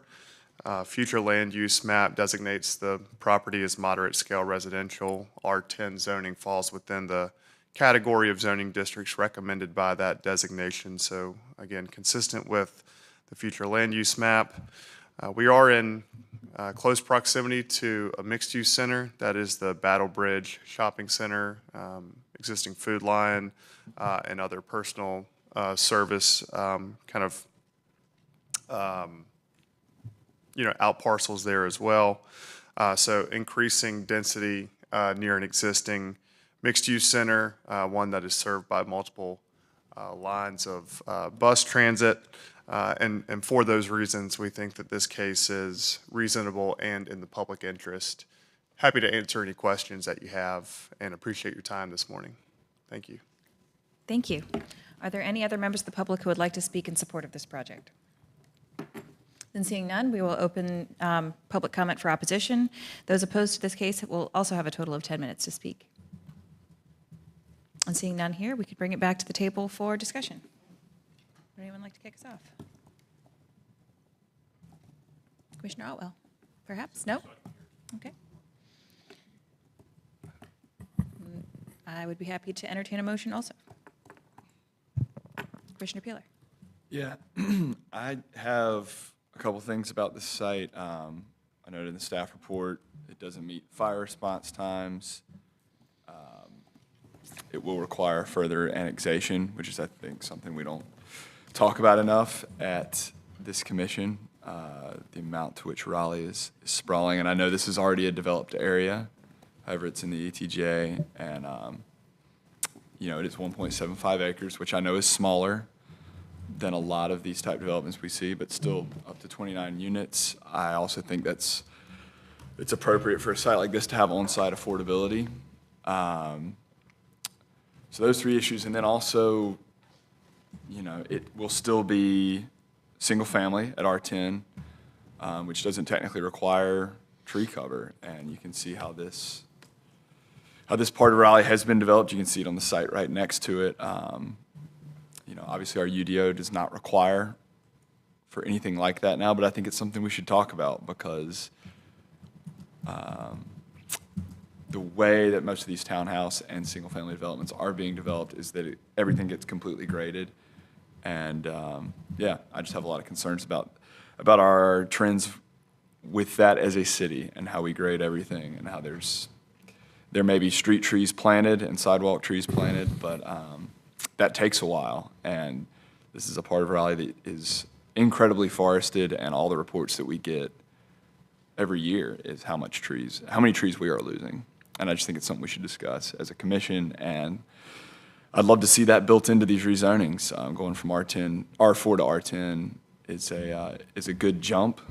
Future land use map designates the property as moderate scale residential. R10 zoning falls within the category of zoning districts recommended by that designation. So again, consistent with the future land use map. We are in close proximity to a mixed-use center. That is the Battle Bridge Shopping Center, existing food line, and other personal service out parcels there as well. So increasing density near an existing mixed-use center, one that is served by multiple lines of bus transit. And for those reasons, we think that this case is reasonable and in the public interest. Happy to answer any questions that you have and appreciate your time this morning. Thank you. Thank you. Are there any other members of the public who would like to speak in support of this project? Then seeing none, we will open public comment for opposition. Those opposed to this case will also have a total of 10 minutes to speak. And seeing none here, we could bring it back to the table for discussion. Would anyone like to kick us off? Commissioner Otwell, perhaps? No? Okay. I would be happy to entertain a motion also. Commissioner Peeler. Yeah, I have a couple things about this site. I noted in the staff report, it doesn't meet fire response times. It will require further annexation, which is, I think, something we don't talk about enough at this commission, the amount to which Raleigh is sprawling. And I know this is already a developed area. However, it's in the ETJ, and it is 1.75 acres, which I know is smaller than a lot of these type developments we see, but still up to 29 units. I also think it's appropriate for a site like this to have on-site affordability. So those three issues, and then also, it will still be single family at R10, which doesn't technically require tree cover, and you can see how this part of Raleigh has been developed. You can see it on the site right next to it. Obviously our UDO does not require for anything like that now, but I think it's something we should talk about because the way that most of these townhouse and single-family developments are being developed is that everything gets completely graded. And I just have a lot of concerns about our trends with that as a city and how we grade everything and how there may be street trees planted and sidewalk trees planted, but that takes a while. And this is a part of Raleigh that is incredibly forested, and all the reports that we get every year is how many trees we are losing. And I just think it's something we should discuss as a commission, and I'd love to see that built into these rezonings. Going from R4 to R10 is a good jump,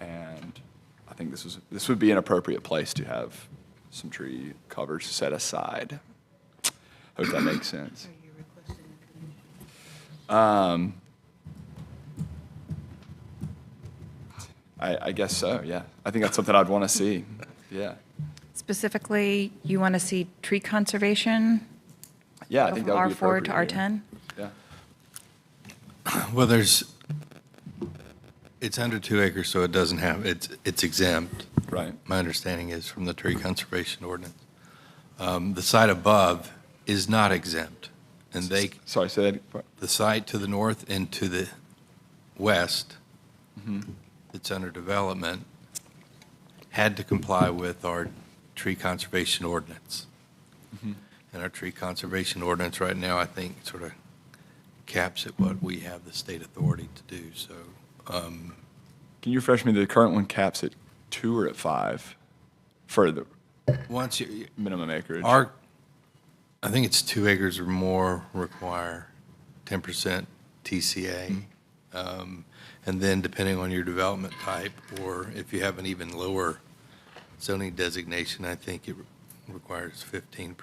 and I think this would be an appropriate place to have some tree covers set aside. Hope that makes sense. I guess so, yeah. I think that's something I'd want to see, yeah. Specifically, you want to see tree conservation? Yeah, I think that would be R4 to appropriate, R10? Yeah. Well, it's under 2 acres, so it doesn't have, it's exempt. Right. My understanding is from the tree conservation ordinance. The site above is not exempt, and Sorry, say that. the site to the north and to the west, that's under development, had to comply with our tree conservation ordinance. And our tree conservation ordinance right now, I think, sort of caps at what we have the state authority to do, so. Can you refresh me, the current one caps at 2 or at 5 for the Once you, minimum acreage? I think it's 2 acres or more require 10% TCA. And then depending on your development type, or if you have an even lower zoning designation, I think it requires 15%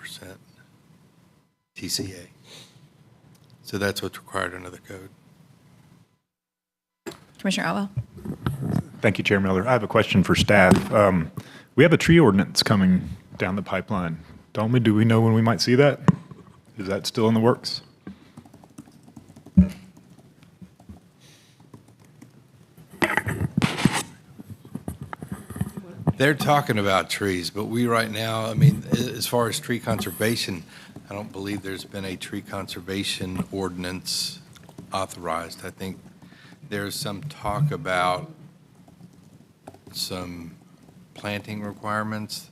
TCA. So that's what's required under the code. Commissioner Otwell? Thank you, Chair Miller. I have a question for staff. We have a tree ordinance coming down the pipeline, don't we? Do we know when we might see that? Is that still in the works? They're talking about trees, but we right now, I mean, as far as tree conservation, I don't believe there's been a tree conservation ordinance authorized. I think there's some talk about some planting requirements.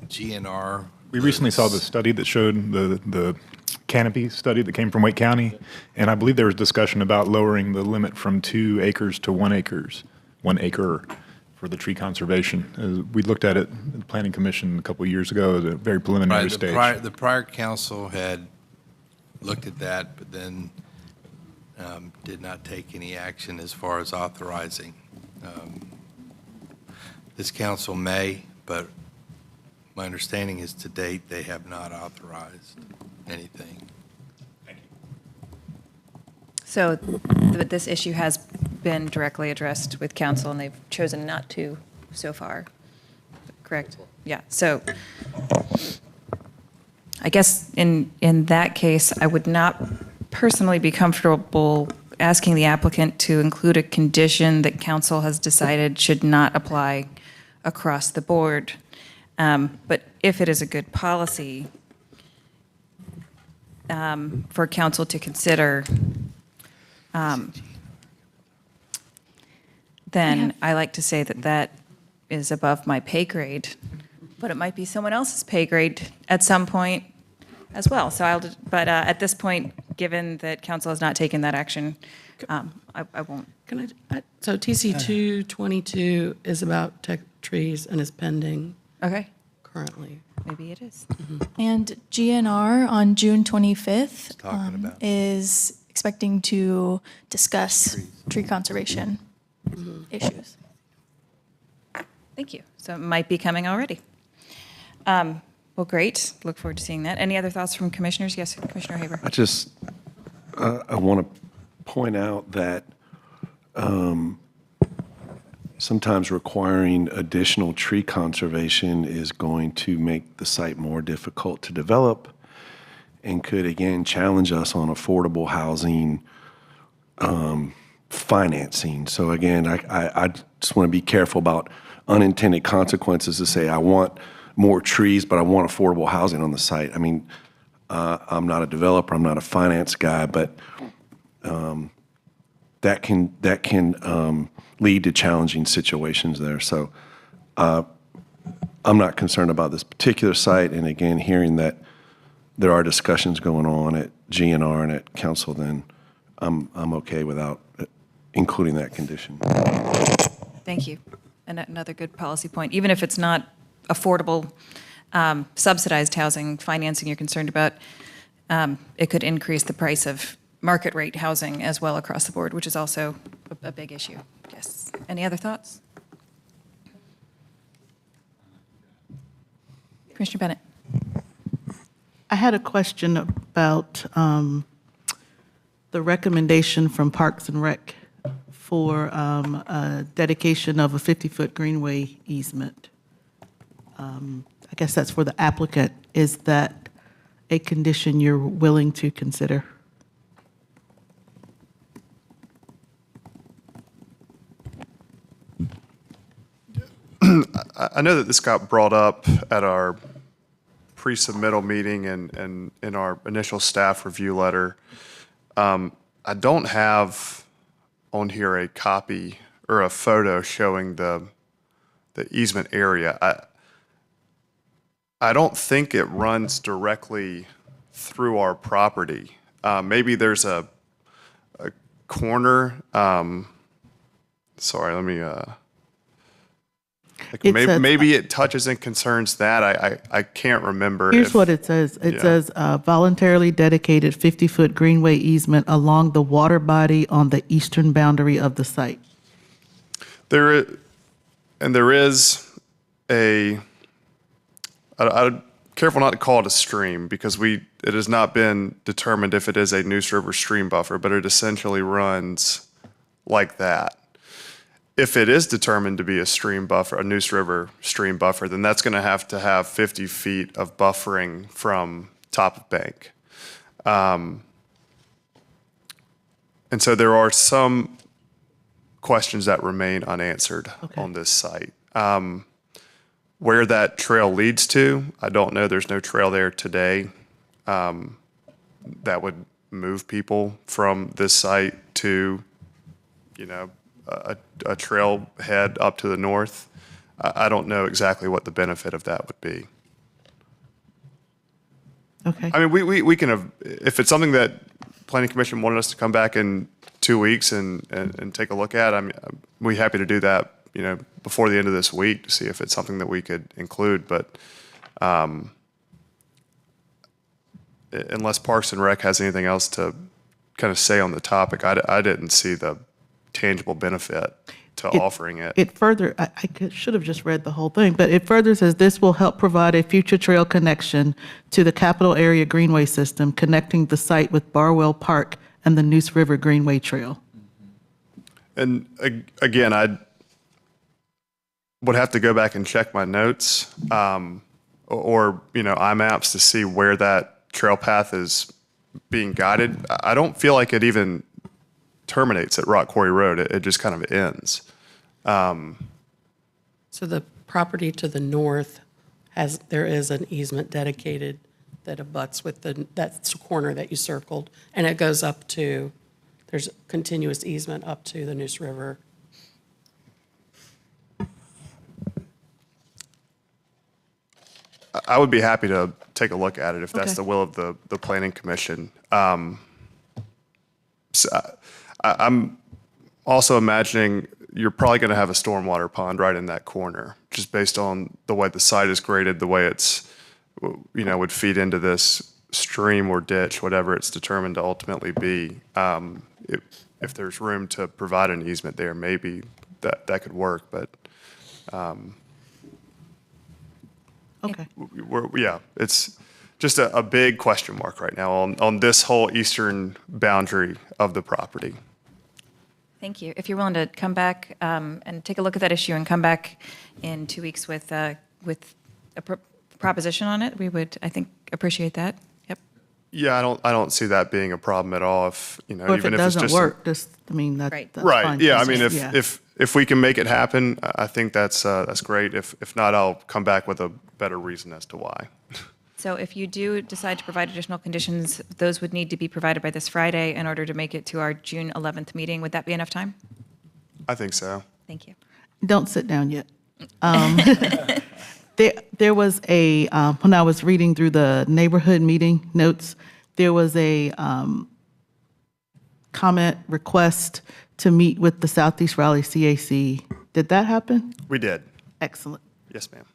GNR. We recently saw the study that showed the canopy study that came from Wake County, and I believe there was discussion about lowering the limit from 2 acres to 1 acre for the tree conservation. We looked at it at the Planning Commission a couple of years ago at a very preliminary Right, stage. the prior council had looked at that, but then did not take any action as far as authorizing. This council may, but my understanding is to date, they have not authorized anything. So this issue has been directly addressed with council, and they've chosen not to so far, correct? Yeah, so I guess in that case, I would not personally be comfortable asking the applicant to include a condition that council has decided should not apply across the board. But if it is a good policy for council to consider, then I like to say that that is above my pay grade, but it might be someone else's pay grade at some point as well. So but at this point, given that council has not taken that action, I won't. So TC 222 is about tech trees and is pending. Okay. Currently. Maybe it is. And GNR on June 25th Talking about. is expecting to discuss tree conservation issues. Thank you. So it might be coming already. Well, great. Look forward to seeing that. Any other thoughts from commissioners? Yes, Commissioner Haber. I want to point out that sometimes requiring additional tree conservation is going to make the site more difficult to develop and could, again, challenge us on affordable housing financing. So again, I just want to be careful about unintended consequences to say, I want more trees, but I want affordable housing on the site. I mean, I'm not a developer, I'm not a finance guy, but that can lead to challenging situations there. So I'm not concerned about this particular site. And again, hearing that there are discussions going on at GNR and at council, then I'm okay without including that condition. Thank you. And another good policy point. Even if it's not affordable, subsidized housing financing you're concerned about, it could increase the price of market rate housing as well across the board, which is also a big issue. Yes. Any other thoughts? Commissioner Bennett. I had a question about the recommendation from Parks and Rec for a dedication of a 50-foot greenway easement. I guess that's for the applicant. Is that a condition you're willing to consider? I know that this got brought up at our pre-submittal meeting and in our initial staff review letter. I don't have on here a copy or a photo showing the easement area. I don't think it runs directly through our property. Maybe there's a corner. Sorry, let me. Maybe it touches and concerns that. I can't remember. Here's what it says. It says voluntarily dedicated 50-foot greenway easement along the water body on the eastern boundary of the site. There is a. I'm careful not to call it a stream because it has not been determined if it is a Neuse River stream buffer, but it essentially runs like that. If it is determined to be a stream buffer, a Neuse River stream buffer, then that's going to have 50 feet of buffering from top of bank. And so there are some questions that remain unanswered on this site. Where that trail leads to, I don't know. There's no trail there today that would move people from this site to, a trail head up to the north. I don't know exactly what the benefit of that would be. Okay. I mean, we can have, if it's something that Planning Commission wanted us to come back in 2 weeks and take a look at, we're happy to do that, before the end of this week to see if it's something that we could include. But unless Parks and Rec has anything else to kind of say on the topic, I didn't see the tangible benefit to offering it. It further, should have just read the whole thing, but it further says this will help provide a future trail connection to the Capital Area Greenway System, connecting the site with Barwell Park and the Neuse River Greenway Trail. And again, I would have to go back and check my notes or IMAPs to see where that trail path is being guided. I don't feel like it even terminates at Rock Quarry Road. It just kind of ends. So the property to the north there is an easement dedicated that abuts with that corner that you circled, and it goes up to, there's a continuous easement up to the Neuse River. I would be happy to take a look at it if that's the will of the Planning Commission. So I'm also imagining you're probably going to have a stormwater pond right in that corner, just based on the way the site is graded, the way it's, would feed into this stream or ditch, whatever it's determined to ultimately be. If there's room to provide an easement there, maybe that could work, but okay. It's just a big question mark right now on this whole eastern boundary of the property. Thank you. If you're willing to come back and take a look at that issue and come back in 2 weeks with a proposition on it, we would, I think, appreciate that. Yep. Yeah, I don't see that being a problem at all. If Or even if it if it's doesn't just work, that's right. fine. Yeah, I mean, if we can make it happen, I think that's great. If not, I'll come back with a better reason as to why. So if you do decide to provide additional conditions, those would need to be provided by this Friday in order to make it to our June 11th meeting. Would that be enough time? I think so. Thank you. Don't sit down yet. There was when I was reading through the neighborhood meeting notes, there was a comment request to meet with the Southeast Raleigh CAC. Did that happen? We did. Excellent. Yes, ma'am.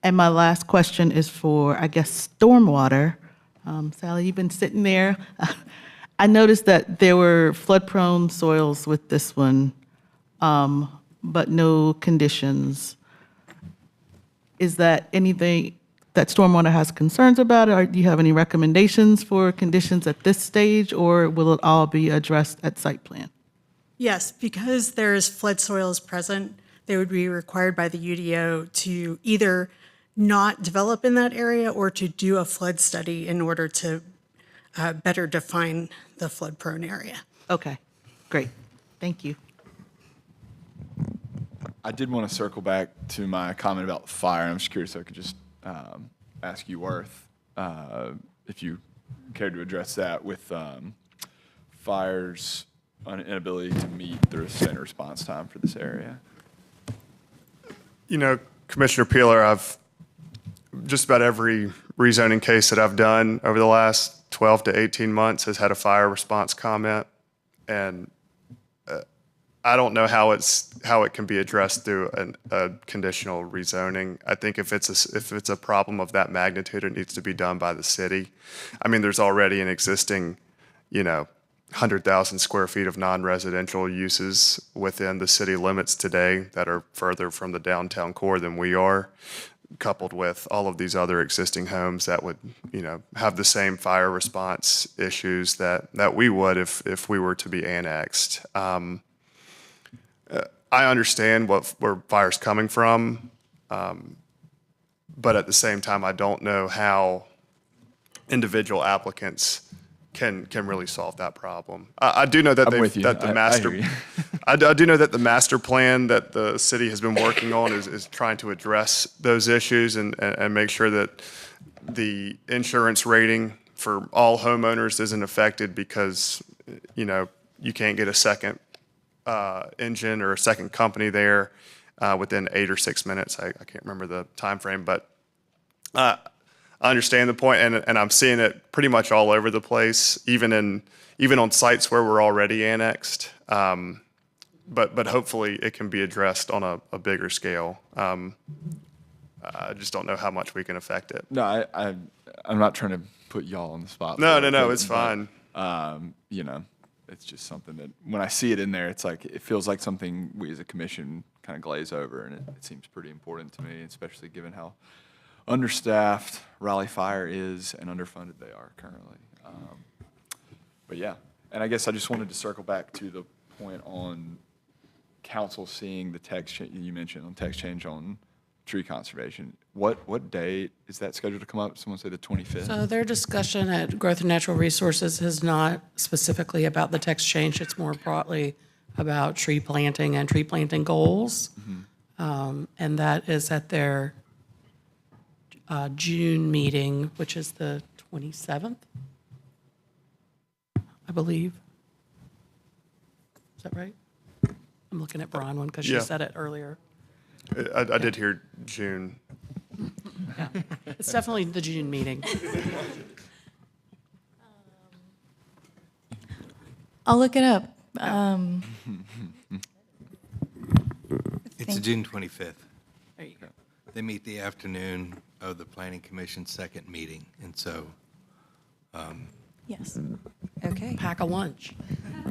And my last question is for, I guess, stormwater. Sally, you've been sitting there. I noticed that there were flood-prone soils with this one, but no conditions. Is that anything that stormwater has concerns about, or do you have any recommendations for conditions at this stage, or will it all be addressed at site plan? Yes, because there's flood soils present, they would be required by the UDO to either not develop in that area or to do a flood study in order to better define the flood-prone area. Okay, great. Thank you. I did want to circle back to my comment about fire. I'm just curious if I could just ask you, Worth, if you cared to address that with fire's inability to meet the standard response time for this area. Commissioner Peeler, I've just about every rezoning case that I've done over the last 12 to 18 months has had a fire response comment, and I don't know how it can be addressed through a conditional rezoning. I think if it's a problem of that magnitude, it needs to be done by the city. I mean, there's already an existing, 100,000 square feet of non-residential uses within the city limits today that are further from the downtown core than we are, coupled with all of these other existing homes that would, have the same fire response issues that we would if we were to be annexed. I understand where fire's coming from, but at the same time, I don't know how individual applicants can really solve that problem. I do know that I'm with you. that the I master, hear you. I do know that the master plan that the city has been working on is trying to address those issues and make sure that the insurance rating for all homeowners isn't affected because, you can't get a second engine or a second company there within 8 or 6 minutes. I can't remember the time frame, but I understand the point, and I'm seeing it pretty much all over the place, even on sites where we're already annexed. But hopefully it can be addressed on a bigger scale. I just don't know how much we can affect it. No, I'm not trying to put y'all on the spot. No, for it, no, but- it's fine. but, it's just something that when I see it in there, it's like it feels like something we as a commission kind of glaze over, and it seems pretty important to me, especially given how understaffed Raleigh Fire is and underfunded they are currently. But yeah, and I guess I just wanted to circle back to the point on council seeing the text you mentioned on text change on tree conservation. What date is that scheduled to come up? Someone say the 25th? So their discussion at Growth and Natural Resources is not specifically about the text change. It's more broadly about tree planting and tree planting goals. And that is at their June meeting, which is the 27th, I believe. Is that right? I'm looking at Bronwyn because she Yeah. said it earlier. I did hear June. Yeah, it's definitely the June meeting. I'll look it up. It's June 25th. There you go. They meet the afternoon of the Planning Commission's second meeting, and so Yes. Okay, Pack a lunch.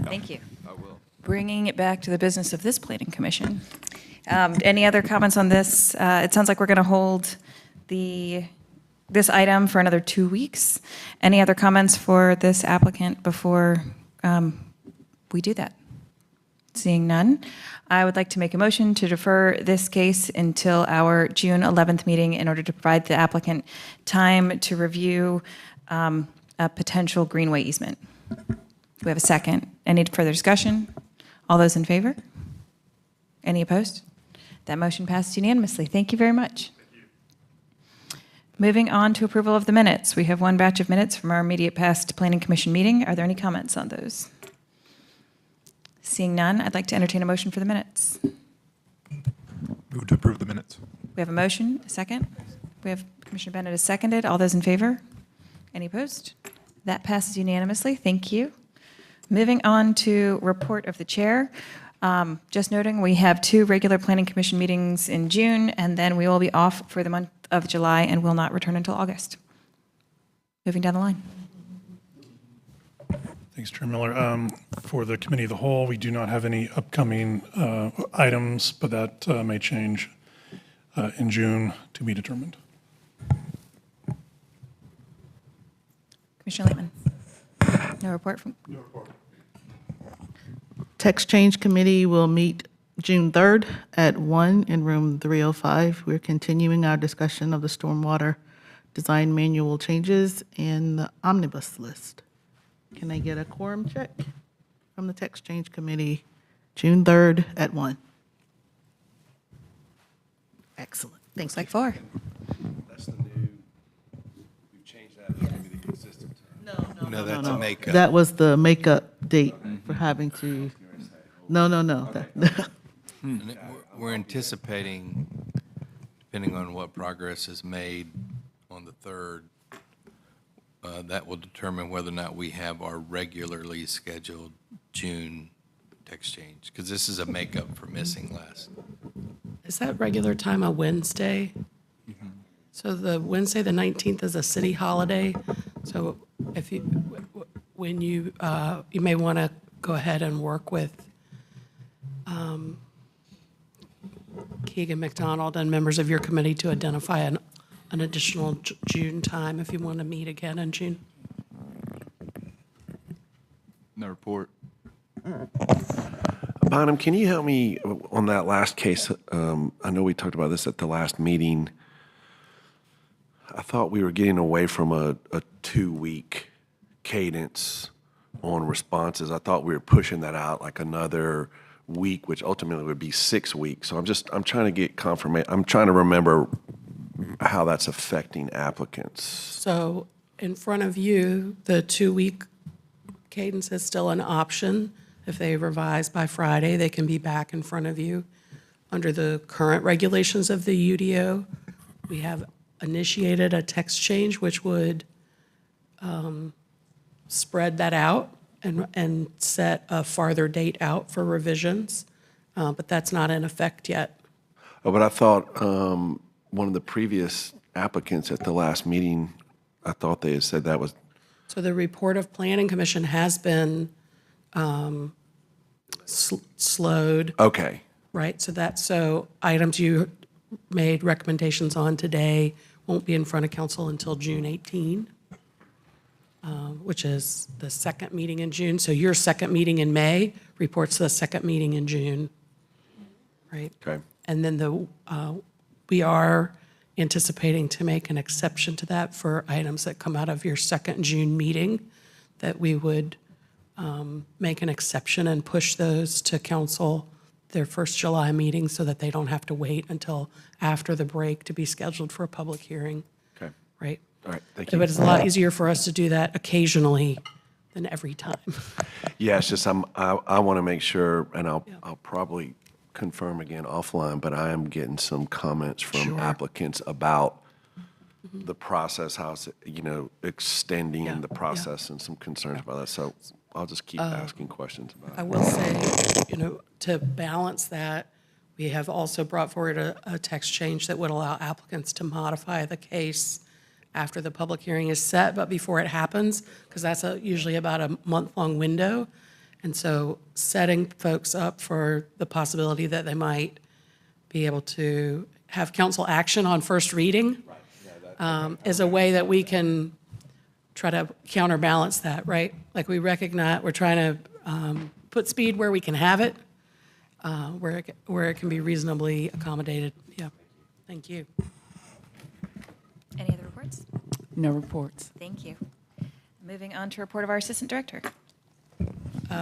thank you. I will. Bringing it back to the business of this planning commission. Any other comments on this? It sounds like we're going to hold this item for another 2 weeks. Any other comments for this applicant before we do that? Seeing none, I would like to make a motion to defer this case until our June 11th meeting in order to provide the applicant time to review a potential greenway easement. We have a second. Any further discussion? All those in favor? Any opposed? That motion passes unanimously. Thank you very much. Moving on to approval of the minutes. We have one batch of minutes from our immediate past Planning Commission meeting. Are there any comments on those? Seeing none, I'd like to entertain a motion for the minutes. Move to approve the minutes. We have a motion, a second. We have Commissioner Bennett has seconded. All those in favor? Any opposed? That passes unanimously. Thank you. Moving on to report of the chair. Just noting, we have 2 regular Planning Commission meetings in June, and then we will be off for the month of July and will not return until August. Moving down the line. Thanks, Chair Miller. For the Committee of the Whole, we do not have any upcoming items, but that may change in June to be determined. Commissioner Laitman. No report from? No report. Text Change Committee will meet June 3rd at 1 in room 305. We're continuing our discussion of the stormwater design manual changes and the omnibus list. Can I get a quorum check from the Text Change Committee, June 3rd at 1? Excellent. Looks like 4. That's the new, we've changed that to be the consistent time. No, that's a makeup. That was the makeup date for having to, no. And we're anticipating, depending on what progress is made on the 3rd, that will determine whether or not we have our regularly scheduled June text change, because this is a makeup for missing last. Is that regular time a Wednesday? So the Wednesday, the 19th is a city holiday. So if you, when you may want to go ahead and work with Keegan McDonald and members of your committee to identify an additional June time if you want to meet again in June. No report. Bynum, can you help me on that last case? I know we talked about this at the last meeting. I thought we were getting away from a 2-week cadence on responses. I thought we were pushing that out like another week, which ultimately would be 6 weeks. So I'm trying to get confirmation. I'm trying to remember how that's affecting applicants. So in front of you, the 2-week cadence is still an option. If they revise by Friday, they can be back in front of you. Under the current regulations of the UDO, we have initiated a text change which would spread that out and set a farther date out for revisions, but that's not in effect yet. Oh, but I thought one of the previous applicants at the last meeting, I thought they had said that was. So the report of Planning Commission has been slowed. Okay. Right, so items you made recommendations on today won't be in front of council until June 18, which is the second meeting in June. So your second meeting in May reports the second meeting in June, right? Okay. And then we are anticipating to make an exception to that for items that come out of your second June meeting, that we would make an exception and push those to council their first July meeting so that they don't have to wait until after the break to be scheduled for a public hearing. Okay. Right? All right, thank you. But it's a lot easier for us to do that occasionally than every time. Yeah, it's just I want to make sure, and I'll probably confirm again offline, but I am getting some comments from applicants about the process, how it's, extending the process and some concerns about that. So I'll just keep asking questions about it. I will say, to balance that, we have also brought forward a text change that would allow applicants to modify the case after the public hearing is set, but before it happens, because that's usually about a month-long window. And so setting folks up for the possibility that they might be able to have council action on first reading is a way that we can try to counterbalance that, right? Like we recognize, we're trying to put speed where we can have it, where it can be reasonably accommodated. Yeah, thank you. Any other reports? No reports. Thank you. Moving on to report of our Assistant Director.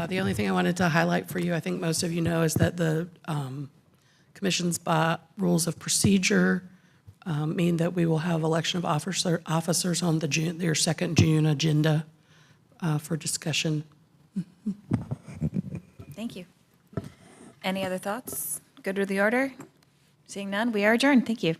The only thing I wanted to highlight for you, I think most of you know, is that the Commission's rules of procedure mean that we will have election of officers on their second June agenda for discussion. Thank you. Any other thoughts? Good with the order? Seeing none, we are adjourned. Thank you.